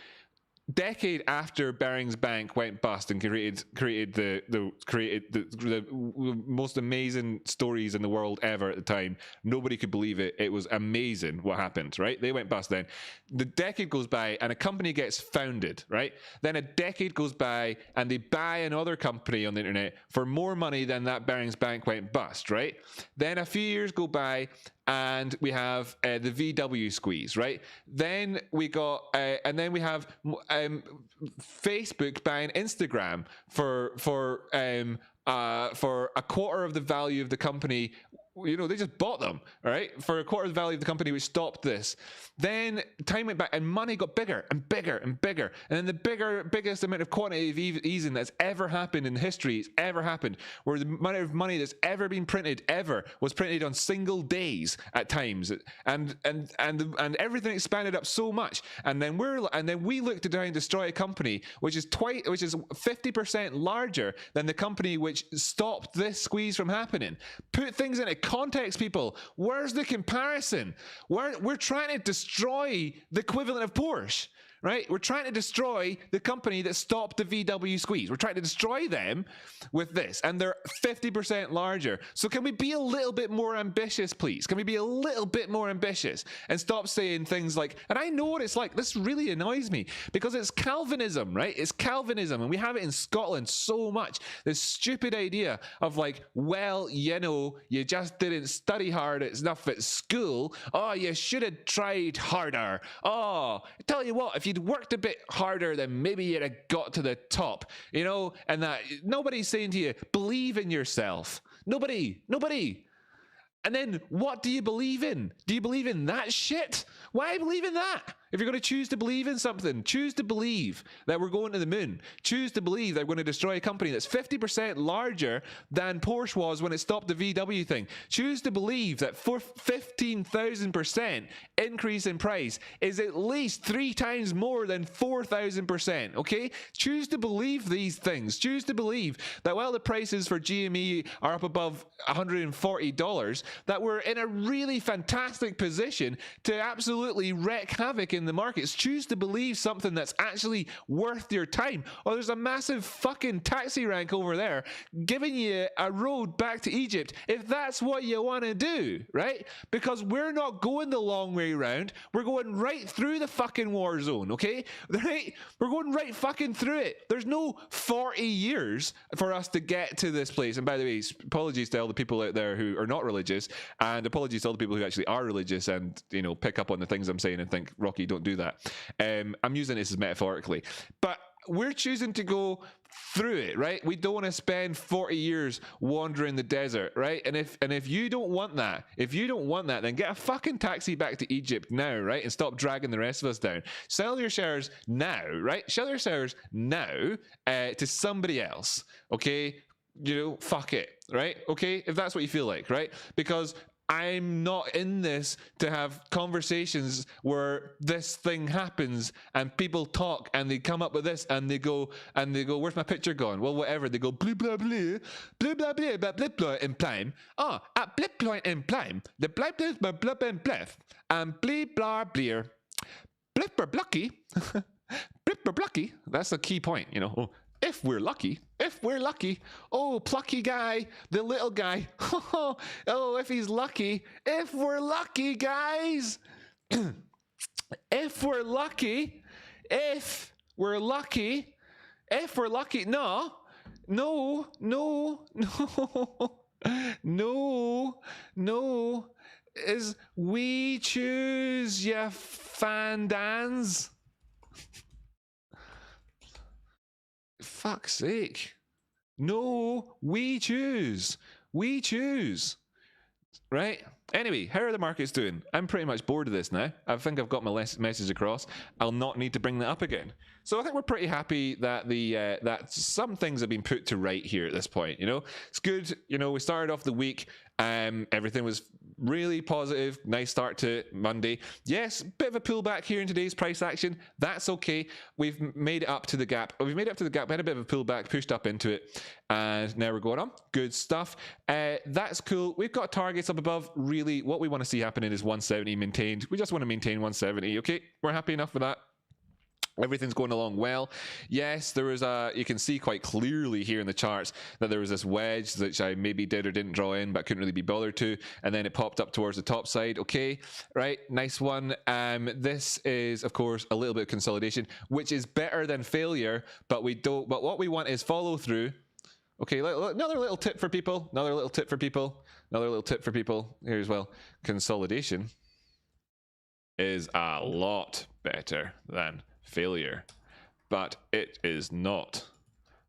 A: decade after Barings Bank went bust and created the most amazing stories in the world ever at the time. Nobody could believe it. It was amazing what happened, right? They went bust then. The decade goes by and a company gets founded, right? Then a decade goes by and they buy another company on the internet for more money than that Barings Bank went bust, right? Then a few years go by and we have the VW squeeze, right? Then we got, and then we have Facebook buying Instagram for a quarter of the value of the company. You know, they just bought them, right? For a quarter of the value of the company, which stopped this. Then time went back and money got bigger and bigger and bigger. And then the biggest amount of quantitative easing that's ever happened in history, it's ever happened, where the amount of money that's ever been printed ever was printed on single days at times. And everything expanded up so much. And then we look to try and destroy a company which is 50% larger than the company which stopped this squeeze from happening. Put things into context, people. Where's the comparison? We're trying to destroy the equivalent of Porsche, right? We're trying to destroy the company that stopped the VW squeeze. We're trying to destroy them with this, and they're 50% larger. So can we be a little bit more ambitious, please? Can we be a little bit more ambitious and stop saying things like, and I know what it's like, this really annoys me, because it's Calvinism, right? It's Calvinism, and we have it in Scotland so much. This stupid idea of like, well, you know, you just didn't study hard enough at school. Oh, you should have tried harder. Oh, I tell you what, if you'd worked a bit harder, then maybe you'd have got to the top, you know, and that nobody's saying to you, believe in yourself. Nobody. And then what do you believe in? Do you believe in that shit? Why believe in that? If you're going to choose to believe in something, choose to believe that we're going to the moon. Choose to believe that we're going to destroy a company that's 50% larger than Porsche was when it stopped the VW thing. Choose to believe that for 15,000% increase in price is at least 3 times more than 4,000%, okay? Choose to believe these things. Choose to believe that while the prices for GME are up above $140, that we're in a really fantastic position to absolutely wreak havoc in the markets. Choose to believe something that's actually worth your time. Or there's a massive fucking taxi rank over there giving you a road back to Egypt if that's what you want to do, right? Because we're not going the long way round. We're going right through the fucking war zone, okay? Right? We're going right fucking through it. There's no 40 years for us to get to this place. And by the way, apologies to all the people out there who are not religious, and apologies to all the people who actually are religious and, you know, pick up on the things I'm saying and think, Rocky, don't do that. I'm using this as metaphorically, but we're choosing to go through it, right? We don't want to spend 40 years wandering the desert, right? And if you don't want that, then get a fucking taxi back to Egypt now, right? And stop dragging the rest of us down. Sell your shares now, right? Sell your shares now to somebody else, okay? You know, fuck it, right? Okay, if that's what you feel like, right? Because I'm not in this to have conversations where this thing happens and people talk and they come up with this and they go, where's my picture gone? Well, whatever. They go, blah, blah, blah, blah, blah, blah, blah, blah, blah, in plime. Oh, at blip point in plime, the blip is my blip and bliff, and blee, blah, blear. Blipper blucky. Blipper blucky. That's a key point, you know. Oh, if we're lucky. Oh, plucky guy, the little guy. Oh, if he's lucky. If we're lucky, guys. If we're lucky. No. Is we choose, ya fandans. Fuck's sake. No, we choose. Right? Anyway, how are the markets doing? I'm pretty much bored of this now. I think I've got my message across. I'll not need to bring that up again. So I think we're pretty happy that that some things have been put to right here at this point. You know, it's good. You know, we started off the week. Everything was really positive. Nice start to Monday. Yes, bit of a pullback here in today's price action. That's okay. We've made it up to the gap. We had a bit of a pullback, pushed up into it, and now we're going on. Good stuff. That's cool. We've got targets up above. Really, what we want to see happening is 170 maintained. We just want to maintain 170. Okay, we're happy enough with that. Everything's going along well. Yes, there was you can see quite clearly here in the charts that there was this wedge which I maybe did or didn't draw in, but couldn't really be bothered to, and then it popped up towards the top side. Okay, right, nice one. This is, of course, a little bit of consolidation, which is better than failure, but what we want is follow through. Okay, another little tip for people. Here as well. Consolidation is a lot better than failure, but it is not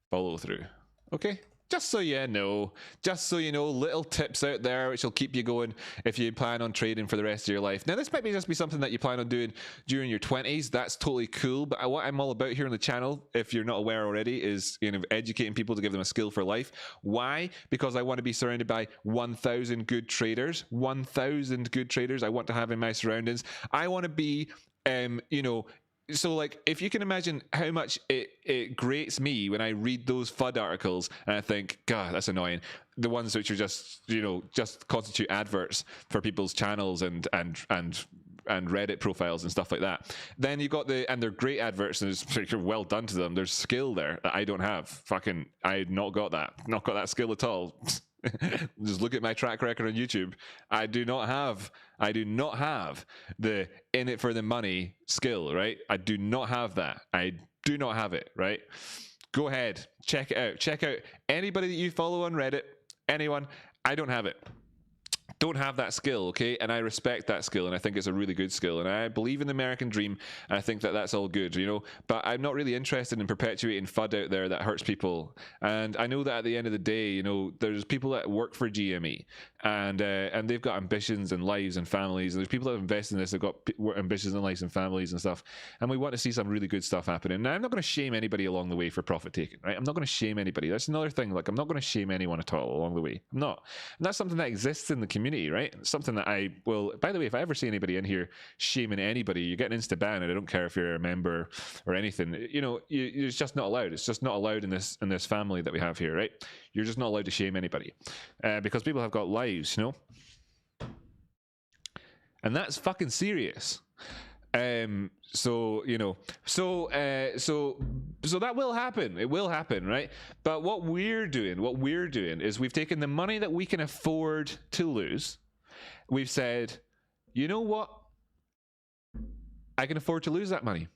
A: follow through. Okay, just so you know, little tips out there which will keep you going if you plan on trading for the rest of your life. Now, this might just be something that you plan on doing during your 20s. That's totally cool, but what I'm all about here on the channel, if you're not aware already, is, you know, educating people to give them a skill for life. Why? Because I want to be surrounded by 1,000 good traders. 1,000 good traders I want to have in my surroundings. I want to be, you know, so, like, if you can imagine how much it grates me when I read those FUD articles and I think, God, that's annoying. The ones which are just, you know, just constitute adverts for people's channels and Reddit profiles and stuff like that. Then you got and they're great adverts and it's well done to them. There's skill there that I don't have. I've not got that skill at all. Just look at my track record on YouTube. I do not have the in it for the money skill, right? I do not have that. I do not have it, right? Go ahead, check it out. Check out anybody that you follow on Reddit, anyone. I don't have it. Don't have that skill, okay? And I respect that skill, and I think it's a really good skill, and I believe in the American dream, and I think that that's all good, you know? But I'm not really interested in perpetuating FUD out there that hurts people. And I know that at the end of the day, you know, there's people that work for GME, and they've got ambitions and lives and families. And there's people that invest in this that have got ambitions and lives and families and stuff. And we want to see some really good stuff happening. Now, I'm not going to shame anybody along the way for profit taking, right? I'm not going to shame anybody. That's another thing. Like, I'm not going to shame anyone at all along the way. I'm not. And that's something that exists in the community, right? It's something that I will. By the way, if I ever see anybody in here shaming anybody, you're getting insta ban, and I don't care if you're a member or anything. You know, it's just not allowed. It's just not allowed in this family that we have here, right? You're just not allowed to shame anybody because people have got lives, you know, and that's fucking serious. So you know, so that will happen. It will happen, right? But what we're doing is we've taken the money that we can afford to lose. We've said, you know what? I can afford to lose that money,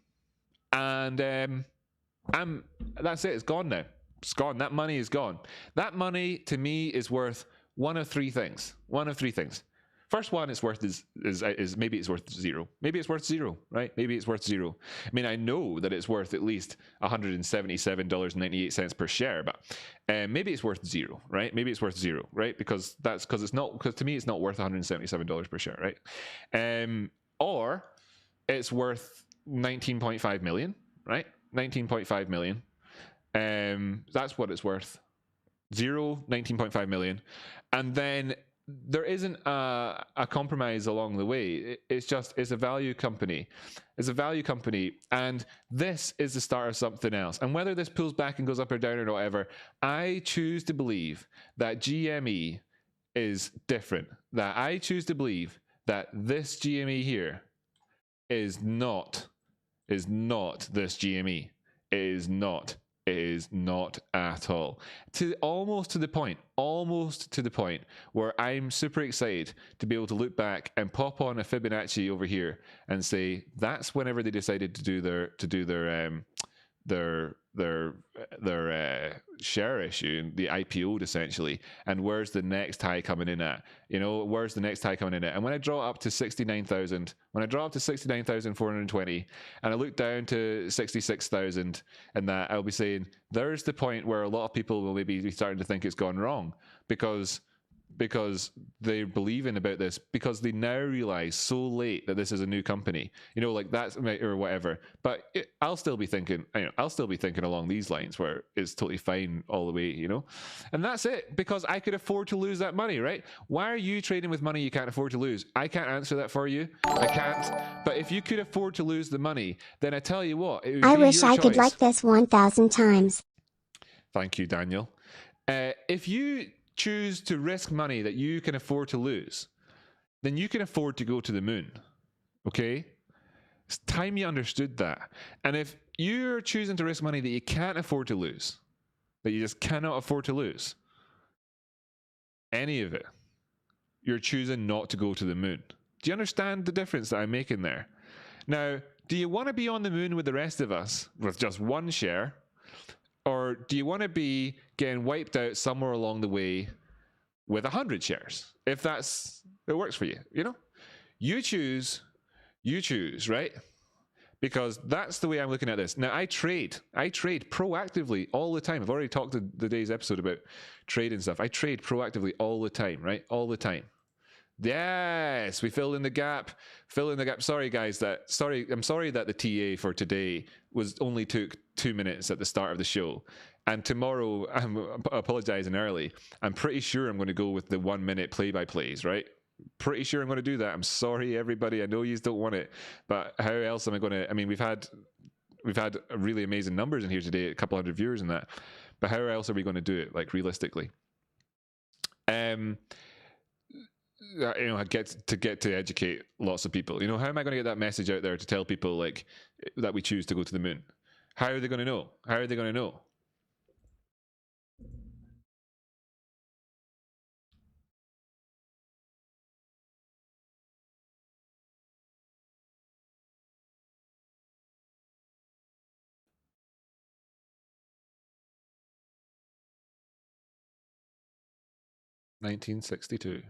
A: and that's it. It's gone now. It's gone. That money is gone. That money to me is worth one of three things. First one it's worth is maybe it's worth zero. Maybe it's worth zero, right? Maybe it's worth zero. I mean, I know that it's worth at least $177.98 per share, but maybe it's worth zero, right? Maybe it's worth zero, right? Because to me it's not worth $177 per share, right? Or it's worth 19.5 million, right? 19.5 million. That's what it's worth. 19.5 million. And then there isn't a compromise along the way. It's a value company. It's a value company. And this is the start of something else. And whether this pulls back and goes up or down or whatever, I choose to believe that GME is different. That I choose to believe that this GME here is not this GME. It is not. It is not at all. Almost to the point where I'm super excited to be able to look back and pop on a Fibonacci over here and say that's whenever they decided to do their share issue, the IPO'd essentially, and where's the next high coming in at? You know, where's the next high coming in at? And when I draw up to 69,000, when I draw up to 69,420, and I look down to 66,000, and that I'll be saying there's the point where a lot of people will maybe be starting to think it's gone wrong because they're believing about this, because they now realize so late that this is a new company, you know, like that's or whatever. But I'll still be thinking along these lines where it's totally fine all the way, you know. And that's it, because I could afford to lose that money, right? Why are you trading with money you can't afford to lose? I can't answer that for you. I can't. But if you could afford to lose the money, then I tell you what, it would
C: I
A: be
C: wish
A: your
C: I could
A: choice.
C: like this 1,000 times.
A: Thank you, Daniel. If you choose to risk money that you can afford to lose, then you can afford to go to the moon. Okay? It's time you understood that. And if you're choosing to risk money that you can't afford to lose, that you just cannot afford to lose, any of it, you're choosing not to go to the moon. Do you understand the difference that I'm making there? Now, do you want to be on the moon with the rest of us with just one share? Or do you want to be getting wiped out somewhere along the way with 100 shares? If it works for you, you know? You choose, right? Because that's the way I'm looking at this. Now, I trade proactively all the time. I've already talked to today's episode about trade and stuff. I trade proactively all the time, right? All the time. Yes, we filled in the gap. Sorry, guys. I'm sorry that the TA for today only took 2 minutes at the start of the show. And tomorrow, I'm apologizing early. I'm pretty sure I'm going to go with the 1 minute play-by-plays, right? Pretty sure I'm going to do that. I'm sorry, everybody. I know you don't want it, but how else am I going to? I mean, we've had really amazing numbers in here today, a couple hundred viewers and that. But how else are we going to do it, like realistically? You know, get to educate lots of people. You know, how am I going to get that message out there to tell people like that we choose to go to the moon? How are they going to know? How are they going to know? $1962.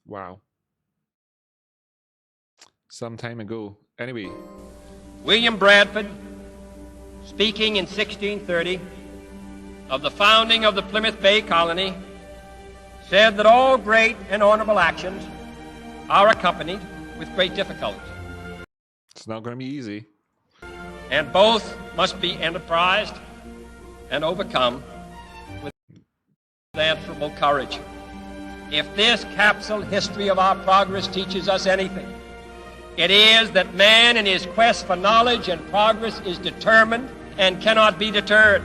A: Wow. Some time ago. Anyway.
D: William Bradford, speaking in 1630 of the founding of the Plymouth Bay Colony, said that all great and honorable actions are accompanied with great difficulties.
A: It's not going to be easy.
D: And both must be enterprised and overcome with answerable courage. If this capsule history of our progress teaches us anything, it is that man in his quest for knowledge and progress is determined and cannot be deterred.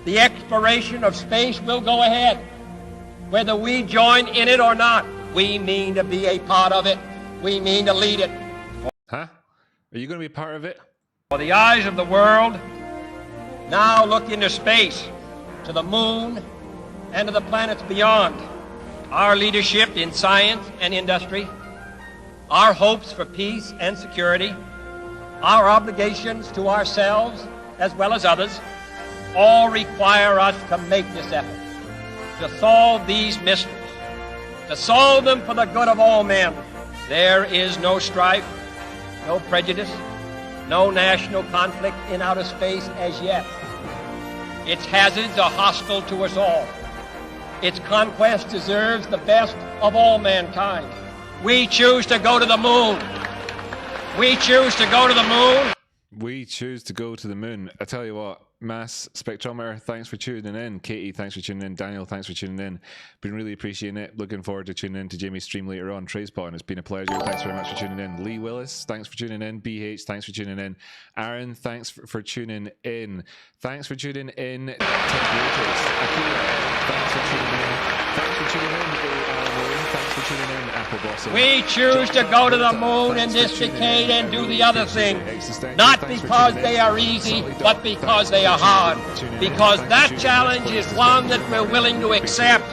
D: The exploration of space will go ahead. Whether we join in it or not, we mean to be a part of it. We mean to lead it.
A: Huh? Are you going to be part of it?
D: For the eyes of the world now look into space, to the moon, and to the planets beyond. Our leadership in science and industry, our hopes for peace and security, our obligations to ourselves as well as others, all require us to make this effort, to solve these mysteries, to solve them for the good of all men. There is no strife, no prejudice, no national conflict in outer space as yet. Its hazards are hostile to us all. Its conquest deserves the best of all mankind. We choose to go to the moon. We choose to go to the moon.
A: We choose to go to the moon. I tell you what, Mass Spectrometer, thanks for tuning in. Katie, thanks for tuning in. Daniel, thanks for tuning in. Been really appreciating it. Looking forward to tuning in to Jamie's stream later on. Tradespot, it's been a pleasure. Thanks very much for tuning in. Lee Willis, thanks for tuning in. BH, thanks for tuning in. Aaron, thanks for tuning in. Thanks for tuning in. Akira, thanks for tuning in. Thanks for tuning in. Thanks for tuning in. Apple Blossom.
D: We choose to go to the moon in this decade and do the other thing. Not because they are easy, but because they are hard. Because that challenge is one that we're willing to accept,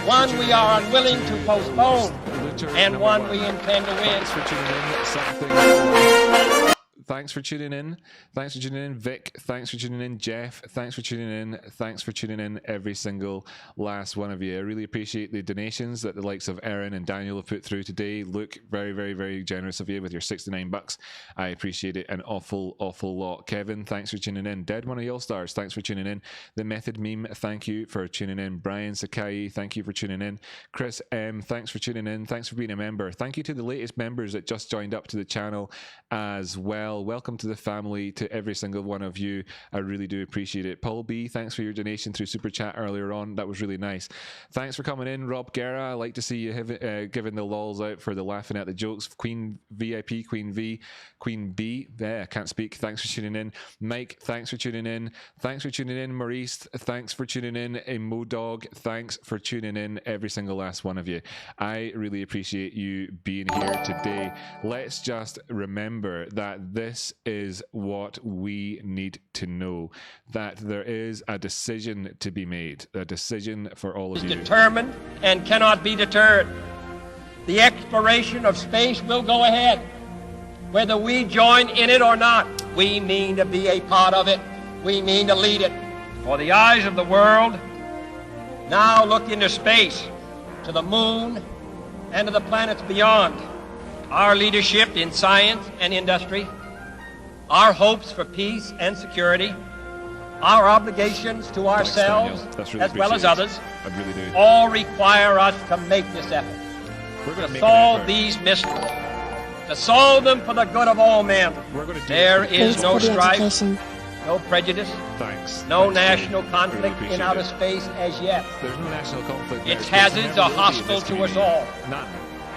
D: one we are unwilling to postpone, and one we intend to win.
A: Thanks for tuning in. Thanks for tuning in, Vic. Thanks for tuning in, Jeff. Thanks for tuning in. Thanks for tuning in, every single last one of you. I really appreciate the donations that the likes of Aaron and Daniel have put through today. Luke, very, very, very generous of you with your $69. I appreciate it an awful, awful lot. Kevin, thanks for tuning in. Dead One of Y'all Stars, thanks for tuning in. The Method Meme, thank you for tuning in. Brian Sakai, thank you for tuning in. Chris M, thanks for tuning in. Thanks for being a member. Thank you to the latest members that just joined up to the channel as well. Welcome to the family, to every single one of you. I really do appreciate it. Paul B, thanks for your donation through Super Chat earlier on. That was really nice. Thanks for coming in, Rob Guerra. I like to see you giving the lols out for the laughing at the jokes. Queen VIP, Queen V, Queen B. I can't speak. Thanks for tuning in. Mike, thanks for tuning in. Thanks for tuning in. Maurice, thanks for tuning in. Modog, thanks for tuning in, every single last one of you. I really appreciate you being here today. Let's just remember that this is what we need to know, that there is a decision to be made, a decision for all of you.
D: Determined and cannot be deterred. The exploration of space will go ahead. Whether we join in it or not, we mean to be a part of it. We mean to lead it. For the eyes of the world now look into space, to the moon, and to the planets beyond. Our leadership in science and industry, our hopes for peace and security, our obligations to ourselves as well as others, all require us to make this effort, to solve these mysteries, to solve them for the good of all men. There is no strife, no prejudice, no national conflict in outer space as yet.
A: There's no national conflict.
D: Its hazards are hostile to us all.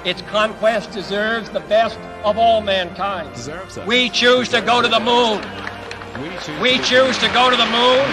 D: Its conquest deserves the best of all mankind. We choose to go to the moon. We choose to go to the moon.